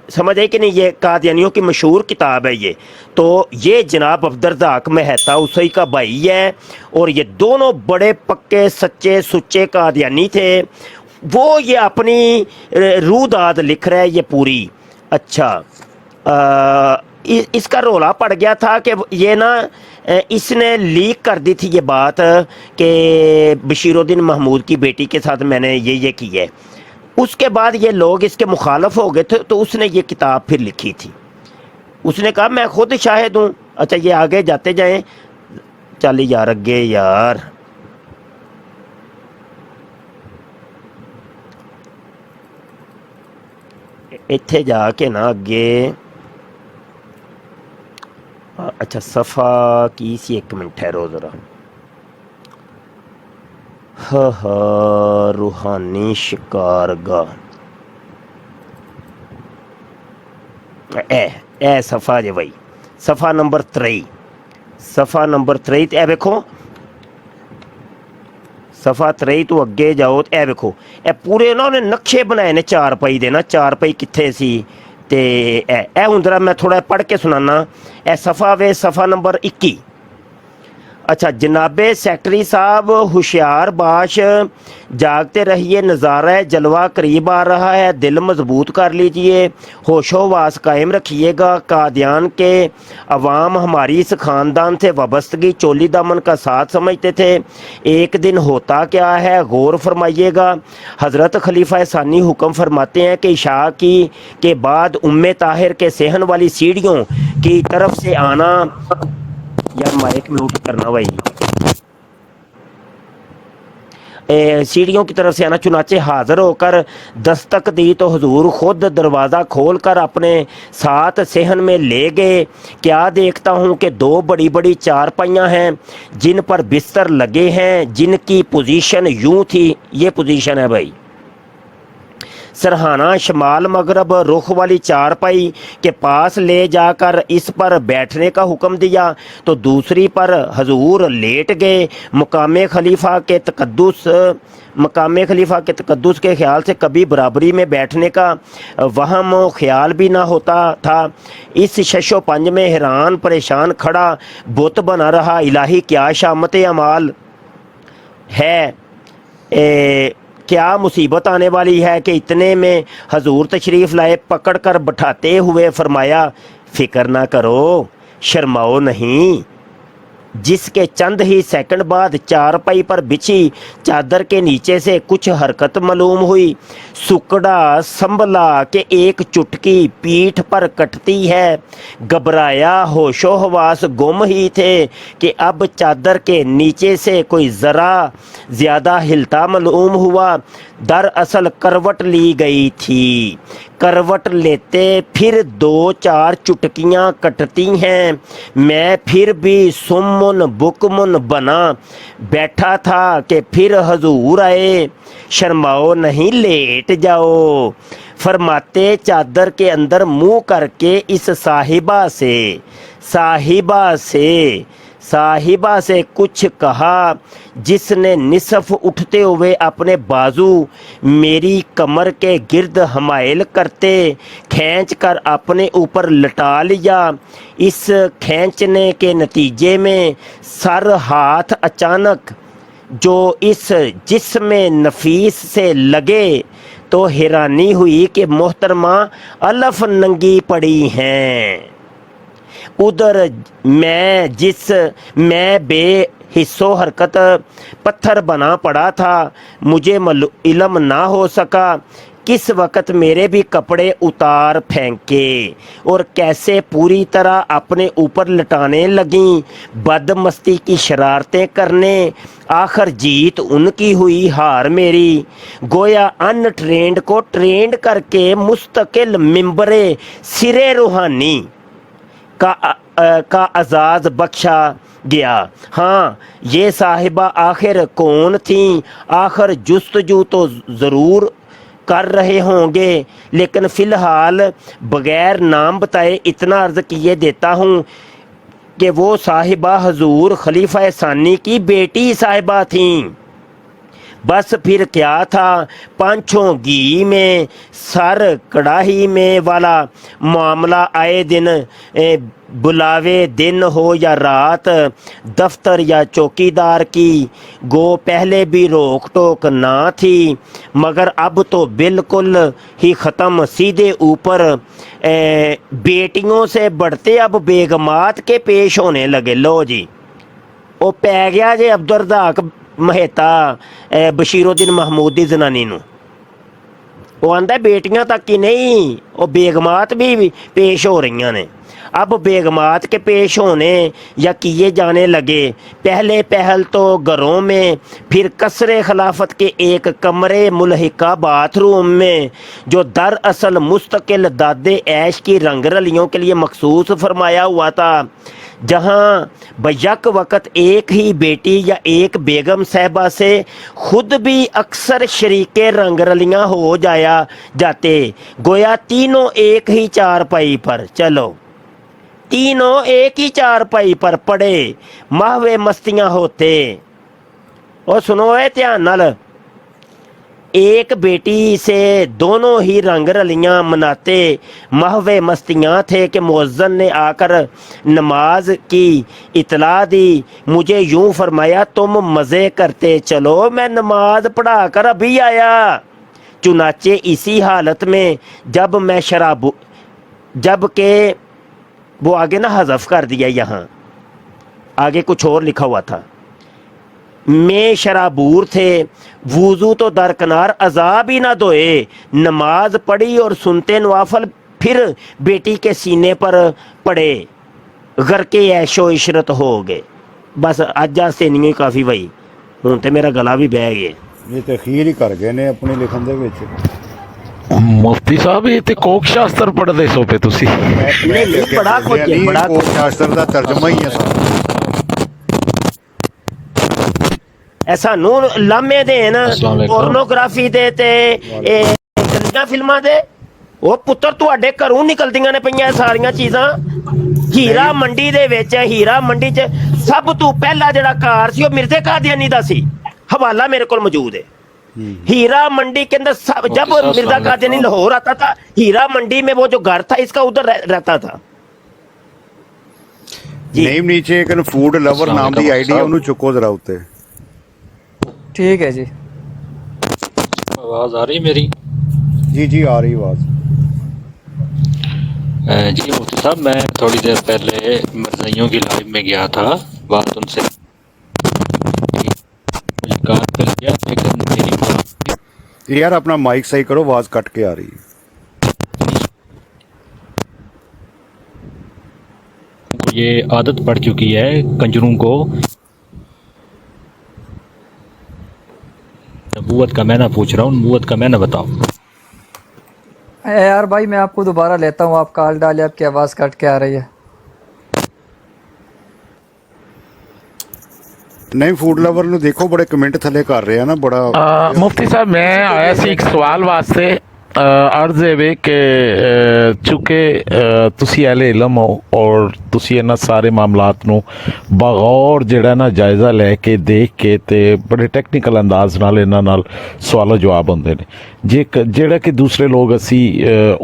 समझ आई कि नहीं? ये कादियानियों की मशहूर किताब है ये। तो ये जनाब अब्दुल रज़ाक महता उसी का भाई है और ये दोनों बड़े पक्के सच्चे सुच्चे कादियानी थे। वो ये अपनी रूदाद लिख रहा है ये पूरी। अच्छा इसका रोला पड़ गया था कि ये ना इसने लीक कर दी थी ये बात कि बशीरुद्दीन महमूद की बेटी के साथ मैंने ये की है। उसके बाद ये लोग इसके मुखालफ हो गए थे, तो उसने ये किताब फिर लिखी थी। उसने कहा मैं खुद शाहिद हूँ। अच्छा ये आगे जाते जाएं, चल यार अगे यार, इत्थे जाके ना अगे, अच्छा सफ़ा की सी, एक मिनट ठहरो ज़रा। रूहानी शिकारगाह, ए सफ़ा जे भाई, सफ़ा नंबर 3, सफ़ा नंबर 3 ते वेखो, सफ़ा 3 तो अगे जाओ तो वेखो, ए पूरे ना उन्हें नक्शे बनाए ने चारपाई दे ना, चारपाई कित्थे सी ते ए हुण जरा मैं थोड़ा पढ़ के सुनाना। ए सफ़ा वे सफ़ा नंबर 21। अच्छा जनाबे सेक्रेटरी साहब होशियार बाश, जागते रहिए, नज़ारा जलवा करीब आ रहा है, दिल मजबूत कर लीजिए, होशोवास कायम रखिएगा। कादियान के अवाम हमारी इस ख़ानदान से वाबस्तगी चोली दामन का साथ समझते थे। एक दिन होता क्या है गौर फरमाइएगा। हज़रत खलीफा सानी हुक्म फरमाते हैं कि इशा की के बाद उम्मे ताहिर के सेहन वाली सीढ़ियों की तरफ से आना, यार माइक म्यूट करना भाई, सीढ़ियों की तरफ से आना। चुनाचे हाजिर होकर दस्तक दी तो हुजूर खुद दरवाज़ा खोलकर अपने साथ सेहन में ले गए। क्या देखता हूँ कि 2 बड़ी बड़ी चारपाइयाँ हैं जिन पर बिस्तर लगे हैं, जिनकी पोजीशन यूँ थी, ये पोजीशन है भाई, सरहाना शमाल मगरब रुख वाली चारपाई के पास ले जाकर इस पर बैठने का हुक्म दिया तो दूसरी पर हजूर लेट गए। मकाम खलीफा के तकद्दुस के ख्याल से कभी बराबरी में बैठने का वहम ख्याल भी ना होता था। इस शशो पंज में हैरान परेशान खड़ा बुत बना रहा। इलाही क्या शामत अमाल है, क्या मुसीबत आने वाली है कि इतने में हजूर तशरीफ़ लाए। पकड़ कर बैठाते हुए फरमाया, फ़िक्र ना करो, शर्माओ नहीं। जिसके चंद ही सेकंड बाद चारपाई पर बिछी चादर के नीचे से कुछ हरकत मालूम हुई। सुकड़ा संभला कि एक चुटकी पीठ पर कटती है। घबराया, होशो हवास गुम ही थे कि अब चादर के नीचे से कोई ज़रा ज़्यादा हिलता मालूम हुआ। दरअसल करवट ली गई थी। करवट लेते फिर 2-4 चुटकियाँ कटती हैं। मैं फिर भी सुम्मुन बुकमुन बना बैठा था कि फिर हजूर आए। शर्माओ नहीं, लेट जाओ फरमाते चादर के अंदर मुंह करके इस साहिबा से कुछ कहा, जिसने निसफ उठते हुए अपने बाजू मेरी कमर के गिर्द हमायल करते खींच कर अपने ऊपर लटा लिया। इस खींचने के नतीजे में सर हाथ अचानक जो इस जिस्म नफीस से लगे तो हैरानी हुई कि मोहतरमा अलफ नंगी पड़ी हैं। उधर मैं बे हिस्सों हरकत पत्थर बना पड़ा था। मुझे इल्म ना हो सका किस वक़्त मेरे भी कपड़े उतार फेंके और कैसे पूरी तरह अपने ऊपर लटाने लगीं, बदमस्ती की शरारतें करने। आखिर जीत उनकी हुई, हार मेरी। गोया अनट्रेंड को ट्रेंड करके मुस्तकिल मिंबरे सिरे रूहानी का आज़ाद बख्शा गया। हाँ, ये साहिबा आखिर कौन थी? आखिर जुस्तजू तो ज़रूर कर रहे होंगे, लेकिन फ़िलहाल बग़ैर नाम बताए इतना अर्ज़ किए देता हूँ कि वो साहिबा हजूर खलीफा सानी की बेटी साहिबा थीं। बस फिर क्या था, पांचों घी में सर कड़ाही में वाला मामला। आए दिन बुलावे दिन हो या रात, दफ्तर या चौकीदार की गो पहले भी रोक टोक ना थी, मगर अब तो बिल्कुल ही ख़त्म। सीधे ऊपर बेटियों से बढ़ते अब बेगमात के पेश होने लगे। लो जी, वो पै गया जे अब्दुल रज़ाक महेता बशीरुद्दीन महमूद दी जनानी नूं। वो आंदा बेटियां तक ही नहीं, वो बेगमात भी पेश हो रही ने। अब बेगमात के पेश होने या किए जाने लगे, पहले पहल तो घरों में, फिर कसरे खिलाफत के एक कमरे मुलहिका बाथरूम में, जो दरअसल मुस्तकिल दादे ऐश की रंगरलियों के लिए मखसूस फरमाया हुआ था, जहाँ बयक वक़्त एक ही बेटी या एक बेगम साहबा से खुद भी अक्सर शरीके रंगरलियाँ हो जाते, गोया तीनों एक ही चारपाई पर, चलो तीनों एक ही चारपाई पर पड़े महवे मस्तियां होते। और सुनो ए ध्यान नाल, एक बेटी से दोनों ही रंग रलियां मनाते महवे मस्तियां थे कि मुअज्जिन ने आकर नमाज की इतला दी, मुझे यूं फरमाया तुम मज़े करते चलो, मैं नमाज पढ़ा कर अभी आया। चुनाचे इसी हालत में जब मैं जब के वो आगे ना हज़फ कर दिया, यहाँ आगे कुछ और लिखा हुआ था, में शराबूर थे, वुजू तो दरकनार अजाब ही ना धोए, नमाज पढ़ी और सुनते नवाफल, फिर बेटी के सीने पर पड़े, घर के ऐशो इशरत हो गए। बस अज से नहीं काफ़ी भाई, हूँ तो मेरा गला भी बह गया। ये तो अखीर ही कर गए ने अपनी लिखन दे विच। मुफ्ती साहब ये ते कोक शास्त्र पढ़दे सो पे तुसी? नहीं बड़ा कुछ है, बड़ा कोक शास्त्र दा तर्जमा ही है सारा। ऐसा नूर लामे दे ना पोर्नोग्राफी दे ते गंदियां फिल्मां दे, ਉਹ ਪੁੱਤਰ ਤੁਹਾਡੇ ਘਰੋਂ ਨਿਕਲਦੀਆਂ ਨੇ ਪਈਆਂ ਸਾਰੀਆਂ ਚੀਜ਼ਾਂ। ਹੀਰਾ ਮੰਡੀ ਦੇ ਵਿੱਚ, ਹੀਰਾ ਮੰਡੀ 'ਚ ਸਭ ਤੋਂ ਪਹਿਲਾ ਜਿਹੜਾ ਕਾਰ ਸੀ ਉਹ ਮਿਰਜ਼ੇ ਕਾਦੀਆਨੀ ਦਾ ਸੀ, हवाला मेरे को मौजूद है। हीरा मंडी के अंदर जब मिर्जा कादियानी लाहौर आता था, हीरा मंडी में वो जो घर था इसका उधर रहता था। नेम नीचे एक फूड लवर नाम की आईडी है, उन्हें चुको जरा उत्ते। ठीक है जी, आवाज आ रही मेरी? जी जी आ रही आवाज। जी मुफ्ती साहब, मैं थोड़ी देर पहले मरज़इयों की लाइव में गया था, बात उनसे कार पे लिया, लेकिन मेरी यार अपना माइक सही करो, आवाज कट के आ रही है। ये आदत पड़ चुकी है कंजरों को। नबूवत का मैना पूछ रहा हूँ, नबूवत का मैना बताओ। यार भाई मैं आपको दोबारा लेता हूँ, आप कॉल डाले, आपकी आवाज़ कट के आ रही है। नहीं फूड लवर ਨੂੰ ਦੇਖੋ ਬੜੇ ਕਮੈਂਟ ਥੱਲੇ ਕਰ ਰਹੇ ਆ ਨਾ ਬੜਾ। ਮੁਫਤੀ ਸਾਹਿਬ ਮੈਂ ਆਇਆ ਸੀ ਇੱਕ ਸਵਾਲ ਵਾਸਤੇ, अर्ज है कि चूँकि तुसी अहले इलम हो और तुसी इन्हां सारे मामलात नूं बगौर जिहड़ा ना जायज़ा लैके देख के ते बड़े टैक्नीकल अंदाज नाल इन्हां नाल सवालों जवाब होंदे ने जिहड़ा कि दूसरे लोग असी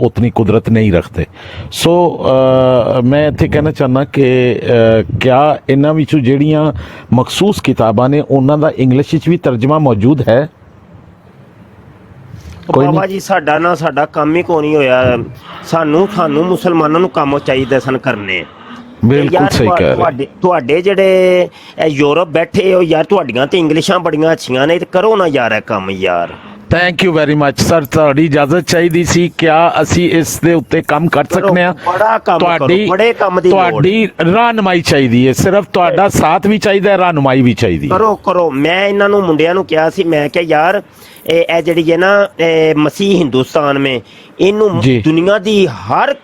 उतनी कुदरत नहीं रखते। सो मैं इत्थे कहना चाहना कि क्या इन्हां विचों जिहड़ियां मखसूस किताबां ने उन्हां दा इंग्लिश विच भी तर्जमा मौजूद है? बाबा जी साडा ना साडा काम ही कोई नहीं होया, सानू मुसलमानों नूं काम चाहिए सन करने। बिल्कुल सही कह रहे तुहाडे जेड़े यूरोप बैठे हो यार, तुहाडियां ते इंग्लिशां बड़ियां अच्छियां ने, ते करो ना यार काम यार। Thank you very much sir, ਤੁਹਾਡੀ ਇਜਾਜ਼ਤ ਚਾਹੀਦੀ ਸੀ, क्या ਅਸੀਂ ਇਸ ਦੇ ਉੱਤੇ ਕੰਮ ਕਰ ਸਕਨੇ ਆ? ਬੜਾ ਕੰਮ ਕਰੋ, ਬੜੇ ਕੰਮ ਦੀ ਲੋੜ, ਤੁਹਾਡੀ ਰਹਿਨਮਾਈ ਚਾਹੀਦੀ ਹੈ, ਸਿਰਫ ਤੁਹਾਡਾ ਸਾਥ ਵੀ ਚਾਹੀਦਾ ਹੈ, ਰਹਿਨਮਾਈ ਵੀ ਚਾਹੀਦੀ ਹੈ। ਕਰੋ। ਮੈਂ ਇਹਨਾਂ ਨੂੰ ਮੁੰਡਿਆਂ ਨੂੰ ਕਿਹਾ ਸੀ, ਮੈਂ ਕਿਹਾ ਯਾਰ ਇਹ ਜਿਹੜੀ ਹੈ ਨਾ ਮਸੀਹ ਹਿੰਦੁਸਤਾਨ में ਇਹਨੂੰ ਦੁਨੀਆ ਦੀ ਹਰ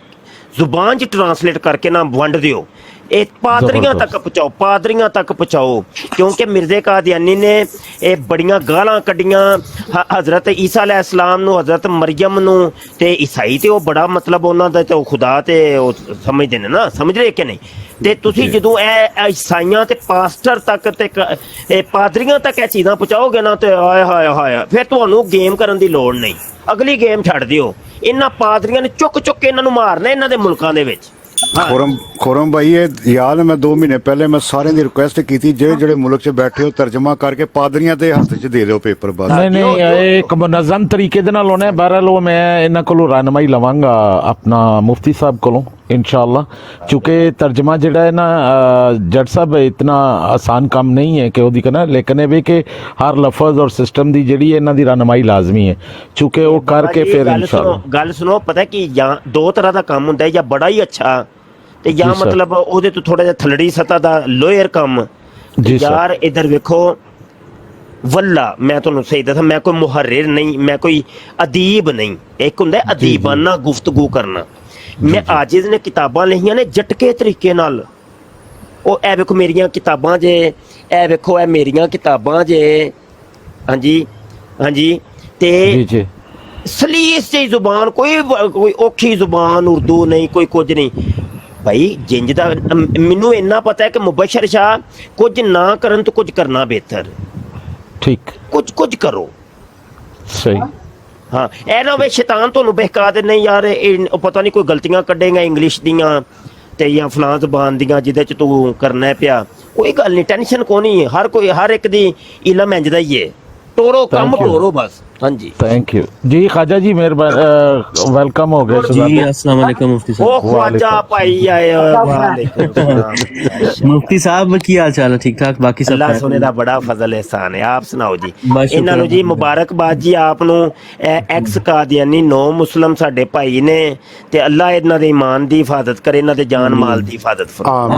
ਜ਼ੁਬਾਨ 'ਚ ਟਰਾਂਸਲੇਟ ਕਰਕੇ ਨਾ ਵੰਡ ਦਿਓ, ਇਹ ਪਾਦਰੀਆਂ ਤੱਕ ਪਹੁੰਚਾਓ, ਕਿਉਂਕਿ ਮਿਰਜ਼ੇ ਕਾਦੀਆਨੀ ਨੇ ਇਹ ਬੜੀਆਂ ਗਾਲਾਂ ਕੱਢੀਆਂ ਹਜ਼ਰਤ ਈਸਾ ਅਲੈਹਿਸਲਾਮ ਨੂੰ, ਹਜ਼ਰਤ ਮਰੀਮ ਨੂੰ, ਤੇ ਈਸਾਈ ਤੇ ਉਹ ਬੜਾ ਮਤਲਬ ਉਹਨਾਂ ਦਾ ਤੇ ਉਹ ਖੁਦਾ ਤੇ ਉਹ ਸਮਝਦੇ ਨੇ ਨਾ, ਸਮਝ ਰਹੇ ਕਿ ਨਹੀਂ? ਤੇ ਤੁਸੀਂ ਜਦੋਂ ਇਹ ਈਸਾਈਆਂ ਤੇ ਪਾਸਟਰ ਤੱਕ ਤੇ ਪਾਦਰੀਆਂ ਤੱਕ ਇਹ ਚੀਜ਼ਾਂ ਪਹੁੰਚਾਓਗੇ ਨਾ, ਤੇ ਹਾਏ ਫਿਰ ਤੁਹਾਨੂੰ ਗੇਮ ਕਰਨ ਦੀ ਲੋੜ ਨਹੀਂ, ਅਗਲੀ ਗੇਮ ਛੱਡ ਦਿਓ। ਇਹਨਾਂ ਪਾਦਰੀਆਂ ਨੇ ਚੁੱਕ ਕੇ ਇਹਨਾਂ ਨੂੰ ਮਾਰਨਾ ਇਹਨਾਂ ਦੇ ਮੁਲਕਾਂ ਦੇ ਵਿੱਚ। खुरम भाई ये याद है, मैं 2 महीने पहले मैं सारे दी रिक्वेस्ट की थी, जेड़े मुल्क च बैठे हो तर्जमा करके पादरियां दे हत्थ च दे दो पेपर। बस नहीं एक मुनज़्ज़म तरीके दे नाल होना है। बहरहाल मैं इन्हां कोलों रहनुमाई लवांगा अपना मुफ्ती साहब कोलों। इंशाल्लाह। चूँकि तर्जमा जड़ा है ना जट साहब इतना आसान काम नहीं है कि वो कहना, लेकिन ये भी कि हर लफज और सिस्टम की जी इन्हों की रहनुमाई लाजमी है, चूँकि वो करके फिर इंशाल्लाह। गल सुनो, पता कि या दो तरह का काम होंगे, या बड़ा ही अच्छा ते या जी सर। मतलब ਉਹਦੇ ਤੋਂ ਥੋੜਾ ਜਿਹਾ ਥਲੜੀ ਸਤਾ ਦਾ ਲੋਅਰ ਕੰਮ। जी सर। ਯਾਰ ਇਧਰ ਵੇਖੋ, ਵੱਲਾ ਮੈਂ ਤੁਹਾਨੂੰ ਸਹੀ ਦੱਸਾਂ, ਮੈਂ ਕੋਈ ਮੁਹਰਰ ਨਹੀਂ, ਮੈਂ ਕੋਈ ਅਦੀਬ ਨਹੀਂ। ਇੱਕ ਹੁੰਦਾ ਅਦੀਬਾਨਾ ਗੁਫ਼ਤਗੂ ਕਰਨਾ। ਮੈਂ ਆਜਿਜ਼ ਨੇ ਕਿਤਾਬਾਂ ਲਿਖੀਆਂ ਨੇ ਜਟਕੇ ਤਰੀਕੇ ਨਾਲ। ਉਹ ਇਹ ਵੇਖੋ ਮੇਰੀਆਂ ਕਿਤਾਬਾਂ ਜੇ, ਇਹ ਵੇਖੋ ਇਹ ਮੇਰੀਆਂ ਕਿਤਾਬਾਂ ਜੇ। ਹਾਂਜੀ ਹਾਂਜੀ। ਤੇ जी जी ਸਲੀਸ ਜਿਹੀ ਜ਼ੁਬਾਨ, ਕੋਈ ਔਖੀ ਜ਼ੁਬਾਨ ਉਰਦੂ ਨਹੀਂ, ਕੋਈ ਕੁਝ ਨਹੀਂ ਭਾਈ। ਜਿੰਜ ਦਾ ਮੈਨੂੰ ਇੰਨਾ ਪਤਾ ਹੈ ਕਿ ਮੁਬਸ਼ਰ ਸ਼ਾਹ ਕੁਝ ਨਾ ਕਰਨ ਤੋਂ ਕੁਝ ਕਰਨਾ ਬਿਹਤਰ। ठीक ਕੁਝ ਕਰੋ। सही। ਹਾਂ, ਇਹ ਨਾ ਹੋਵੇ ਸ਼ੈਤਾਨ ਤੁਹਾਨੂੰ ਬਹਿਕਾ ਦੇ, ਨਹੀਂ ਯਾਰ ਇਹ ਪਤਾ ਨਹੀਂ ਕੋਈ ਗਲਤੀਆਂ ਕੱਢੇਗਾ ਇੰਗਲਿਸ਼ ਦੀਆਂ ਤੇ ਜਾਂ ਫਲਾਂ ਜ਼ਬਾਨ ਦੀਆਂ ਜਿਹਦੇ ਚ ਤੂੰ ਕਰਨਾ ਪਿਆ। ਕੋਈ ਗੱਲ ਨਹੀਂ, ਟੈਨਸ਼ਨ ਕੋਈ ਨਹੀਂ। ਹਰ ਇੱਕ ਦੀ ਇਲਮ ਇੰਜ ਦਾ ਹੀ ਹੈ। ਟੋਰੋ ਕੰਮ ਟੋਰੋ ਬਸ। ਹਾਂਜੀ थैंक यू जी ख्वाजा जी, मेहरबानी, वेलकम हो गए जी। अस्सलाम वालेकुम मुफ्ती ਉਹ साहब। ख्वाजा ਭਾਈ ਆਏ ਵਾਲੇकुम सलाम। मुफ्ती साहब की हाल चाल है? ठीक ठाक? बाकी सब ਅੱਲਾਹ खैर? ਸੋਨੇ ਦਾ ਬੜਾ ਫਜ਼ਲ ਇਹਸਾਨ ਹੈ। ਆਪ ਸੁਣਾਓ ਜੀ। ਬਸ ਇਹਨਾਂ ਨੂੰ ਜੀ ਸ਼ੁਕਰ। ਮੁਬਾਰਕਬਾਦ ਜੀ ਆਪ ਨੂੰ। ਐਕਸ ਕਾਦੀਆਨੀ 9 ਮੁਸਲਮ ਸਾਡੇ ਭਾਈ ਨੇ, ਤੇ ਅੱਲਾਹ ਇਹਨਾਂ ਦੇ ਈਮਾਨ ਦੀ ਹਿਫਾਜ਼ਤ ਕਰੇ, ਇਹਨਾਂ ਦੇ ਜਾਨ ਮਾਲ ਦੀ ਹਿਫਾਜ਼ਤ ਫਰਮਾਏ।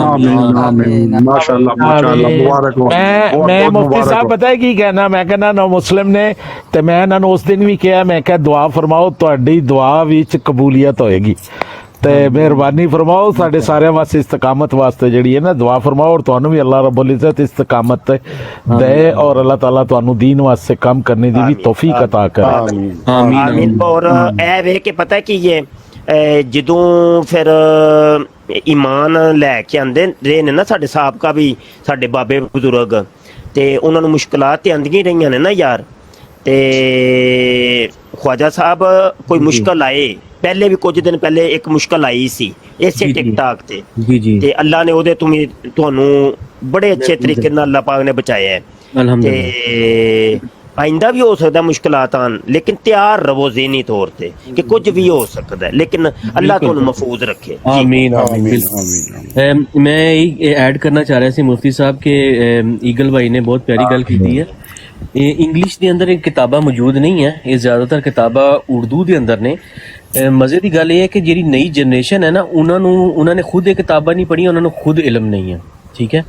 मैं मुफ्ती साहब पता है की कहना, मैं कहना नौ मुस्लिम ने ते मैं इन्हां नूं उस दिन भी कहा, मैं कहा दुआ फरमाओ, तुहाडी दुआ विच कबूलियत होएगी ते मेहरबानी फरमाओ साडे सारे वास्ते इस्तकामत वास्ते जिहड़ी है ना दुआ फरमाओ, और तुहानूं भी अल्लाह रब्बुल इज्जत इस्तकामत दे, और अल्लाह ताला तुहानूं दीन वास्ते काम करने दी भी तौफीक अता करे। आमीन। और ਇਹ ਵੇ ਕਿ ਪਤਾ ਕੀ ਹੈ, ਜਦੋਂ ਫਿਰ ਈਮਾਨ ਲੈ ਕੇ ਆਂਦੇ ਰਹੇ ਨੇ ਨਾ ਸਾਡੇ ਸਾਬਕਾ ਵੀ, ਸਾਡੇ ਬਾਬੇ ਬਜ਼ੁਰਗ, ਤੇ ਉਹਨਾਂ ਨੂੰ ਮੁਸ਼ਕਲਾਤ ਤੇ ਆਂਦੀਆਂ ਰਹੀਆਂ ਨੇ ਨਾ ਯਾਰ। ਤੇ ਖਵਾਜਾ ਸਾਹਿਬ ਕੋਈ ਮੁਸ਼ਕਲ ਆਏ, ਪਹਿਲੇ ਵੀ ਕੁਝ ਦਿਨ ਪਹਿਲੇ ਇੱਕ ਮੁਸ਼ਕਲ ਆਈ ਸੀ ਇਸੇ ਟਿਕਟਾਕ ਤੇ। जी जी ਤੇ ਅੱਲਾ ਨੇ ਉਹਦੇ ਤੋਂ ਵੀ ਤੁਹਾਨੂੰ ਬੜੇ ਅੱਛੇ ਤਰੀਕੇ ਨਾਲ ਅੱਲਾ ਪਾਕ ਨੇ ਬਚਾਇਆ ਹੈ। अल्हम्दुलिल्लाह। ਤੇ आइंदा भी हो सकता मुश्किलात आन, लेकिन तैयार रहो ज़हनी तौर पे कि कुछ भी हो सकता है, लेकिन अल्लाह तो महफूज रखे। आमीन आमीन बिल्कुल। मैं यही ऐड करना चाह रहा सी मुफ्ती साहब के ईगल भाई ने बहुत प्यारी गल की है। इंग्लिश के अंदर किताबा मौजूद नहीं है, ये ज़्यादातर किताबा उर्दू के अंदर ने। मज़े की गल ये है कि जी नई जनरेशन है ना, उन्होंने खुद ये किताबा नहीं पढ़ी, उन्होंने खुद इलम नहीं है। ठीक है,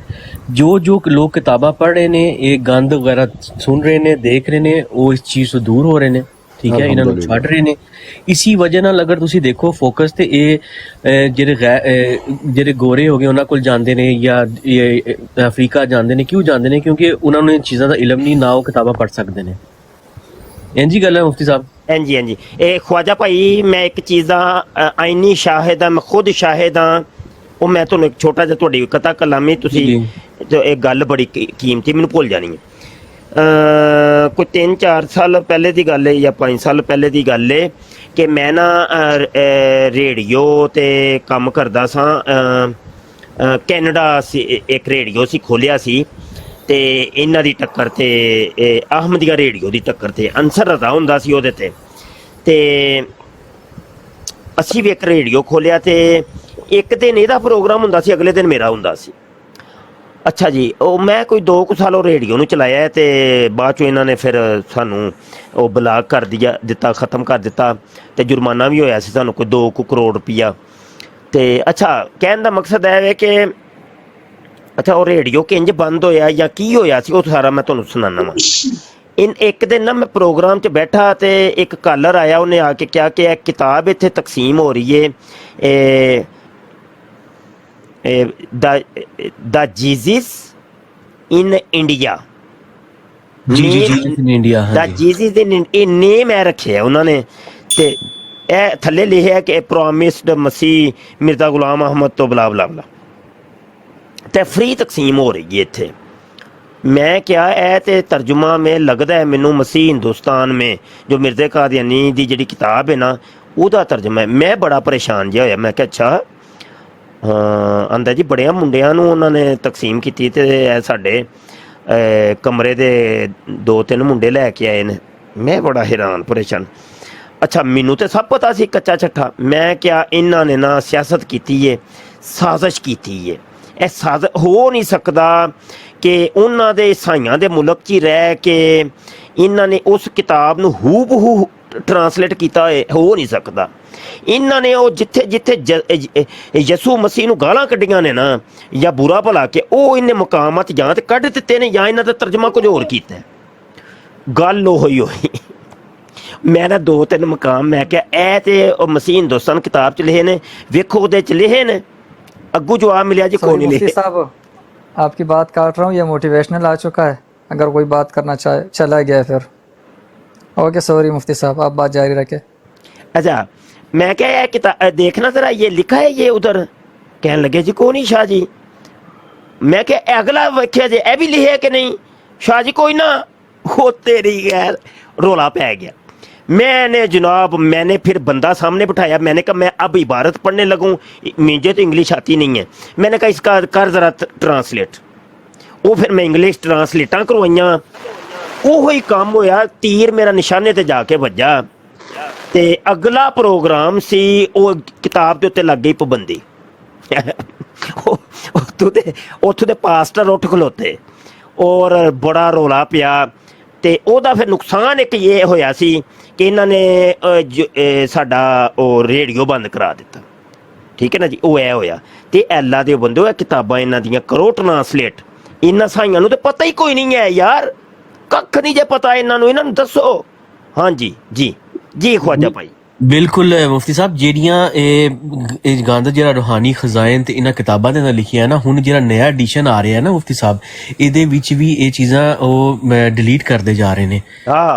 जो लोग किताबा पढ़ रहे ने, ये गंद वगैरह सुन रहे ने, देख रहे ने, वो इस चीज़ से दूर हो रहे ने। ठीक है, इन्होंने छड़ रहे ने। इसी वजह नाल अगर तुसी देखो फोकस ते ਜਿਹੜੇ ਗੋਰੇ ਹੋ ਗਏ ਉਹਨਾਂ ਕੋਲ ਜਾਂਦੇ ਨੇ, ਜਾਂ ਇਹ ਅਫਰੀਕਾ ਜਾਂਦੇ ਨੇ। ਕਿਉਂ ਜਾਂਦੇ ਨੇ? ਕਿਉਂਕਿ ਉਹਨਾਂ ਨੂੰ ਇਹ ਚੀਜ਼ਾਂ ਦਾ ਇਲਮ ਨਹੀਂ, ਨਾ ਉਹ ਕਿਤਾਬਾਂ ਪੜ੍ਹ ਸਕਦੇ ਨੇ। ਇੰਜ ਹੀ ਗੱਲ ਹੈ ਮੁਫਤੀ ਸਾਹਿਬ। ਹਾਂਜੀ ਹਾਂਜੀ। ਇਹ ਖਵਾਜਾ ਭਾਈ, ਮੈਂ ਇੱਕ ਚੀਜ਼ ਦਾ ਆਇਨੀ ਸ਼ਾਹਿਦ ਹਾਂ, ਮੈਂ ਖੁਦ ਸ਼ਾਹਿਦ ਹਾਂ। ਉਹ ਮੈਂ ਤੁਹਾਨੂੰ ਇੱਕ ਛੋਟਾ ਜਿਹਾ ਤੁਹਾਡੀ ਕਥਾ ਕਲਾਮੀ, ਤੁਸੀਂ ਇਹ ਗੱਲ ਬੜੀ ਕੀਮਤੀ, ਮੈਨੂੰ ਭੁੱਲ ਜਾਣੀ ਹੈ। ਕੋਈ 3-4 ਸਾਲ ਪਹਿਲੇ ਦੀ ਗੱਲ ਹੈ, ਜਾਂ 5 ਸਾਲ ਪਹਿਲੇ ਦੀ ਗੱਲ ਹੈ ਕਿ ਮੈਂ ਨਾ ਰੇਡੀਓ ਤੇ ਕੰਮ ਕਰਦਾ ਸਾਂ। ਕੈਨੇਡਾ ਸੀ, ਇੱਕ ਰੇਡੀਓ ਸੀ ਖੋਲਿਆ ਸੀ, ਤੇ ਇਹਨਾਂ ਦੀ ਟੱਕਰ ਤੇ ਅਹਮਦੀਆ ਰੇਡੀਓ ਦੀ ਟੱਕਰ ਤੇ ਅੰਸਰ ਰਜ਼ਾ ਹੁੰਦਾ ਸੀ ਉਹਦੇ ਤੇ ਅਸੀਂ ਵੀ ਇੱਕ ਰੇਡੀਓ ਖੋਲਿਆ, ਤੇ ਇੱਕ ਦਿਨ ਇਹਦਾ ਪ੍ਰੋਗਰਾਮ ਹੁੰਦਾ ਸੀ, ਅਗਲੇ ਦਿਨ ਮੇਰਾ ਹੁੰਦਾ ਸੀ। ਅੱਛਾ ਜੀ, ਉਹ ਮੈਂ ਕੋਈ 2 ਸਾਲ ਉਹ ਰੇਡੀਓ ਨੂੰ ਚਲਾਇਆ, ਤੇ ਬਾਅਦ ਚੋਂ ਇਹਨਾਂ ਨੇ ਫਿਰ ਸਾਨੂੰ ਉਹ ਬਲਾਕ ਕਰ ਦਿੱਤਾ, ਖ਼ਤਮ ਕਰ ਦਿੱਤਾ, ਤੇ ਜੁਰਮਾਨਾ ਵੀ ਹੋਇਆ ਸੀ ਸਾਨੂੰ ਕੋਈ 2 ਕਰੋੜ ਰੁਪਈਆ। ਤੇ ਅੱਛਾ, ਕਹਿਣ ਦਾ ਮਕਸਦ ਇਹ ਹੈ ਕਿ ਅੱਛਾ ਉਹ ਰੇਡੀਓ ਕਿੰਜ ਬੰਦ ਹੋਇਆ ਜਾਂ ਕੀ ਹੋਇਆ ਸੀ, ਉਹ ਸਾਰਾ ਮੈਂ ਤੁਹਾਨੂੰ ਸੁਣਾਉਣਾ ਵਾ। ਇੱਕ ਦਿਨ ਨਾ ਮੈਂ ਪ੍ਰੋਗਰਾਮ 'ਚ ਬੈਠਾ, ਤੇ ਇੱਕ ਕਾਲਰ ਆਇਆ, ਉਹਨੇ ਆ ਕੇ ਕਿਹਾ ਕਿ ਇਹ ਕਿਤਾਬ ਇੱਥੇ ਤਕਸੀਮ ਹੋ ਰਹੀ ਹੈ, ਦਾ Jesus in India. The Jesus ਦੇ ਇਹ ਨੇਮ ਹੈ ਰੱਖਿਆ ਉਹਨਾਂ ਨੇ, ਤੇ ਇਹ ਥੱਲੇ ਲਿਖਿਆ ਕਿ ਪ੍ਰੋਮਿਸਡ ਮਸੀਹ ਮਿਰਜ਼ਾ ਗੁਲਾਮ ਅਹਿਮਦ ਤੋਂ ਬਲਾ ਬਲਾ ਬਲਾ, ਤੇ ਫ੍ਰੀ ਤਕਸੀਮ ਹੋ ਰਹੀ ਹੈ ਇੱਥੇ। ਮੈਂ ਕਿਹਾ ਇਹ ਤੇ ਤਰਜੁਮਾ ਮੈਂ ਲੱਗਦਾ ਹੈ ਮੈਨੂੰ ਮਸੀਹ ਹਿੰਦੁਸਤਾਨ ਮੇਂ ਜੋ ਮਿਰਜ਼ੇ ਕਾਦੀਆਨੀ ਦੀ ਜਿਹੜੀ ਕਿਤਾਬ ਹੈ ਨਾ, ਉਹਦਾ ਤਰਜਮਾ ਹੈ। ਮੈਂ ਬੜਾ ਪਰੇਸ਼ਾਨ ਜਿਹਾ ਹੋਇਆ। ਮੈਂ ਕਿਹਾ ਅੱਛਾ, ਆਂਦਾ ਜੀ ਬੜਿਆਂ ਮੁੰਡਿਆਂ ਨੂੰ ਉਹਨਾਂ ਨੇ ਤਕਸੀਮ ਕੀਤੀ, ਤੇ ਇਹ ਸਾਡੇ ਕਮਰੇ ਦੇ 2-3 ਮੁੰਡੇ ਲੈ ਕੇ ਆਏ ਨੇ। ਮੈਂ ਬੜਾ ਹੈਰਾਨ ਪਰੇਸ਼ਾਨ। ਅੱਛਾ ਮੈਨੂੰ ਤੇ ਸਭ ਪਤਾ ਸੀ ਕੱਚਾ ਛੱਠਾ। ਮੈਂ ਕਿਹਾ ਇਹਨਾਂ ਨੇ ਨਾ ਸਿਆਸਤ ਕੀਤੀ ਏ, ਸਾਜ਼ਿਸ਼ ਕੀਤੀ ਏ। ਇਹ ਸਾਜ਼ਿਸ਼ ਹੋ ਨਹੀਂ ਸਕਦਾ ਕਿ ਉਹਨਾਂ ਦੇ ਈਸਾਈਆਂ ਦੇ ਮੁਲਕ 'ਚ ਹੀ ਰਹਿ ਕੇ ਇਹਨਾਂ ਨੇ ਉਸ ਕਿਤਾਬ ਨੂੰ ਹੂ ਬਹੂ ਟਰਾਂਸਲੇਟ ਕੀਤਾ ਹੋਏ, ਹੋ ਨਹੀਂ ਸਕਦਾ। ਇਹਨਾਂ ਨੇ ਉਹ ਜਿੱਥੇ ਜਿੱਥੇ ਯਸੂ ਮਸੀਹ ਨੂੰ ਗਾਲਾਂ ਕੱਢੀਆਂ ਨੇ ਨਾ ਜਾਂ ਬੁਰਾ ਭਲਾ ਕੇ, ਉਹ ਇਹਨੇ ਮੁਕਾਮਾਤ ਜਾਂ ਤੇ ਕੱਢ ਦਿੱਤੇ ਨੇ ਜਾਂ ਇਹਨਾਂ ਦਾ ਤਰਜਮਾ ਕੁਝ ਹੋਰ ਕੀਤਾ। ਗੱਲ ਉਹ ਹੀ ਹੋਈ। ਮੈਂ ਨਾ 2-3 ਮਕਾਮ ਮੈਂ ਕਿਹਾ ਇਹ ਤੇ ਉਹ ਮਸੀਹ ਹਿੰਦੁਸਤਾਨ ਕਿਤਾਬ 'ਚ ਲਿਖੇ ਨੇ, ਵੇਖੋ ਉਹਦੇ 'ਚ ਲਿਖੇ ਨੇ। ਅੱਗੂ ਜਵਾਬ ਮਿਲਿਆ ਜੀ ਕੋਈ ਨਹੀਂ मुफ्ती लिखे। साहब आपकी बात काट रहा हूँ, ये मोटिवेशनल आ चुका है, अगर कोई बात करना चाहे चला गया फिर। ओके सॉरी मुफ्ती साहब, आप बात जारी रखें। अच्छा मैं क्या है किताब देखना जरा ये लिखा है ये उधर। कहने लगे जी कौन ही शाह जी। मैं क्या अगला वेख्या जी ए भी लिखे कि नहीं। शाह जी कोई ना हो तेरी गैर, रोला पै गया। मैंने फिर बंदा सामने बिठाया। मैंने कहा मैं अब इबारत पढ़ने लगूँ, मुझे तो इंग्लिश आती नहीं है। मैंने कहा इसका कर ज़रा ट्रांसलेट। वो फिर मैं इंग्लिश ट्रांसलेटा करवाइया। ਉਹ ਹੀ ਕੰਮ ਹੋਇਆ, ਤੀਰ ਮੇਰਾ ਨਿਸ਼ਾਨੇ ਤੇ ਜਾ ਕੇ ਵੱਜਾ ਤੇ ਅਗਲਾ ਪ੍ਰੋਗਰਾਮ ਸੀ ਉਹ ਕਿਤਾਬ ਦੇ ਉੱਤੇ ਲੱਗ ਗਈ ਪਾਬੰਦੀ। ਉੱਥੋਂ ਦੇ ਪਾਸਟਰ ਉੱਠ ਖਲੋਤੇ ਔਰ ਬੜਾ ਰੌਲਾ ਪਿਆ ਤੇ ਉਹਦਾ ਫਿਰ ਨੁਕਸਾਨ ਇੱਕ ਇਹ ਹੋਇਆ ਸੀ ਕਿ ਇਹਨਾਂ ਨੇ ਸਾਡਾ ਉਹ ਰੇਡੀਓ ਬੰਦ ਕਰਾ ਦਿੱਤਾ। ਠੀਕ ਹੈ ਨਾ ਜੀ, ਉਹ ਇਹ ਹੋਇਆ। ਤੇ ਅੱਲਾ ਦੇ ਬੰਦੋ ਇਹ ਕਿਤਾਬਾਂ ਇਹਨਾਂ ਦੀਆਂ ਕਰੋ ਟਰਾਂਸਲੇਟ। ਇਹਨਾਂ ਸਾਈਆਂ ਨੂੰ ਤਾਂ ਪਤਾ ਹੀ ਕੋਈ ਨਹੀਂ ਹੈ ਯਾਰ, ਕੱਖ ਨਹੀਂ ਜੇ ਪਤਾ ਇਹਨਾਂ ਨੂੰ ਦੱਸੋ। ਹਾਂਜੀ ਜੀ ਜੀ ਖਵਾਜਾ ਭਾਈ। ਬਿਲਕੁਲ ਮੁਫਤੀ ਸਾਹਿਬ, ਜਿਹੜੀਆਂ ਇਹ ਗੰਦ ਜਿਹੜਾ ਰੂਹਾਨੀ ਖਜ਼ਾਇਨ ਤੇ ਇਹਨਾਂ ਕਿਤਾਬਾਂ ਦੇ ਨਾਲ ਲਿਖਿਆ ਨਾ, ਹੁਣ ਜਿਹੜਾ ਨਇਆ ਐਡੀਸ਼ਨ ਆ ਰਿਹਾ ਨਾ ਮੁਫਤੀ ਸਾਹਿਬ, ਇਹਦੇ ਵਿੱਚ ਵੀ ਇਹ ਚੀਜ਼ਾਂ ਉਹ ਡਿਲੀਟ ਕਰਦੇ ਜਾ ਰਹੇ ਨੇ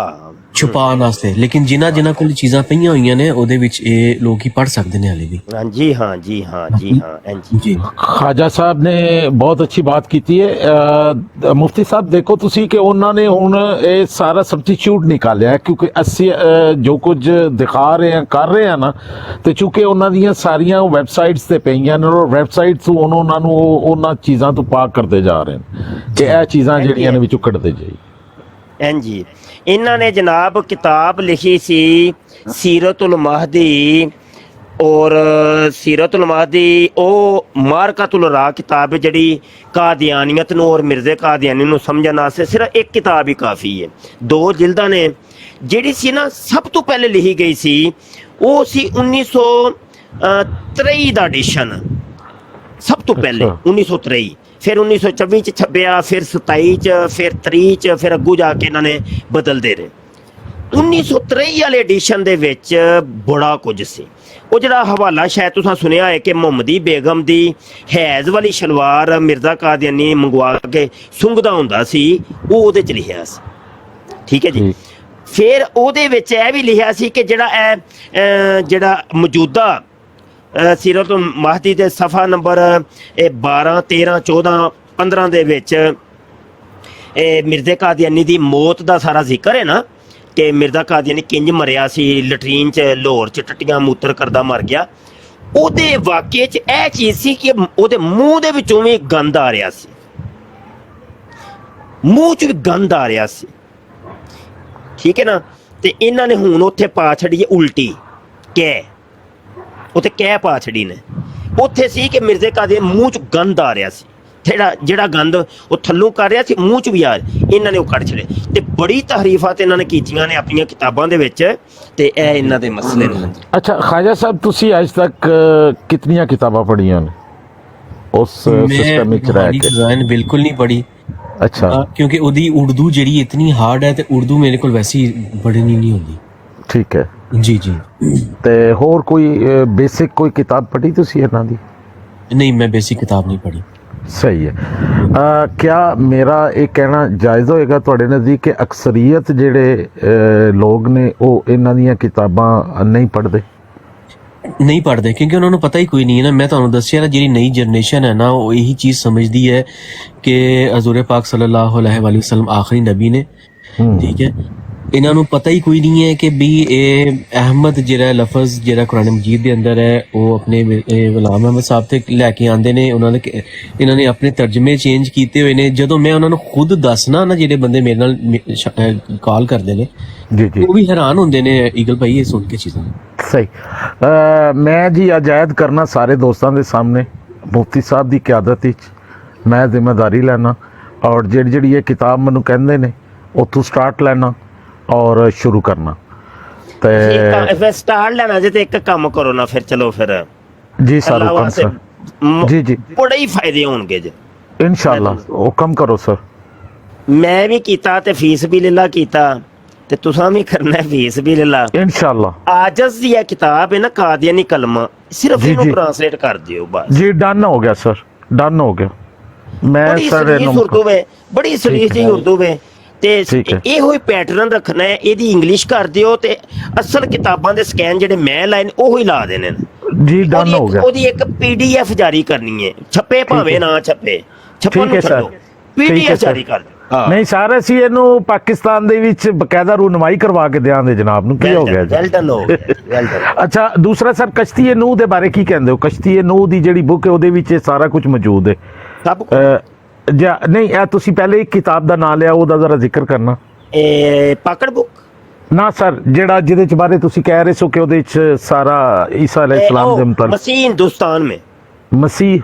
ਛੁਪਾਉਣ ਵਾਸਤੇ। ਲੇਕਿਨ ਜਿਨ੍ਹਾਂ ਕੋਲ ਚੀਜ਼ਾਂ ਪਈਆਂ ਹੋਈਆਂ ਨੇ ਉਹਦੇ ਵਿੱਚ ਇਹ ਲੋਕ ਹੀ ਪੜ੍ਹ ਸਕਦੇ ਨੇ ਹਾਲੇ ਵੀ। ਹਾਂਜੀ ਹਾਂ ਜੀ ਹਾਂ ਜੀ ਹਾਂ ਜੀ। ਖਾਜਾ ਸਾਹਿਬ ਨੇ ਬਹੁਤ ਅੱਛੀ ਬਾਤ ਕੀਤੀ ਹੈ। ਮੁਫਤੀ ਸਾਹਿਬ ਦੇਖੋ ਤੁਸੀਂ ਕਿ ਉਹਨਾਂ ਨੇ ਹੁਣ ਇਹ ਸਾਰਾ ਸਬਸਟੀਟਿਊਟ ਨਿਕਾਲਿਆ, ਕਿਉਂਕਿ ਅਸੀਂ ਜੋ ਕੁਝ ਦਿਖਾ ਰਹੇ ਹਾਂ ਕਰ ਰਹੇ ਹਾਂ ਨਾ, ਤੇ ਚੂੰਕਿ ਉਹਨਾਂ ਦੀਆਂ ਸਾਰੀਆਂ ਵੈਬਸਾਈਟਸ ਤੇ ਪਈਆਂ ਨੇ ਔਰ ਵੈਬਸਾਈਟ ਤੋਂ ਉਹਨਾਂ ਨੂੰ ਉਹਨਾਂ ਚੀਜ਼ਾਂ ਤੋਂ ਪਾਕ ਕਰਦੇ ਜਾ ਰਹੇ ਨੇ ਕਿ ਇਹ ਚੀਜ਼ਾਂ ਜਿਹੜੀਆਂ ਨੇ ਵਿੱਚੋਂ ਕੱਢਦੇ ਜਾਈ। ਹਾਂਜੀ ਇਹਨਾਂ ਨੇ ਜਨਾਬ ਕਿਤਾਬ ਲਿਖੀ ਸੀ ਸੀਰਤੁਲ ਮਹਦੀ, ਔਰ ਸੀਰਤੁਲ ਮਹਦੀ ਉਹ ਮਾਰਕਤੁਲ ਰਾ ਕਿਤਾਬ ਜਿਹੜੀ ਕਾਦੀਆਨੀਅਤ ਨੂੰ ਔਰ ਮਿਰਜ਼ੇ ਕਾਦੀਆਨੀ ਨੂੰ ਸਮਝਣ ਵਾਸਤੇ ਸਿਰਫ ਇੱਕ ਕਿਤਾਬ ਹੀ ਕਾਫੀ ਹੈ। 2 ਜਿਲਦਾਂ ਨੇ। ਜਿਹੜੀ ਸੀ ਨਾ ਸਭ ਤੋਂ ਪਹਿਲੇ ਲਿਖੀ ਗਈ ਸੀ ਉਹ ਸੀ 1923 ਦਾ ਐਡੀਸ਼ਨ, ਸਭ ਤੋਂ ਪਹਿਲੇ 1923। ਫਿਰ 1924 'ਚ ਛਪਿਆ, ਫਿਰ 27 'ਚ, ਫਿਰ 30 'ਚ, ਫਿਰ ਅੱਗੂ ਜਾ ਕੇ ਇਹਨਾਂ ਨੇ ਬਦਲਦੇ ਰਹੇ। 1923 ਵਾਲੇ ਐਡੀਸ਼ਨ ਦੇ ਵਿੱਚ ਬੜਾ ਕੁਝ ਸੀ। ਉਹ ਜਿਹੜਾ ਹਵਾਲਾ ਸ਼ਾਇਦ ਤੁਸੀਂ ਸੁਣਿਆ ਹੈ ਕਿ ਮੁਹੰਮਦੀ ਬੇਗਮ ਦੀ ਹੈਜ਼ ਵਾਲੀ ਸ਼ਲਵਾਰ ਮਿਰਜ਼ਾ ਕਾਦੀਆਨੀ ਮੰਗਵਾ ਕੇ ਸੁੰਘਦਾ ਹੁੰਦਾ ਸੀ, ਉਹ ਉਹਦੇ 'ਚ ਲਿਖਿਆ ਸੀ। ਠੀਕ ਹੈ ਜੀ। ਫਿਰ ਉਹਦੇ ਵਿੱਚ ਇਹ ਵੀ ਲਿਖਿਆ ਸੀ ਕਿ ਜਿਹੜਾ ਮੌਜੂਦਾ ਸੀਰਤ ਮਹਦੀ ਦੇ ਸਫਾ ਨੰਬਰ 12, 13, 14, 15 ਦੇ ਵਿੱਚ ਮਿਰਜ਼ੇ ਕਾਦੀਆਨੀ ਦੀ ਮੌਤ ਦਾ ਸਾਰਾ ਜ਼ਿਕਰ ਹੈ ਨਾ, ਕਿ ਮਿਰਜ਼ਾ ਕਾਦੀਆਨੀ ਕਿੰਜ ਮਰਿਆ ਸੀ, ਲਟਰੀਨ 'ਚ ਲਾਹੌਰ 'ਚ ਟੱਟੀਆਂ ਮੂਤਰ ਕਰਦਾ ਮਰ ਗਿਆ। ਉਹਦੇ ਵਾਕਿਏ 'ਚ ਇਹ ਚੀਜ਼ ਸੀ ਕਿ ਉਹਦੇ ਮੂੰਹ ਦੇ ਵਿੱਚੋਂ ਵੀ ਗੰਦ ਆ ਰਿਹਾ ਸੀ, ਮੂੰਹ 'ਚ ਵੀ ਗੰਦ ਆ ਰਿਹਾ ਸੀ। ਠੀਕ ਹੈ ਨਾ। ਤੇ ਇਹਨਾਂ ਨੇ ਹੁਣ ਉੱਥੇ ਪਾ ਛੜੀ ਉਲਟੀ ਕਹਿ, ਉੱਥੇ ਕਹਿ ਪਾ ਛੜੀ ਨੇ। ਉੱਥੇ ਸੀ ਕਿ ਮਿਰਜ਼ੇ ਕਾਦੀਆਨੀ ਮੂੰਹ 'ਚ ਗੰਦ ਆ ਰਿਹਾ ਸੀ, ਜਿਹੜਾ ਗੰਦ ਉਹ ਥੱਲੋਂ ਕਰ ਰਿਹਾ ਸੀ ਮੂੰਹ 'ਚ ਵੀ ਆ ਰਿਹਾ, ਇਹਨਾਂ ਨੇ ਉਹ ਕੱਢ ਛੜੇ। ਤੇ ਬੜੀ ਤਾਰੀਫਾਤ ਇਹਨਾਂ ਨੇ ਕੀਤੀਆਂ ਨੇ ਆਪਣੀਆਂ ਕਿਤਾਬਾਂ ਦੇ ਵਿੱਚ, ਤੇ ਇਹ ਇਹਨਾਂ ਦੇ ਮਸਲੇ ਨੇ। ਅੱਛਾ ਖਾਜਾ ਸਾਹਿਬ, ਤੁਸੀਂ ਅੱਜ ਤੱਕ ਕਿਤਨੀਆਂ ਕਿਤਾਬਾਂ ਪੜ੍ਹੀਆਂ ਨੇ ਉਸ ਸਿਸਟਮ ਵਿੱਚ ਰਹਿ ਕੇ? ਬਿਲਕੁਲ ਨਹੀਂ ਪੜ੍ਹੀ। ਅੱਛਾ। ਕਿਉਂਕਿ ਉਹਦੀ ਉਰਦੂ ਜਿਹੜੀ ਇਤਨੀ ਹਾਰਡ ਹੈ ਤੇ ਉਰਦੂ ਮੇਰੇ ਕੋਲ ਵੈਸੇ ਹੀ ਪੜ੍ਹਨੀ ਨਹੀਂ ਹੁੰਦੀ। ਠੀਕ ਹੈ ਜੀ ਜੀ। ਤੇ ਹੋਰ ਕੋਈ ਬੇਸਿਕ ਕੋਈ ਕਿਤਾਬ ਪੜ੍ਹੀ ਤੁਸੀਂ ਇਹਨਾਂ ਦੀ? ਨਹੀਂ, ਮੈਂ ਬੇਸਿਕ ਕਿਤਾਬ ਨਹੀਂ ਪੜ੍ਹੀ। ਸਹੀ ਹੈ। ਕਿਆ ਮੇਰਾ ਇਹ ਕਹਿਣਾ ਜਾਇਜ਼ ਹੋਏਗਾ ਤੁਹਾਡੇ ਨਜ਼ਦੀਕ ਕਿ ਅਕਸਰੀਅਤ ਜਿਹੜੇ ਲੋਕ ਨੇ ਉਹ ਇਹਨਾਂ ਦੀਆਂ ਕਿਤਾਬਾਂ ਨਹੀਂ ਪੜ੍ਹਦੇ? ਨਹੀਂ ਪੜ੍ਹਦੇ ਕਿਉਂਕਿ ਉਹਨਾਂ ਨੂੰ ਪਤਾ ਹੀ ਕੋਈ ਨਹੀਂ ਹੈ ਨਾ। ਮੈਂ ਤੁਹਾਨੂੰ ਦੱਸਿਆ ਨਾ, ਜਿਹੜੀ ਨਈ ਜਨਰੇਸ਼ਨ ਹੈ ਨਾ, ਉਹ ਇਹੀ ਚੀਜ਼ ਸਮਝਦੀ ਹੈ ਕਿ ਹਜ਼ੂਰ ਪਾਕ ਸੱਲੱਲਾਹੁ अलैहि वसल्लम आखिरी नबी ने। ठीक है। ਇਹਨਾਂ ਨੂੰ ਪਤਾ ਹੀ ਕੋਈ ਨਹੀਂ ਹੈ ਕਿ ਵੀ ਇਹ ਅਹਿਮਦ ਜਿਹੜਾ ਲਫ਼ਜ਼ ਜਿਹੜਾ ਕੁਰਾਨ ਮਜੀਦ ਦੇ ਅੰਦਰ ਹੈ ਉਹ ਆਪਣੇ ਗੁਲਾਮ ਅਹਿਮਦ ਸਾਹਿਬ ਤੇ ਲੈ ਕੇ ਆਉਂਦੇ ਨੇ। ਇਹਨਾਂ ਨੇ ਆਪਣੇ ਤਰਜਮੇ ਚੇਂਜ ਕੀਤੇ ਹੋਏ ਨੇ। ਜਦੋਂ ਮੈਂ ਉਹਨਾਂ ਨੂੰ ਖੁਦ ਦੱਸਣਾ ਨਾ, ਜਿਹੜੇ ਬੰਦੇ ਮੇਰੇ ਨਾਲ ਕਾਲ ਕਰਦੇ ਨੇ ਉਹ ਵੀ ਹੈਰਾਨ ਹੁੰਦੇ ਨੇ ਈਗਲ ਭਾਈ ਇਹ ਸੁਣ ਕੇ ਚੀਜ਼ਾਂ। ਸਹੀ। ਮੈਂ ਜੀ ਅੱਜ ਐਦ ਕਰਨਾ ਸਾਰੇ ਦੋਸਤਾਂ ਦੇ ਸਾਹਮਣੇ ਮੁਫਤੀ ਸਾਹਿਬ ਦੀ ਕਿਆਦਤ ਵਿੱਚ ਮੈਂ ਜ਼ਿੰਮੇਵਾਰੀ ਲੈਣਾ, ਔਰ ਜਿਹੜੀ ਇਹ ਕਿਤਾਬ ਮੈਨੂੰ ਕਹਿੰਦੇ ਨੇ ਉੱਥੋਂ ਸਟਾਰਟ ਲੈਣਾ ਔਰ ਸ਼ੁਰੂ ਕਰਨਾ। ਤੇ ਫਿਰ ਸਟਾਰਟ ਲੈਣਾ ਜੇ ਤੇ ਇੱਕ ਕੰਮ ਕਰੋ ਨਾ, ਫਿਰ ਚਲੋ ਫਿਰ ਜੀ ਸਰ ਹੁਕਮ ਸਰ। ਜੀ ਜੀ ਬੜੇ ਹੀ ਫਾਇਦੇ ਹੋਣਗੇ ਜੀ ਇਨਸ਼ਾਅੱਲਾ। ਹੁਕਮ ਕਰੋ ਸਰ। ਮੈਂ ਵੀ ਕੀਤਾ ਤੇ ਫੀਸ ਵੀ ਲੱਲਾ ਕੀਤਾ ਤੇ ਤੁਸਾਂ ਵੀ ਕਰਨਾ, ਫੀਸ ਵੀ ਲੱਲਾ ਇਨਸ਼ਾਅੱਲਾ। ਆਜਜ਼ ਦੀ ਇਹ ਕਿਤਾਬ ਹੈ ਨਾ, ਕਾਦੀਆਨੀ ਕਲਮਾ, ਸਿਰਫ ਇਹਨੂੰ ਟ੍ਰਾਂਸਲੇਟ ਕਰ ਦਿਓ ਬਸ ਜੀ। ਡਨ ਹੋ ਗਿਆ ਸਰ, ਡਨ ਹੋ ਗਿਆ। ਮੈਂ ਸਰ ਉਰਦੂ ਵੇ, ਬੜੀ ਸਲੀਸ ਜੀ ਉਰਦੂ ਵੇ ਤੇ ਇਹੋ ਹੀ ਪੈਟਰਨ ਰੱਖਣਾ ਹੈ। ਇਹਦੀ ਇੰਗਲਿਸ਼ ਕਰ ਦਿਓ ਤੇ ਅਸਲ ਕਿਤਾਬਾਂ ਦੇ ਸਕੈਨ ਜਿਹੜੇ ਮੈਂ ਲਾਏ ਨੇ ਉਹ ਹੀ ਲਾ ਦੇਣੇ ਨੇ ਜੀ। ਡਨ ਹੋ ਗਿਆ। ਉਹਦੀ ਇੱਕ PDF ਜਾਰੀ ਕਰਨੀ ਹੈ, ਛਪੇ ਭਾਵੇਂ ਨਾ ਛਪੇ, ਛਪਣ ਨੂੰ ਛੱਡੋ, PDF ਜਾਰੀ ਕਰ ਦਿਓ। ਨਹੀਂ ਸਰ, ਅਸੀਂ ਇਹਨੂੰ ਪਾਕਿਸਤਾਨ ਦੇ ਵਿੱਚ ਬਕਾਇਦਾ ਰੂਨਮਾਈ ਕਰਵਾ ਕੇ ਦਿਆਂਗੇ ਜਨਾਬ ਨੂੰ। ਕੀ ਹੋ ਗਿਆ ਜੀ? ਅੱਛਾ, ਦੂਸਰਾ ਸਰ ਕਸ਼ਤੀ ਨੂਹ ਦੇ ਬਾਰੇ ਕੀ ਕਹਿੰਦੇ ਹੋ? ਕਸ਼ਤੀ ਨੂਹ ਦੀ ਜਿਹੜੀ ਬੁੱਕ ਹੈ ਉਹਦੇ ਵਿੱਚ ਸਾਰਾ ਕੁਝ ਮੌਜੂਦ ਹੈ। ਜਾਂ ਨਹੀਂ, ਇਹ ਤੁਸੀਂ ਪਹਿਲੇ ਇੱਕ ਕਿਤਾਬ ਦਾ ਨਾਮ ਲਿਆ, ਉਹਦਾ ਜ਼ਰਾ ਜ਼ਿਕਰ ਕਰਨਾ। ਪਾਕੜ ਬੁੱਕ ਨਾ ਸਰ, ਜਿਹਦੇ ਚ ਬਾਰੇ ਤੁਸੀਂ ਕਹਿ ਰਹੇ ਸੋ ਕਿ ਉਹਦੇ ਚ ਸਾਰਾ ਈਸਾ अलैहिस्सलाम ਦੇ ਮੁਤਲਕ ਮਸੀਹ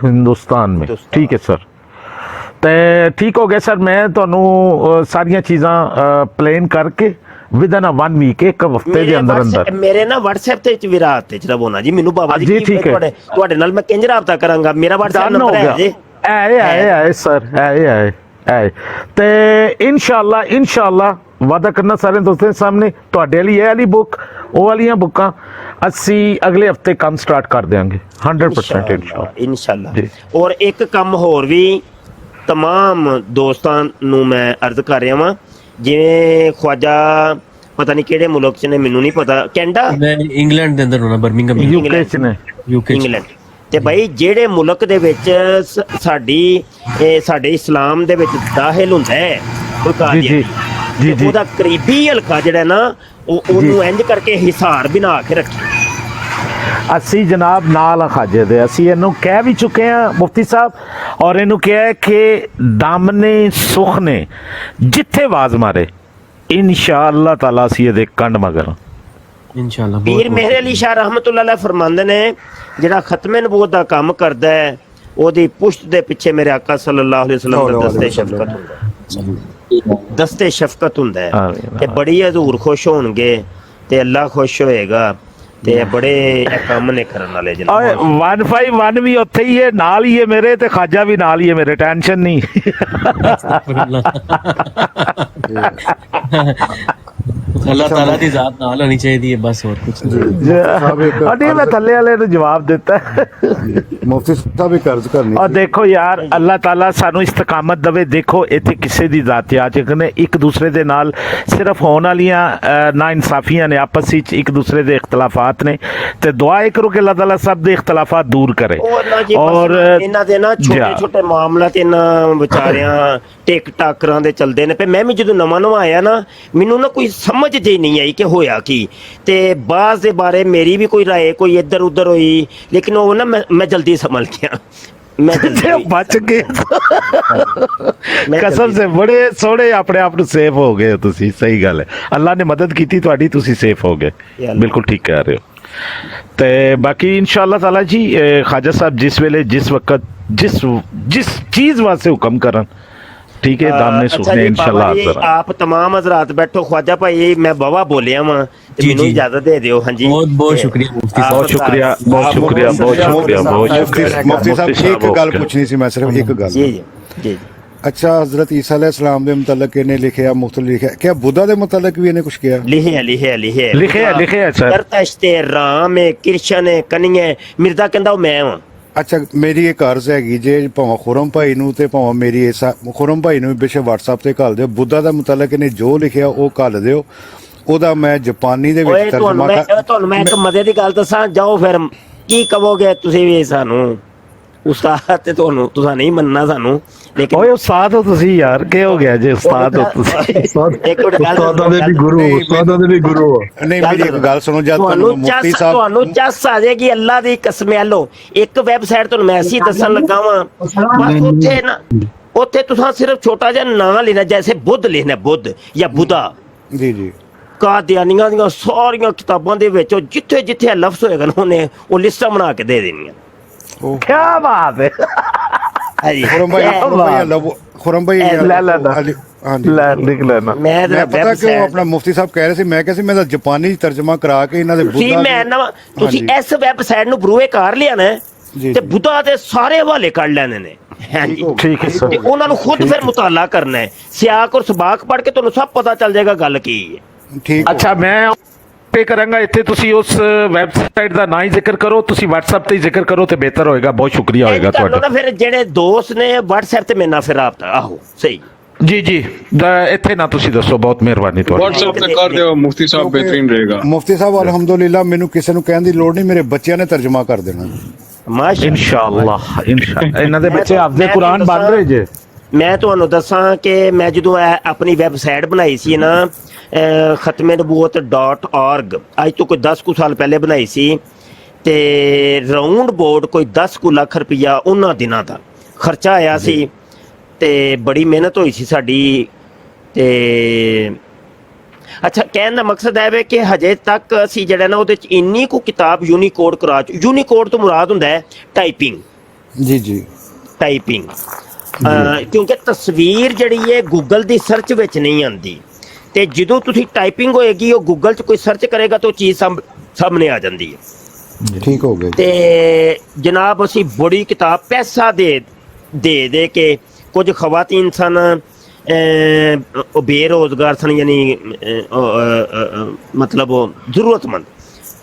ਹਿੰਦੁਸਤਾਨ में ठीक है सर। ਤੇ ਠੀਕ ਹੋ ਗਿਆ ਸਰ। ਮੈਂ ਤੁਹਾਨੂੰ ਸਾਰੀਆਂ ਚੀਜ਼ਾਂ ਪਲਾਨ ਕਰਕੇ ਵਿਦਨ 1 ਵੀਕ, ਇੱਕ ਹਫਤੇ ਦੇ ਅੰਦਰ ਅੰਦਰ ਮੇਰੇ ਨਾ WhatsApp ਤੇ ਚ ਵਿਰਾਤ ਤੇ ਚ ਰਵੋਣਾ ਜੀ। ਮੈਨੂੰ ਬਾਬਾ ਜੀ ਤੁਹਾਡੇ ਨਾਲ ਮੈਂ ਕਿੰਜ ਰਾਬਤਾ ਕਰਾਂਗਾ? ਮੇਰਾ WhatsApp ਨੰਬਰ ਹੈ ਜੀ। ਆਏ ਸਰ, ਆਏ ਤੇ ਇਨਸ਼ਾਅੱਲਾ ਵਾਦਾ ਕਰਨਾ ਸਾਰੇ ਦੋਸਤਾਂ ਦੇ ਸਾਹਮਣੇ, ਤੁਹਾਡੇ ਲਈ ਇਹ ਵਾਲੀ ਬੁੱਕ, ਉਹ ਵਾਲੀਆਂ ਬੁੱਕਾਂ ਅਸੀਂ ਅਗਲੇ ਹਫਤੇ ਕੰਮ ਸਟਾਰਟ ਕਰ ਦੇਵਾਂਗੇ 100% ਇਨਸ਼ਾਅੱਲਾ। ਔਰ ਇੱਕ ਕੰਮ ਹੋਰ ਵੀ तमाम ਦੋਸਤਾਂ ਨੂੰ ਮੈਂ ਅਰਜ਼ ਕਰ ਰਿਹਾ ਵਾਂ, ਜਿਵੇਂ ਖਵਾਜਾ ਪਤਾ ਨਹੀਂ ਕਿਹੜੇ ਮੁਲਕ ਚ ਨੇ, ਮੈਨੂੰ ਨਹੀਂ ਪਤਾ, ਕੈਨੇਡਾ, ਇੰਗਲੈਂਡ ਦੇ ਅੰਦਰ ਹੋਣਾ, ਬਰਮਿੰਗਮ ਯੂਕੇ ਚ ਨੇ, ਇੰਗਲੈਂਡ। ਤੇ ਭਾਈ ਜਿਹੜੇ ਮੁਲਕ ਦੇ ਵਿੱਚ ਸਾਡੇ ਇਸਲਾਮ ਦੇ ਵਿੱਚ ਦਾਖਲ ਹੁੰਦਾ ਹੈ ਕੋਈ ਕਾਦੀਆਨੀ, ਉਹਦਾ ਕਰੀਬੀ ਹਲਕਾ ਜਿਹੜਾ ਨਾ ਉਹਨੂੰ ਇੰਜ ਕਰਕੇ ਹਿਸਾਰ ਬਣਾ ਕੇ ਰੱਖੇ। ਅਸੀਂ ਜਨਾਬ ਨਾਲ ਖਾਜੇ ਦੇ ਅਸੀਂ ਇਹਨੂੰ ਕਹਿ ਵੀ ਚੁੱਕੇ ਹਾਂ ਮੁਫਤੀ ਸਾਹਿਬ, ਔਰ ਇਹਨੂੰ ਕਿਹਾ ਕਿ ਦਾਮਨੇ ਸੁਖ ਨੇ ਜਿੱਥੇ ਆਵਾਜ਼ ਮਾਰੇ ਇਨਸ਼ਾਅੱਲਾ ਤਾਲਾ ਅਸੀਂ ਇਹਦੇ ਕੰਡ ਮਗਰ ਇਨਸ਼ਾਅੱਲਾ। ਪੀਰ ਮੇਹਰ ਅਲੀ ਸ਼ਾਹ ਰਹਿਮਤੁल्लाह अलैह ਫਰਮਾਉਂਦੇ ਨੇ, ਜਿਹੜਾ ਖਤਮੇ ਨਬੂਵਤ ਦਾ ਕੰਮ ਕਰਦਾ ਹੈ ਉਹਦੀ ਪੁਸ਼ਤ ਦੇ ਪਿੱਛੇ ਮੇਰੇ ਆਕਾ ਸੱਲੱਲਾਹੁ ਅਲੈਹਿ ਵਸੱਲਮ ਦਾ ਦਸਤੇ ਸ਼ਫਕਤ ਹੁੰਦਾ ਹੈ ਤੇ ਬੜੀ ਹਜ਼ੂਰ ਖੁਸ਼ ਹੋਣਗੇ ਤੇ ਅੱਲਾ ਖੁਸ਼ ਹੋਏਗਾ ਤੇ ਬੜੇ ਕੰਮ ਨੇ ਕਰਨ ਵਾਲੇ ਜਨਾਬ। 151 ਵੀ ਉੱਥੇ ਹੀ ਹੈ, ਨਾਲ ਹੀ ਹੈ ਮੇਰੇ, ਤੇ ਖਾਜਾ ਵੀ ਨਾਲ ਹੀ ਹੈ ਮੇਰੇ, ਟੈਨਸ਼ਨ ਨਹੀਂ। ਅੱਲਾਹ ਤਾਲਾ ਦੀ ਜ਼ਾਤ ਨਾਲ ਹੋਣੀ ਚਾਹੀਦੀ ਹੈ ਬਸ, ਹੋਰ ਕੁਝ ਨਹੀਂ। ਮੈਂ ਥੱਲੇ ਵਾਲੇ ਨੂੰ ਜਵਾਬ ਦਿੱਤਾ। ਮੁਫਤੀ ਸਾਹਿਬ ਵੀ ਕਰਜ਼ ਕਰਨੀ। ਔਰ ਦੇਖੋ ਯਾਰ, ਅੱਲਾਹ ਤਾਲਾ ਸਾਨੂੰ ਇਸਤਕਾਮਤ ਦੇਵੇ। ਦੇਖੋ ਇੱਥੇ ਕਿਸੇ ਦੀ ਜ਼ਾਤਿਆਤ ਨੇ, ਇੱਕ ਦੂਸਰੇ ਦੇ ਨਾਲ ਸਿਰਫ ਹੋਣ ਵਾਲੀਆਂ ਨਾ ਇਨਸਾਫੀਆਂ ਨੇ, ਆਪਸ ਵਿੱਚ ਇੱਕ ਦੂਸਰੇ ਦੇ ਇਖਤਲਾਫਾਤ ਨੇ, ਤੇ ਦੁਆ ਇਹ ਕਰੋ ਕਿ ਅੱਲਾਹ ਤਾਲਾ ਸਭ ਦੇ ਇਖਤਲਾਫਾਤ ਦੂਰ ਕਰੇ। ਔਰ ਇਹਨਾਂ ਦੇ ਨਾ ਛੋਟੇ ਛੋਟੇ ਮਾਮਲਾਤ ਇਹਨਾਂ ਵਿਚਾਰਿਆਂ ਟਿਕ ਟਾਕਰਾਂ ਦੇ ਚੱਲਦੇ ਨੇ। ਮੈਂ ਵੀ ਜਦੋਂ ਨਵਾਂ ਆਇਆ ਨਾ, ਮੈਨੂੰ ਨਾ ਕੋਈ ਸਮਝ ਜੇ ਨਹੀਂ ਆਈ ਕਿ ਹੋਇਆ ਕੀ, ਤੇ ਬਾਜ਼ ਦੇ ਬਾਰੇ ਮੇਰੀ ਵੀ ਕੋਈ ਰਾਏ ਕੋਈ ਇੱਧਰ ਉੱਧਰ ਹੋਈ, ਲੇਕਿਨ ਉਹ ਨਾ ਮੈਂ ਜਲਦੀ ਸਮਝ ਗਿਆ, ਮੈਂ ਬਚ ਗਏ ਕਸਮ ਸੇ। ਬੜੇ ਸੋਹਣੇ ਆਪਣੇ ਆਪ ਨੂੰ ਸੇਫ ਹੋ ਗਏ ਤੁਸੀਂ, ਸਹੀ ਗੱਲ ਹੈ। ਅੱਲਾ ਨੇ ਮਦਦ ਕੀਤੀ ਤੁਹਾਡੀ, ਤੁਸੀਂ ਸੇਫ ਹੋ ਗਏ, ਬਿਲਕੁਲ ਠੀਕ ਕਹਿ ਰਹੇ ਹੋ। ਤੇ ਬਾਕੀ ਇਨਸ਼ਾਅੱਲਾ ਤਾਲਾ ਜੀ ਖਾਜਾ ਸਾਹਿਬ जिस वेले जिस वक्त जिस चीज वास्ते हुक्म करन, ठीक है, दामने सुखने इंशाल्लाह। आप तमाम हजरात बैठो, ख्वाजा भाई मैं बाबा बोलिया वां, ਮੈਨੂੰ ਇਜਾਜ਼ਤ ਦੇ ਦਿਓ। ਹਾਂਜੀ, ਬਹੁਤ ਬਹੁਤ ਸ਼ੁਕਰੀਆ ਮੁਫਤੀ ਸਾਹਿਬ, ਬਹੁਤ ਸ਼ੁਕਰੀਆ, ਬਹੁਤ ਸ਼ੁਕਰੀਆ, ਬਹੁਤ ਸ਼ੁਕਰੀਆ, ਬਹੁਤ ਸ਼ੁਕਰੀਆ। ਮੁਫਤੀ ਸਾਹਿਬ ਇੱਕ ਗੱਲ ਪੁੱਛਣੀ ਸੀ ਮੈਂ, ਸਿਰਫ ਇੱਕ ਗੱਲ। ਜੀ ਜੀ। अच्छा, हजरत ईसा अलैहिस्सलाम के मुतल्लिक इन्हें लिखा, मुख्तलिफ लिखा, क्या बुद्धा के मुतल्लिक भी इन्हें कुछ किया? लिखे ज़रतश्त, राम, कृष्ण, कन्हैया, मिर्जा कहंदा मैं हां। अच्छा, मेरी एक अर्ज हैगी जे, भावें खुरम भाई नूं ते भावें मेरी ऐसा खुरम भाई नूं बेशक WhatsApp ते घल दिओ, बुद्धा दा मुतल्लिक इन्हें जो लिखिया ਉਹ ਘਲ ਦਿਓ, ਉਹਦਾ ਮੈਂ ਜਾਪਾਨੀ ਦੇ ਵਿੱਚ ਤਰਜਮਾ ਤੁਹਾਨੂੰ ਮੈਂ ਇੱਕ ਮਜ਼ੇ ਦੀ ਗੱਲ ਦੱਸਾਂ, ਜਾਓ ਫਿਰ ਕੀ ਕਹੋਗੇ ਤੁਸੀਂ ਵੀ ਸਾਨੂੰ ਉਸਤਾਦ ਤੇ ਤੁਹਾਨੂੰ ਤੁਸੀਂ ਨਹੀਂ ਮੰਨਣਾ ਸਾਨੂੰ, ਲੇਕਿਨ ਓਏ ਉਸਤਾਦ ਹੋ ਤੁਸੀਂ ਯਾਰ, ਕੀ ਹੋ ਗਿਆ ਜੇ ਉਸਤਾਦ ਹੋ ਤੁਸੀਂ? ਇੱਕ ਮਿੰਟ ਗੱਲ ਉਸਤਾਦਾਂ ਦੇ ਵੀ ਗੁਰੂ ਨਹੀਂ, ਮੇਰੀ ਇੱਕ ਗੱਲ ਸੁਣੋ, ਜਦ ਤੁਹਾਨੂੰ ਮੁਫਤੀ ਸਾਹਿਬ ਤੁਹਾਨੂੰ ਚੱਸ ਆ ਜਾਏਗੀ ਅੱਲਾ ਦੀ ਕਸਮ ਲੋ। ਇੱਕ ਵੈਬਸਾਈਟ ਤੁਹਾਨੂੰ ਮੈਂ ਐਸੀ ਦੱਸਣ ਲੱਗਾ ਵਾਂ, ਬਸ ਉੱਥੇ ਨਾ, ਉੱਥੇ ਤੁਸੀਂ ਸਿਰਫ ਛੋਟਾ ਜਿਹਾ ਨਾਂ ਲੈਣਾ, ਜੈਸੇ ਬੁੱਧ ਲਿਖਣਾ, ਬੁੱਧ ਜਾਂ ਬੁੱਧਾ। ਜੀ ਕਾਦੀਆਨੀਆਂ ਦੀਆਂ ਸਾਰੀਆਂ ਕਿਤਾਬਾਂ ਦੇ ਵਿੱਚ ਜਿੱਥੇ ਜਿੱਥੇ ਲਫ਼ਜ਼ ਹੋਏਗਾ ਨਾ ਉਹਨੇ ਉਹ ਲਿਸਟਾਂ ਬਣਾ ਕੇ ਦੇ ਦੇਣੀਆਂ। ਕੀ ਬਾਤ ਹੈ। ਖੁਰਮ ਭਾਈ ਲਿਖ ਲੈਣਾ। ਮੈਂ ਪਤਾ ਕਿਉਂ ਆਪਣਾ ਮੁਫਤੀ ਸਾਹਿਬ ਕਹਿ ਰਹੇ ਸੀ, ਮੈਂ ਕਿਹਾ ਸੀ ਮੈਂ ਤਾਂ ਜਾਪਾਨੀ ਤਰਜਮਾ ਕਰਾ ਕੇ ਇਹਨਾਂ ਦੇ ਤੁਸੀਂ ਇਸ ਵੈਬਸਾਈਟ ਨੂੰ ਬਰੂਏ ਕਰ ਲਿਆ ਨਾ ਤੇ ਬੁੱਧਾ ਦੇ ਸਾਰੇ ਹਵਾਲੇ ਕੱਢ ਲੈਣੇ ਨੇ। ਠੀਕ ਹੈ ਸਰ। ਤੇ ਉਹਨਾਂ ਨੂੰ ਖੁਦ ਫਿਰ ਮੁਤਾਲਾ ਕਰਨਾ ਹੈ, ਸਿਆਕ ਔਰ ਸਬਾਕ ਪੜ੍ਹ ਕੇ ਤੁਹਾਨੂੰ ਸਭ ਪਤਾ ਚੱਲ ਜਾਏਗਾ ਗੱਲ ਕੀ ਹੈ। ਠੀਕ। ਅੱਛਾ, ਮੈਂ ਪੇ ਕਰਾਂਗਾ ਇੱਥੇ, ਤੁਸੀਂ ਉਸ ਵੈਬਸਾਈਟ ਦਾ ਨਾਂ ਹੀ ਜ਼ਿਕਰ ਕਰੋ, ਤੁਸੀਂ WhatsApp ਤੇ ਹੀ ਜ਼ਿਕਰ ਕਰੋ ਤੇ ਬਿਹਤਰ ਹੋਏਗਾ, ਬਹੁਤ ਸ਼ੁਕਰੀਆ ਹੋਏਗਾ ਤੁਹਾਡਾ। ਫਿਰ ਜਿਹੜੇ ਦੋਸਤ ਨੇ WhatsApp ਤੇ ਮੇਰੇ ਨਾਲ ਫਿਰ ਰਾਬਤਾ। ਆਹੋ ਸਹੀ ਜੀ ਇੱਥੇ ਨਾ ਤੁਸੀਂ ਦੱਸੋ, ਬਹੁਤ ਮਿਹਰਬਾਨੀ ਤੁਹਾਡੀ। WhatsApp ਤੇ ਕਰ ਦਿਓ ਮੁਫਤੀ ਸਾਹਿਬ, ਬਿਹਤਰੀਨ ਰਹੇਗਾ। ਮੁਫਤੀ ਸਾਹਿਬ ਅਲਹਮਦੁਲਿਲਾ, ਮੈਨੂੰ ਕਿਸੇ ਨੂੰ ਕਹਿਣ ਦੀ ਲੋੜ ਨਹੀਂ, ਮੇਰੇ ਬੱਚਿਆਂ ਨੇ ਤਰਜਮਾ ਕਰ ਦੇਣਾ ਇਨਸ਼ਾਅੱਲਾ। ਇਹਨਾਂ ਦੇ ਬੱਚੇ ਆਪਦੇ ਕੁਰਾਨ ਬਣ ਰਹੇ ਜੇ। ਮੈਂ ਤੁਹਾਨੂੰ ਦੱਸਾਂ ਕਿ ਮੈਂ ਜਦੋਂ ਆਪਣੀ ਵੈਬਸਾਈਟ ਬਣਾਈ ਸੀ ਨਾ ਖਤਮੇਨਬੂਵਤ.org, ਅੱਜ ਤੋਂ ਕੋਈ 10 ਕੁ ਸਾਲ ਪਹਿਲੇ ਬਣਾਈ ਸੀ, ਤੇ ਰਾਉਂਡ ਬੋਰਡ ਕੋਈ 10 ਕੁ ਲੱਖ ਰੁਪਈਆ ਉਹਨਾਂ ਦਿਨਾਂ ਦਾ ਖਰਚਾ ਆਇਆ ਸੀ, ਤੇ ਬੜੀ ਮਿਹਨਤ ਹੋਈ ਸੀ ਸਾਡੀ। ਤੇ ਅੱਛਾ, ਕਹਿਣ ਦਾ ਮਕਸਦ ਹੈ ਕਿ ਹਜੇ ਤੱਕ ਅਸੀਂ ਜਿਹੜਾ ਨਾ ਉਹਦੇ ਚ ਇੰਨੀ ਕੁ ਕਿਤਾਬ ਯੂਨੀਕੋਡ ਕਰਾ, ਯੂਨੀਕੋਡ ਤੋਂ ਮੁਰਾਦ ਹੁੰਦਾ ਹੈ ਟਾਈਪਿੰਗ। ਜੀ ਟਾਈਪਿੰਗ, ਕਿਉਂਕਿ ਤਸਵੀਰ ਜਿਹੜੀ ਹੈ ਗੂਗਲ ਦੀ ਸਰਚ ਵਿੱਚ ਨਹੀਂ ਆਉਂਦੀ, ਤੇ ਜਦੋਂ ਤੁਸੀਂ ਟਾਈਪਿੰਗ ਹੋਏਗੀ ਉਹ ਗੂਗਲ 'ਚ ਕੋਈ ਸਰਚ ਕਰੇਗਾ ਤਾਂ ਉਹ ਚੀਜ਼ ਸਾਹਮਣੇ ਆ ਜਾਂਦੀ ਹੈ। ਠੀਕ ਹੋ ਗਿਆ। ਤੇ ਜਨਾਬ ਅਸੀਂ ਬੜੀ ਕਿਤਾਬ ਪੈਸਾ ਦੇ ਕੇ, ਕੁਝ ਖਵਾਤੀਨ ਸਨ ਉਹ ਬੇਰੋਜ਼ਗਾਰ ਸਨ, ਯਾਨੀ ਮਤਲਬ ਉਹ ਜ਼ਰੂਰਤਮੰਦ,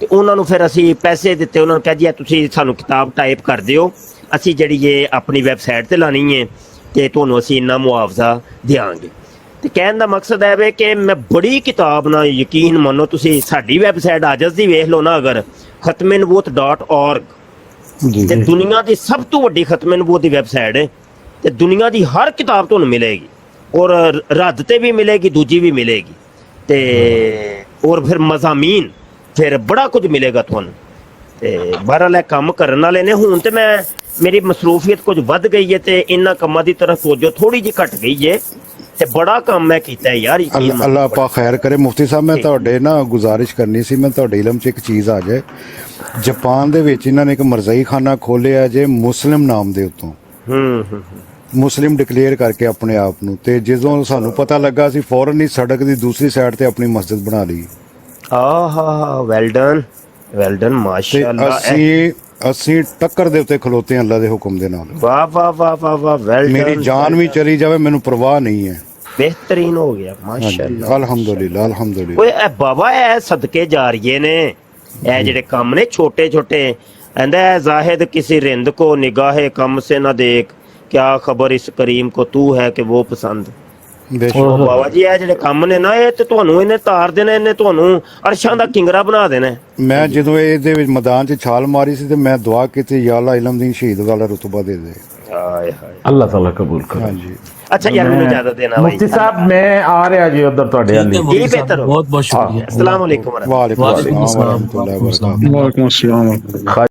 ਤੇ ਉਹਨਾਂ ਨੂੰ ਫਿਰ ਅਸੀਂ ਪੈਸੇ ਦਿੱਤੇ, ਉਹਨਾਂ ਨੂੰ ਕਿਹਾ ਜੀ ਤੁਸੀਂ ਸਾਨੂੰ ਕਿਤਾਬ ਟਾਈਪ ਕਰ ਦਿਓ, ਅਸੀਂ ਜਿਹੜੀ ਇਹ ਆਪਣੀ ਵੈਬਸਾਈਟ ਤੇ ਲਾਣੀ ਹੈ ਤੇ ਤੁਹਾਨੂੰ ਅਸੀਂ ਇੰਨਾ ਮੁਆਵਜ਼ਾ ਦਿਆਂਗੇ। ਤੇ ਕਹਿਣ ਦਾ ਮਕਸਦ ਹੈ ਕਿ ਮੈਂ ਬੜੀ ਕਿਤਾਬ ਨਾਲ, ਯਕੀਨ ਮੰਨੋ ਤੁਸੀਂ ਸਾਡੀ ਵੈਬਸਾਈਟ ਆਜਜ਼ ਦੀ ਵੇਖ ਲਓ ਨਾ ਅਗਰ, ਖਤਮੇਨਬੂਵਤ.org, ਤੇ ਦੁਨੀਆ ਦੀ ਸਭ ਤੋਂ ਵੱਡੀ ਖਤਮੇਨਬੂਵਤ ਦੀ ਵੈਬਸਾਈਟ ਹੈ, ਤੇ ਦੁਨੀਆ ਦੀ ਹਰ ਕਿਤਾਬ ਤੁਹਾਨੂੰ ਮਿਲੇਗੀ, ਔਰ ਰੱਦ ਤੇ ਵੀ ਮਿਲੇਗੀ, ਦੂਜੀ ਵੀ ਮਿਲੇਗੀ, ਤੇ ਔਰ ਫਿਰ ਮਜ਼ਾਮੀਨ, ਫਿਰ ਬੜਾ ਕੁਝ ਮਿਲੇਗਾ ਤੁਹਾਨੂੰ। ਤੇ ਬਹਰਹਾਲ ਕੰਮ ਕਰਨ ਵਾਲੇ ਨੇ। ਹੁਣ ਤੇ ਮੇਰੀ ਮਸਰੂਫੀਅਤ ਕੁਝ ਵੱਧ ਗਈ ਹੈ ਤੇ ਇਹਨਾਂ ਕੰਮਾਂ ਦੀ ਤਰਫ ਤੋਜੋ ਥੋੜੀ ਜਿਹੀ ਘਟ ਗਈ ਹੈ, ਤੇ ਬੜਾ ਕੰਮ ਮੈਂ ਕੀਤਾ ਯਾਰ। ਅੱਲਾਹ ਪਾ ਖੈਰ ਕਰੇ। ਮੁਫਤੀ ਸਾਹਿਬ, ਮੈਂ ਤੁਹਾਡੇ ਨਾ ਗੁਜ਼ਾਰਿਸ਼ ਕਰਨੀ ਸੀ, ਮੈਂ ਤੁਹਾਡੇ ਇਲਮ 'ਚ ਇੱਕ ਚੀਜ਼ ਆ ਜਾਏ। ਜਾਪਾਨ ਦੇ ਵਿੱਚ ਇਹਨਾਂ ਨੇ ਇੱਕ ਮਰਜ਼ਈ ਖਾਨਾ ਖੋਲਿਆ ਜੇ ਮੁਸਲਿਮ ਨਾਮ ਦੇ ਉੱਤੋਂ, ਮੁਸਲਿਮ ਡਿਕਲੇਅਰ ਕਰਕੇ ਆਪਣੇ ਆਪ ਨੂੰ, ਤੇ ਜਦੋਂ ਸਾਨੂੰ ਪਤਾ ਲੱਗਾ ਅਸੀਂ ਫੌਰਨ ਹੀ ਸੜਕ ਦੀ ਦੂਸਰੀ ਸਾਈਡ ਤੇ ਆਪਣੀ ਮਸਜਿਦ ਬਣਾ ਲਈ। ਵੈਲ ਡਨ ਮਾਸ਼ਾਅੱਲਾ। ਅਸੀਂ ਟੱਕਰ ਦੇ ਉੱਤੇ ਖਲੋਤੇ ਹਾਂ ਅੱਲਾ ਦੇ ਹੁਕਮ ਦੇ ਨਾਲ। ਵਾਹ ਵਾਹ ਵਾਹ ਵਾਹ ਵਾਹ, ਵੈਲ ਡਨ। ਮੇਰੀ ਜਾਨ ਵੀ ਚਲੀ ਜਾਵੇ ਮੈਨੂੰ ਪਰਵਾਹ ਨਹੀਂ ਹੈ। ਬਿਹਤਰੀਨ ਹੋ ਗਿਆ ਮਾਸ਼ਾਅੱਲਾ, ਅਲਹਮਦੁਲਿਲਾ ਅਲਹਮਦੁਲਿਲਾ। ਓਏ ਇਹ ਬਾਬਾ, ਇਹ ਸਦਕੇ ਜਾਰੀਏ ਨੇ ਇਹ ਜਿਹੜੇ ਕੰਮ ਨੇ ਛੋਟੇ ਛੋਟੇ। ਕਹਿੰਦਾ ਜ਼ਾਹਿਦ किसी रिंद को निगाहे कम से न देख, क्या खबर इस करीम को तू है कि वो पसंद। ਬਾਬਾ ਜੀ ਇਹ ਜਿਹੜੇ ਕੰਮ ਨੇ ਨਾ, ਇਹ ਤੇ ਤੁਹਾਨੂੰ ਇਹਨੇ ਤਾਰ ਦੇਣਾ, ਇਹਨੇ ਤੁਹਾਨੂੰ ਅਰਸ਼ਾਂ ਦਾ ਕਿੰਗਰਾ ਬਣਾ ਦੇਣਾ। ਮੈਂ ਜਦੋਂ ਇਹਦੇ ਵਿੱਚ ਮੈਦਾਨ 'ਚ ਛਾਲ ਮਾਰੀ ਸੀ ਤੇ ਮੈਂ ਦੁਆ ਕੀਤੀ, ਯਾ ਅੱਲਾ ਇਲਮਦੀਨ ਸ਼ਹੀਦ ਵਾਲਾ ਰੁਤਬਾ ਦੇ ਦੇ। ਹਾਏ ਹਾਏ, ਅੱਲਾਹ ਤਾਲਾ ਕਬੂਲ ਕਰੇ। ਹਾਂਜੀ ਅੱਛਾ ਯਾਰ, ਮੈਨੂੰ ਇਜਾਜ਼ਤ ਦੇਣਾ ਭਾਈ। ਮੁਫਤੀ ਸਾਹਿਬ ਮੈਂ ਆ ਰਿਹਾ ਜੀ ਉਧਰ ਤੁਹਾਡੇ ਵੱਲ। ਜੀ ਬਿਹਤਰ, ਬਹੁਤ ਬਹੁਤ ਸ਼ੁਕਰੀਆ। अस्सलाम वालेकुम। ਵਾਲੇਕੁਮ अस्सलाम।